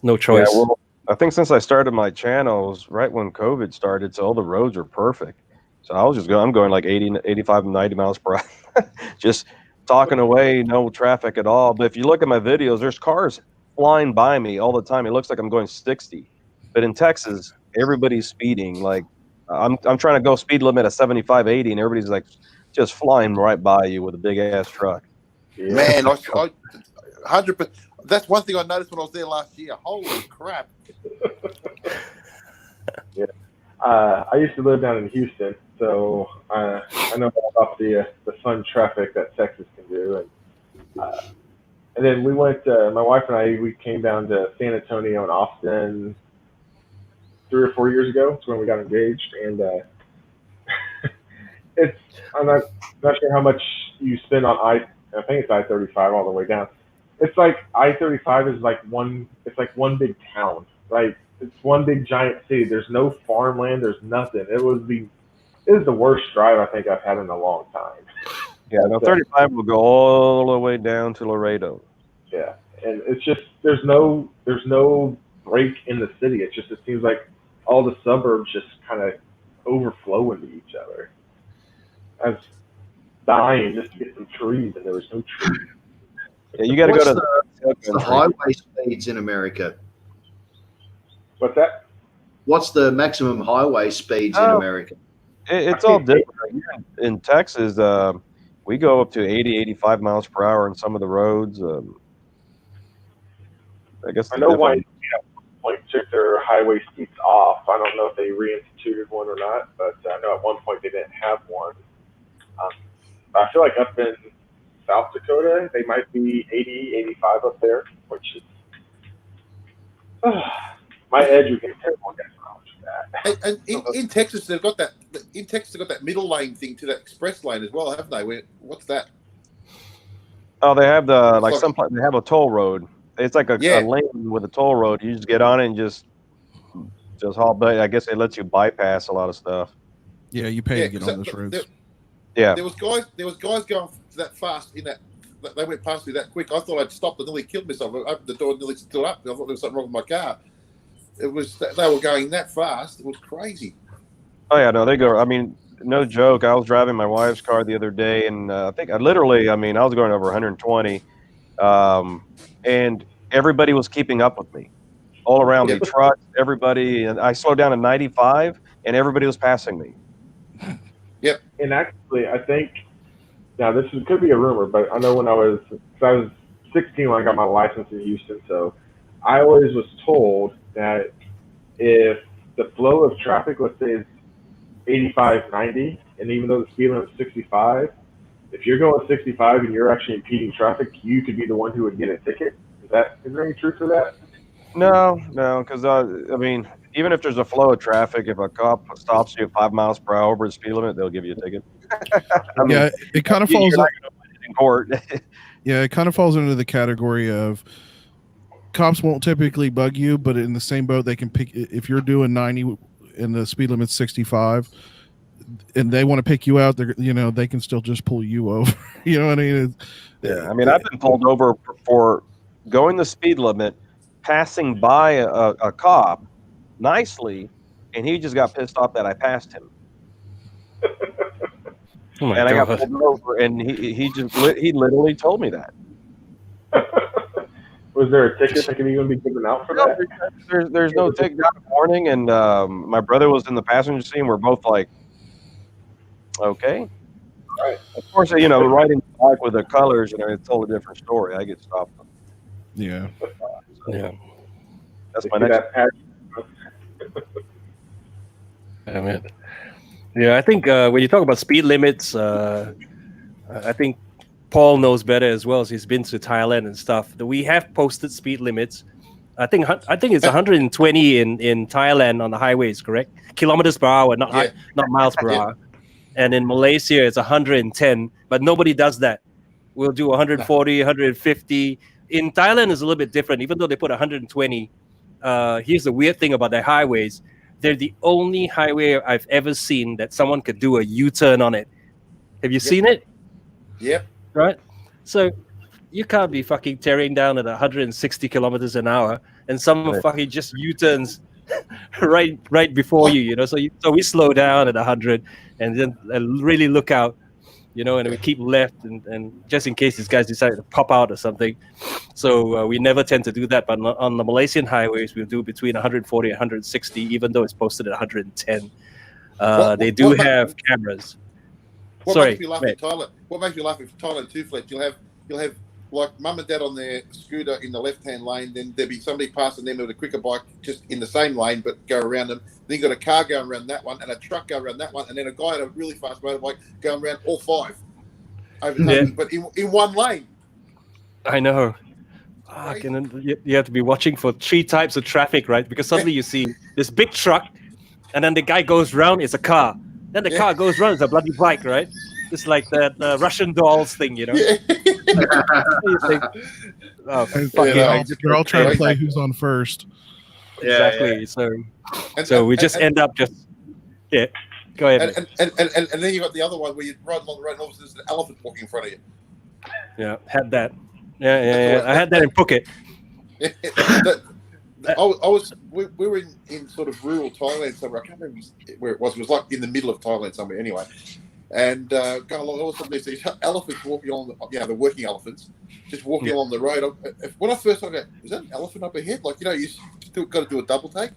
No choice. Yeah, well, I think since I started my channels right when COVID started, so all the roads were perfect. So I'm going like 80, 85, 90 miles per hour, just talking away, no traffic at all. But if you look at my videos, there's cars flying by me all the time. It looks like I'm going 60. But in Texas, everybody's speeding. Like I'm trying to go speed limit at 75, 80, and everybody's like just flying right by you with a big ass truck. Yeah. Man, I 100%. That's one thing I noticed when I was there last year. Holy crap! Yeah, I used to live down in Houston, so I know about the fun traffic that Texas can do, and then we went. My wife and we came down to San Antonio and Austin 3 or 4 years ago. That's when we got engaged, and I'm not sure how much you spend on I think it's I-35 all the way down. It's like I-35 is like one big town, right? It's one big giant city. There's no farmland. There's nothing. It is the worst drive I think I've had in a long time. Yeah, no, 35 will go all the way down to Laredo. Yeah, and it's just there's no break in the city. It seems like all the suburbs just kind of overflow into each other. I was dying just to get some trees, and there was no trees. Yeah, you got to go to the highway speeds in America. What's that? What's the maximum highway speeds in America? It's all different. In Texas, we go up to 80, 85 miles per hour on some of the roads. I guess I know why at one point took their highway speeds off. I don't know if they reinstituted one or not, but I know at one point they didn't have one. I feel like up in South Dakota, they might be 80, 85 up there, which is my edge would get terrible against that. And in Texas, they've got that. In Texas, they've got that middle lane thing to that express lane as well, haven't they? What's that? Oh, they have they have a toll road. It's like a lane with a toll road. You just get on it and just haul. But I guess it lets you bypass a lot of stuff. Yeah, you pay to get on those roads. There was guys going that fast in that. They went past me that quick. I thought I'd stopped and nearly killed myself. I opened the door and nearly stood up. I thought there was something wrong with my car. They were going that fast. It was crazy. Oh yeah, no, they go. I mean, no joke. I was driving my wife's car the other day, and I was going over 120, and everybody was keeping up with me, all around me, trucks, everybody. And I slowed down to 95, and everybody was passing me. Yep. And actually, I think now could be a rumor, but I know when I was 16 when I got my license in Houston, so I always was told that if the flow of traffic, let's say, is 85, 90, and even though the speed limit is 65, if you're going 65 and you're actually impeding traffic, you could be the one who would get a ticket. Is there any truth to that? No, because I mean, even if there's a flow of traffic, if a cop stops you at 5 miles per hour over the speed limit, they'll give you a ticket. I mean, Yeah, it kind of you're falls. not gonna win it in court. Yeah, it kind of falls into the category of cops won't typically bug you, but in the same boat, they can pick if you're doing 90 and the speed limit's 65, and they want to pick you out. They can still just pull you over. You know what I mean? Yeah, I mean, I've been pulled over for going the speed limit, passing by a cop nicely, and he just got pissed off that I passed him. Oh my And God. I got pulled over, and he literally told me that. Was there a ticket that could even be given out for that? There's no ticket. Got a warning, and my brother was in the passenger seat. We're both like, okay. Right. Of course, riding the bike with the colors, it's a totally different story. I get stopped. Yeah. Yeah. That's my next. I mean, yeah, I think when you talk about speed limits, I think Paul knows better as well, as he's been to Thailand and stuff. We have posted speed limits. I think it's 120 in Thailand on the highways, correct? Kilometers per hour, not miles per hour. And in Malaysia, it's 110, but nobody does that. We'll do 140, 150. In Thailand, it's a little bit different. Even though they put 120, here's the weird thing about their highways. They're the only highway I've ever seen that someone could do a U-turn on it. Have you seen it? Yep. Right? So you can't be fucking tearing down at 160 kilometers an hour and someone fucking just U-turns right before you, So we slow down at 100 and then really look out, and we keep left and just in case these guys decide to pop out or something. So we never tend to do that. But on the Malaysian highways, we'll do between 140 and 160, even though it's posted at 110. They do have cameras. What makes me laugh in Thailand? What makes me laugh in Thailand too, Fletch? You'll have like mum and dad on their scooter in the left-hand lane, then there'll be somebody passing them with a quicker bike just in the same lane, but go around them. Then you got a car going around that one, and a truck going around that one, and then a guy on a really fast motorbike going around all five, but in one lane. I know. And then you have to be watching for 3 types of traffic, right? Because suddenly you see this big truck, and then the guy goes round, it's a car. Then the car goes round, it's a bloody bike, right? It's like that Russian dolls thing, They're all trying to play who's on first. Exactly. So we just end up just go ahead. And then you got the other one where you're riding along the road and all of a sudden there's an elephant walking in front of you. Yeah, had that. Yeah. I had that in Phuket. We were in sort of rural Thailand somewhere. I can't remember where it was. It was like in the middle of Thailand somewhere anyway. And going along, all of a sudden there's these elephants walking on, the working elephants, just walking along the road. When I first saw that, is that an elephant up ahead? Like, you still got to do a double take.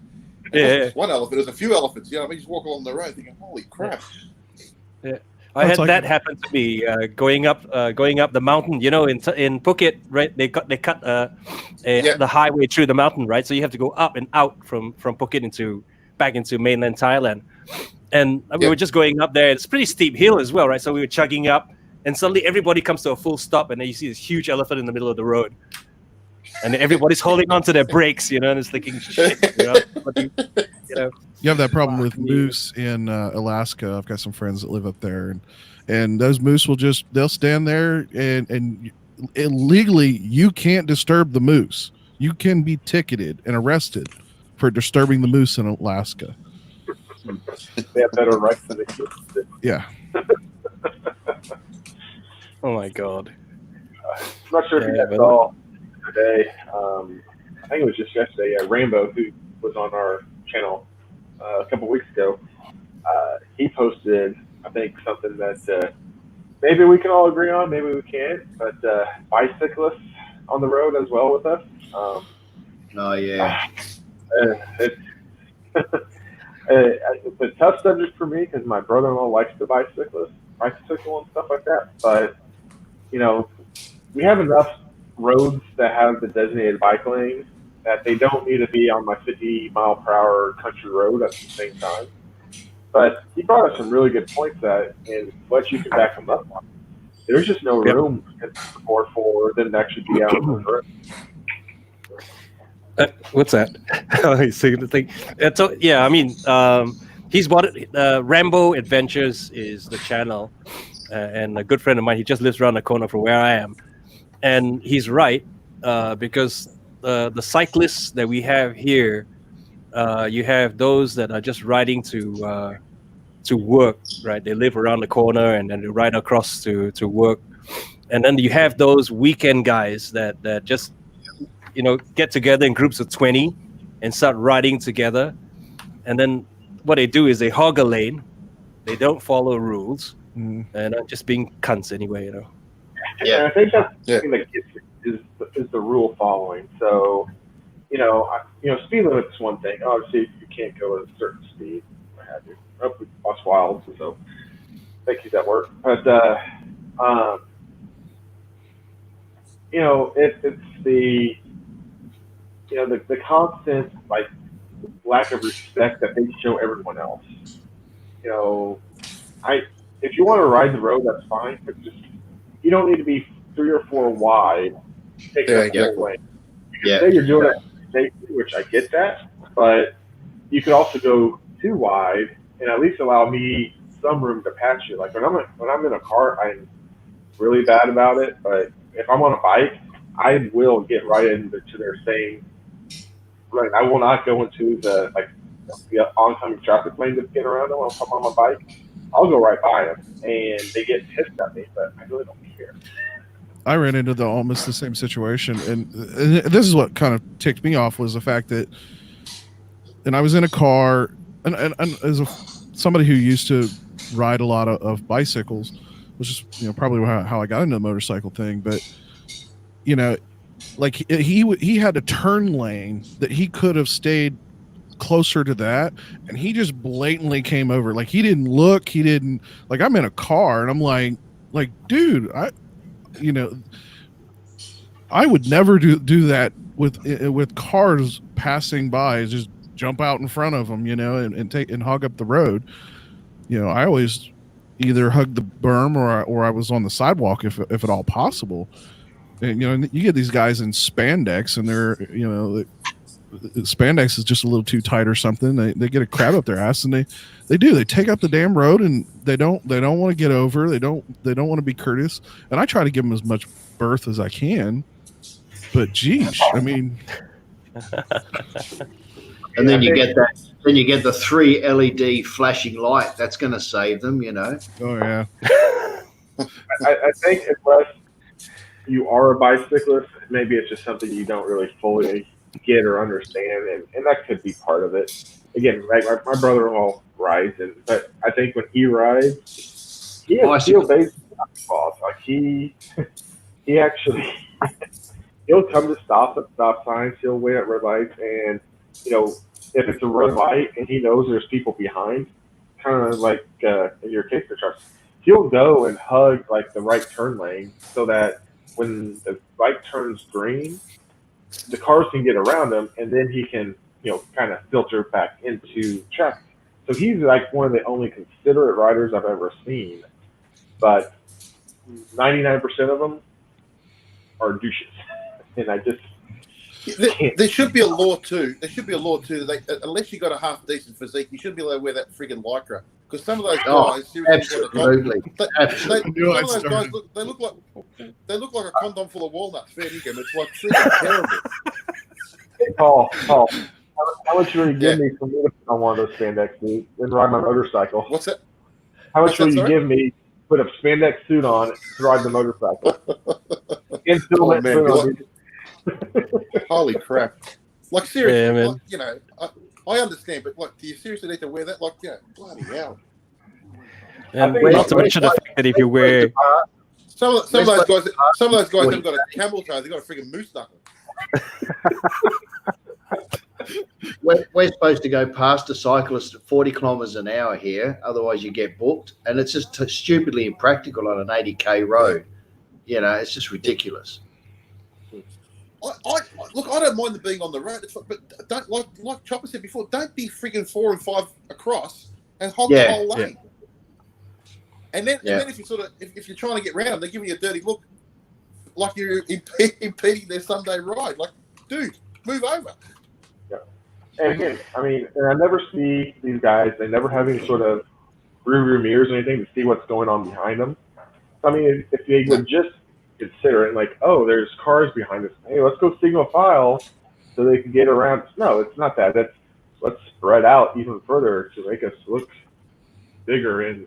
It wasn't one elephant, there's a few elephants. Just walk along the road thinking, holy crap. Yeah. I had that happen to me going up the mountain. In Phuket, right? They cut the highway through the mountain, right? So you have to go up and out from Phuket back into mainland Thailand. And we were just going up there. It's a pretty steep hill as well, right? So we were chugging up, and suddenly everybody comes to a full stop, and then you see this huge elephant in the middle of the road, and everybody's holding onto their brakes, and it's thinking, shit, You have that problem with moose in Alaska. I've got some friends that live up there, and those moose they'll stand there, and illegally you can't disturb the moose. You can be ticketed and arrested for disturbing the moose in Alaska. They have better rights than the kids. Yeah. Oh my God. I'm not sure if you guys saw today. I think it was just yesterday. Rainbow, who was on our channel a couple weeks ago, he posted, I think, something that maybe we can all agree on, maybe we can't, but bicyclists on the road as well with us. It's a tough subject for me because my brother-in-law likes to bicycle and stuff like that. But, we have enough roads that have the designated bike lanes that they don't need to be on my 50-mile-per-hour country road at the same time. But he brought up some really good points and what you can back them up on. There's just no room for them to actually be out on the road. What's that? He's saying the thing. So yeah, I mean, he's bought it. Rambo Adventures is the channel, and a good friend of mine. He just lives around the corner from where I am, and he's right because the cyclists that we have here, you have those that are just riding to work, right? They live around the corner and then they ride across to work, and then you have those weekend guys that just get together in groups of 20 and start riding together, and then what they do is they hog a lane, they don't follow rules, and are just being cunts anyway. Yeah, and I think that's the thing that gets is the rule following. So, speed limit's one thing. Obviously, you can't go at a certain speed. What have you? We watch Wild, so thank you that work. But it's the the constant lack of respect that they show everyone else. If you want to ride the road, that's fine, but just you don't need to be 3 or 4 wide. Taking up the whole lane. Say you're doing it safely, which I get that, but you could also go too wide and at least allow me some room to pass you. Like when I'm in a car, I'm really bad about it, but if I'm on a bike, I will get right into their same. Right, I will not go into the oncoming traffic lane to get around them if I'm on my bike. I'll go right by them, and they get pissed at me, but I really don't care. I ran into almost the same situation, and this is what kind of ticked me off was the fact that, and I was in a car, and as somebody who used to ride a lot of bicycles, which is probably how I got into the motorcycle thing, but like he had a turn lane that he could have stayed closer to that, and he just blatantly came over. Like he didn't look, he didn't like. I'm in a car, and I'm like, dude, I would never do that with cars passing by. Just jump out in front of them, and hog up the road. I always either hug the berm or I was on the sidewalk if at all possible. And you get these guys in spandex, and they're spandex is just a little too tight or something. They get a crab up their ass, and they take up the damn road, and they don't want to get over. They don't want to be courteous. And I try to give them as much berth as I can, but geez, I mean. And then you get that. Then you get the 3 LED flashing light. That's going to save them, Oh yeah. I think unless you are a bicyclist, maybe it's just something you don't really fully get or understand, and that could be part of it. Again, like my brother-in-law rides, but I think when he rides, he obeys laws. Like he actually he'll come to stop at stop signs. He'll wait at red lights, and if it's a red light and he knows there's people behind, kind of like in your case, trucks, he'll go and hug the right turn lane so that when the light turns green, the cars can get around him, and then he can, kind of filter back into traffic. So he's one of the only considerate riders I've ever seen. But 99% of them are douches, and I just. There should be a law too. There should be a law too. Unless you got a half decent physique, you shouldn't be able to wear that friggin' lycra. Because some of those guys, absolutely, some of those guys they look like a condom full of walnuts. Fair dinkum. It's friggin' terrible. Hey, Paul, how much will you give me for me to put on one of those spandex suits and ride my motorcycle? What's that? How much will you give me to put a spandex suit on to ride the motorcycle? Holy crap! Seriously, yeah, man. I understand, but do you seriously need to wear that? Bloody hell! And not to mention the fact that if you wear some of those guys haven't got a camel toe; they've got a friggin' moose knuckle. We're supposed to go past a cyclist at 40 kilometres an hour here, otherwise you get booked, and it's just stupidly impractical on an 80k road. It's just ridiculous. Look, I don't mind being on the road, but don't like Chopper said before. Don't be friggin' 4 and 5 across and hog the whole lane. And then if you if you're trying to get around them, they give you a dirty look, like you're impeding their Sunday ride. Dude, move over. And again, I mean, and I never see these guys. They never have any sort of rear mirrors or anything to see what's going on behind them. I mean, if they would just consider it, like, oh, there's cars behind us. Hey, let's go signal file so they can get around. No, it's not that. Let's spread out even further to make us look bigger. And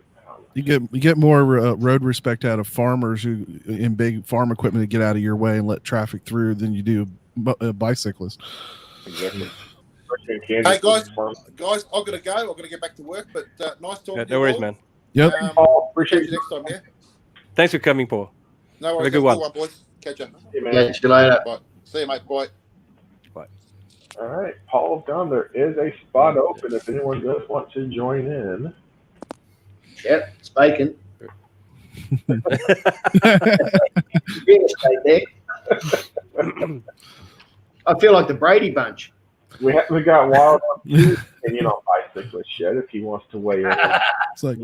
you get more road respect out of farmers who in big farm equipment to get out of your way and let traffic through than you do bicyclists. Exactly. Hey guys, I've got to go. I've got to get back to work. But nice talking to you. No worries, all. man. Yep. Paul, Appreciate appreciate you you. next time. Yeah. Thanks for coming, Paul. No worries. Have a good one. Boys. Catch you. Hey, man. Catch you later. Bye. See you, mate. Bye. All right, Paul's gone. There is a spot open if anyone does want to join in. Yep, it's vacant. I feel like the Brady Bunch. We got Wild on opinion on bicyclist yet if he wants to weigh in. It's like,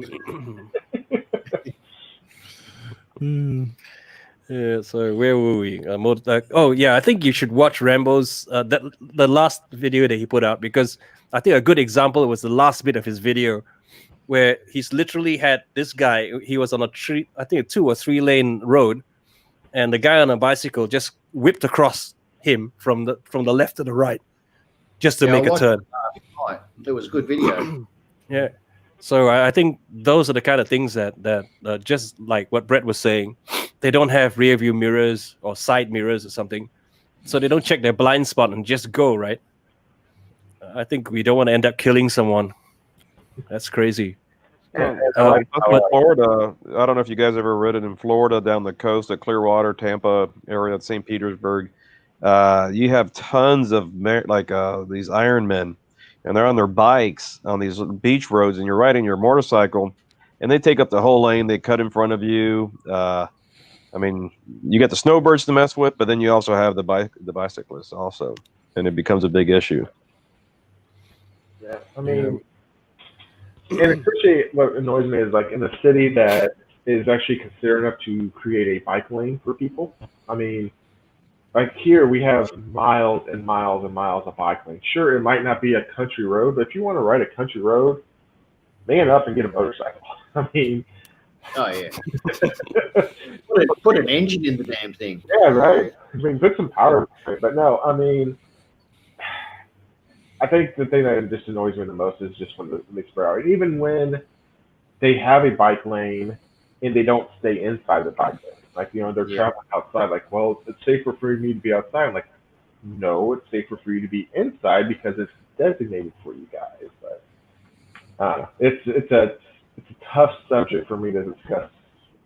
Yeah, so where were we? Oh yeah, I think you should watch Rambo's the last video that he put out, because I think a good example was the last bit of his video where he's literally had this guy. He was on a 2 or 3 lane road, and the guy on a bicycle just whipped across him from the left to the right just to make a turn. It was a good video. Yeah. So I think those are the kind of things that just like what Brett was saying, they don't have rear view mirrors or side mirrors or something, so they don't check their blind spot and just go, right? I think we don't want to end up killing someone. That's crazy. Up in Florida, I don't know if you guys ever read it in Florida down the coast at Clearwater, Tampa area, St. Petersburg. You have tons of these Ironmen, and they're on their bikes on these beach roads, and you're riding your motorcycle, and they take up the whole lane. They cut in front of you. I mean, you got the snowbirds to mess with, but then you also have the bicyclists also, and it becomes a big issue. Yeah, I mean, and especially what annoys me is like in a city that is actually considered enough to create a bike lane for people. I mean, like here we have miles and miles and miles of bike lanes. Sure, it might not be a country road, but if you want to ride a country road, man up and get a motorcycle. I mean, Oh yeah. put an engine in the damn thing. yeah, right. I mean, put some power in it. But no, I mean, I think the thing that just annoys me the most is just when they spread out. Even when they have a bike lane and they don't stay inside the bike lane. Like, you know, they're traveling outside. Like, well, it's safer for me to be outside. I'm like, no, it's safer for you to be inside because it's designated for you guys. But it's a tough subject for me to discuss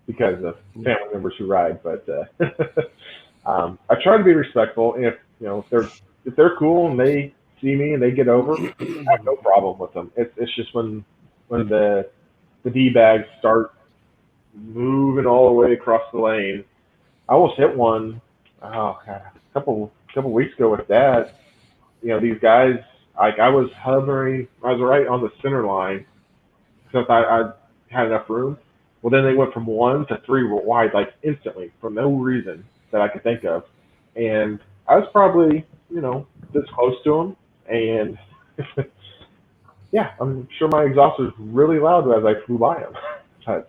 because of family members who ride. But I try to be respectful. And if they're cool and they see me and they get over, I have no problem with them. It's just when the D-bags start moving all the way across the lane. I almost hit one a couple weeks ago with Dad. You know, these guys, like, I was hovering, I was right on the center line, except I had enough room. Well, then they went from 1 to 3 wide, like, instantly, for no reason that I could think of. And I was probably, this close to them. And, yeah, I'm sure my exhaust was really loud as I flew by them. But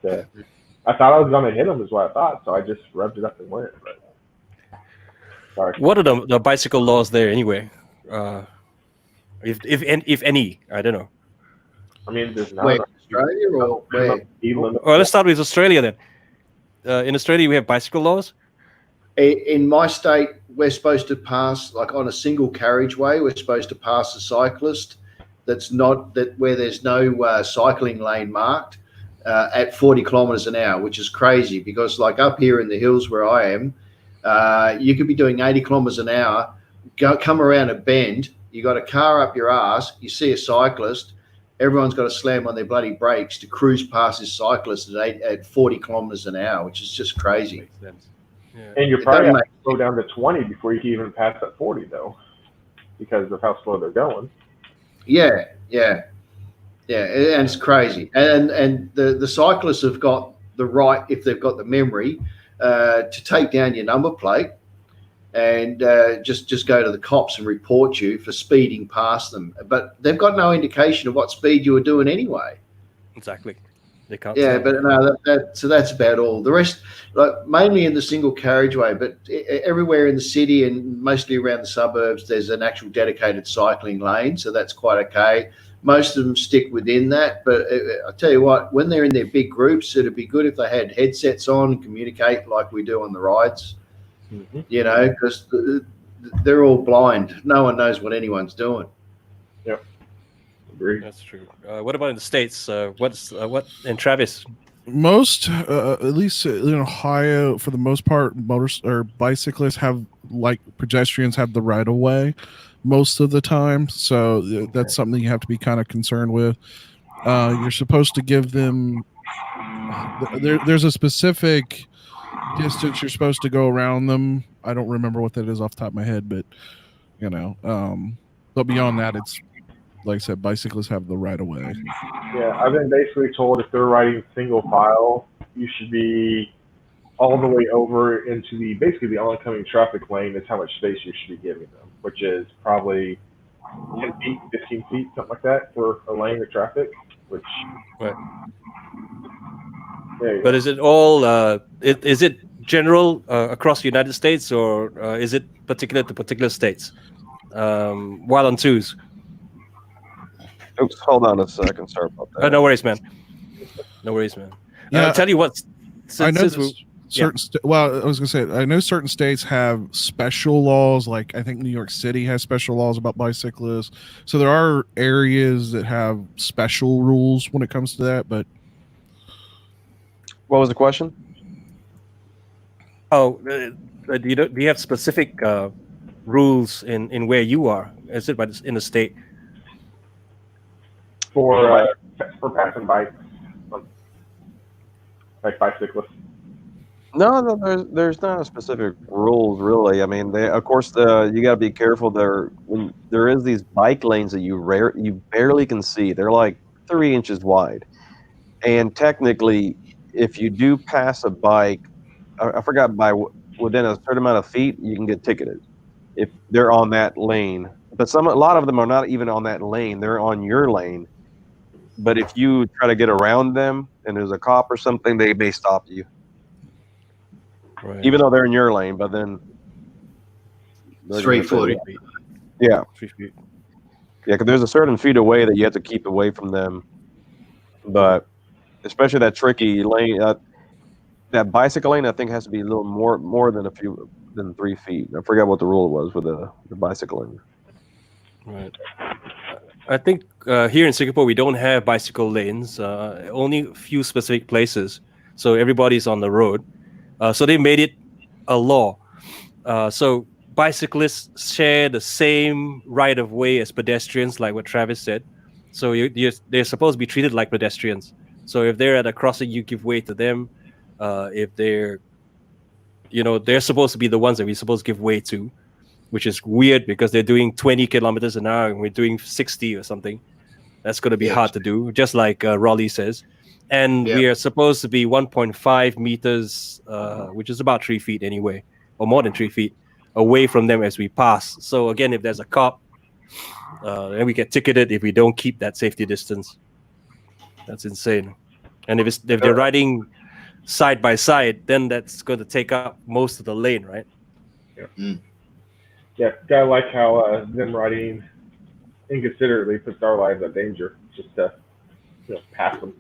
I thought I was going to hit them is what I thought, so I just revved it up and went. But sorry. What are the bicycle laws there anyway? If any, I don't know. I mean, there's Where, not Australia or where? Well, let's start with Australia then. In Australia, we have bicycle laws. In my state, we're supposed to pass, like on a single carriageway, we're supposed to pass a cyclist that's not that where there's no cycling lane marked at 40 kilometers an hour, which is crazy because, like, up here in the hills where I am, you could be doing 80 kilometers an hour, come around a bend, you got a car up your ass, you see a cyclist, everyone's got to slam on their bloody brakes to cruise past this cyclist at 40 kilometers an hour, which is just crazy. Makes sense. Yeah. And you probably have to go down to 20 before you can even pass at 40, though, because of how slow they're going. Yeah, and it's crazy. And the cyclists have got the right, if they've got the memory, to take down your number plate and just go to the cops and report you for speeding past them. But they've got no indication of what speed you were doing anyway. Exactly. They can't. Yeah, tell. but no, so that's about all. The rest, like mainly in the single carriageway, but everywhere in the city and mostly around the suburbs, there's an actual dedicated cycling lane, so that's quite okay. Most of them stick within that, but I tell you what, when they're in their big groups, it'd be good if they had headsets on and communicate like we do on the rides. Mm-hmm. You know, because they're all blind. No one knows what anyone's doing. Yep. Agree. That's true. What about in the States? What in Travis? Most, at least in Ohio, for the most part, bicyclists have, like pedestrians have the right of way most of the time. So that's something you have to be kind of concerned with. You're supposed to give them. There's a specific distance you're supposed to go around them. I don't remember what that is off the top of my head, but but beyond that, it's like I said, bicyclists have the right of way. Yeah, I've been basically told if they're riding single file, you should be all the way over into basically the oncoming traffic lane is how much space you should be giving them, which is probably 10 feet, 15 feet, something like that for a lane of traffic, which... Right. But is it all, is it general across the United States, or is it particular to particular states? Wildon2s. Oops, hold on a second. Sorry about that. No worries, man. No worries, man. Yeah, I'll tell you what. I know well, I was gonna say I know certain states have special laws. Like I think New York City has special laws about bicyclists. So there are areas that have special rules when it comes to that. But what was the question? Oh, do you have specific rules in where you are? Is it in the state? For passing bikes, like bicyclists. No, there's not a specific rules really. I mean, of course, you got to be careful there. When there is these bike lanes that you barely can see. They're like 3 inches wide, and technically, if you do pass a bike, I forgot within a certain amount of feet, you can get ticketed if they're on that lane. But a lot of them are not even on that lane; they're on your lane. But if you try to get around them and there's a cop or something, they may stop you. Right. Even though they're in your lane, but then 3 foot. Yeah. 3 feet. Yeah, because there's a certain feet away that you have to keep away from them. But especially that tricky lane, that bicycle lane, I think has to be a little more than 3 feet. I forgot what the rule was with the bicycle lane. Right. I think here in Singapore we don't have bicycle lanes. Only a few specific places, so everybody's on the road. So they made it a law. So bicyclists share the same right of way as pedestrians, like what Travis said. So they're supposed to be treated like pedestrians. So if they're at a crossing, you give way to them. If they're supposed to be the ones that we're supposed to give way to, which is weird because they're doing 20 kilometers an hour and we're doing 60 or something. That's going to be hard to do, just like Raleigh says. And we are supposed to be 1.5 meters, which is about 3 feet anyway, or more than 3 feet, away from them as we pass. So again, if there's a cop, then we get ticketed if we don't keep that safety distance. That's insane. And if they're riding side by side, then that's going to take up most of the lane, right? Yeah. Mm. Yeah, I like how them riding inconsiderately puts our lives in danger just to pass them.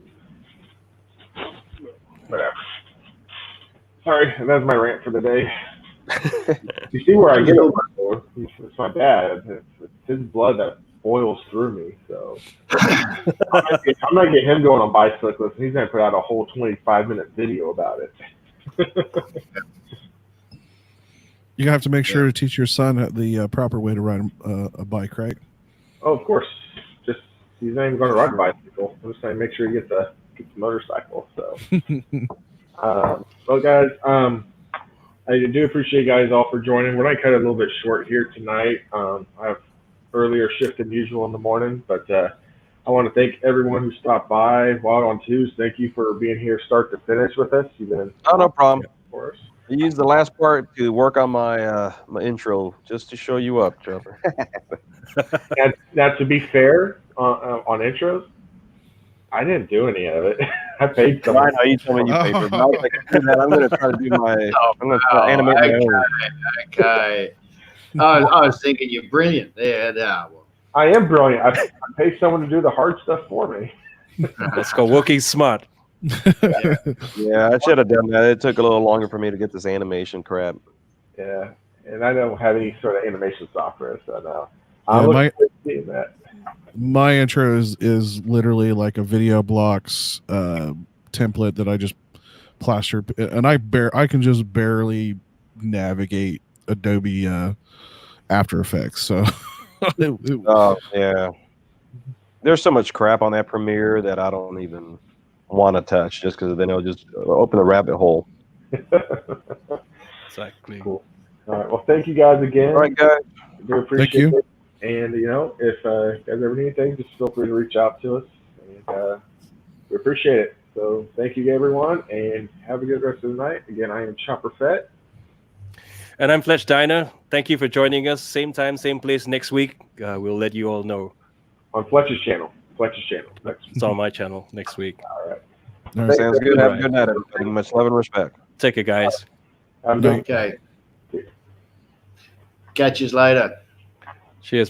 Whatever. Sorry, that's my rant for the day. You see where I get over? It's my dad. It's his blood that boils through me. So I'm gonna get him going on bicyclists, and he's gonna put out a whole 25-minute video about it. You have to make sure to teach your son the proper way to ride a bike, right? Oh, of course. Just he's not even going to ride a bicycle. I'm just saying, make sure you get the motorcycle. So, well, guys, I do appreciate you guys all for joining. We're going to cut it a little bit short here tonight. I have earlier shift than usual in the morning, but I want to thank everyone who stopped by. Wildon2s, thank you for being here start to finish with us. You've been no problem for us. I used the last part to work on my my intro just to show you up, Chopper. Now, to be fair, on intros, I didn't do any of it. I paid So I someone. know you told me you paid for it, but I was like, screw that. I'm going to try to do my. I'm going to try to animate my own. Okay. I was thinking you're brilliant. Yeah, no. Well, I am brilliant. I paid someone to do the hard stuff for me. Let's go working smart. Yeah, I should have done that. It took a little longer for me to get this animation crap. Yeah, and I don't have any sort of animation software, so no. Yeah, I'm looking forward to seeing that. My intro is literally like a video blocks template that I just plastered, and I can just barely navigate Adobe After Effects. So, Oh yeah, there's so much crap on that Premiere that I don't even want to touch, just because then it'll just open a rabbit hole. Exactly. Cool. All right. Well, thank you guys again. All right, guys. We appreciate it. And if you guys ever need anything, just feel free to reach out to us. And we appreciate it. So thank you, everyone, and have a good rest of the night. Again, I am ChopperFett. And I'm Dyna. Thank you for joining us. Same time, same place next week. We'll let you all know. On Fletcher's channel. It's on my channel next week. All right. all right. Sounds good. Have a good night, everybody. Much love and respect. Take it, guys. Have a good okay. Catch you later. Cheers,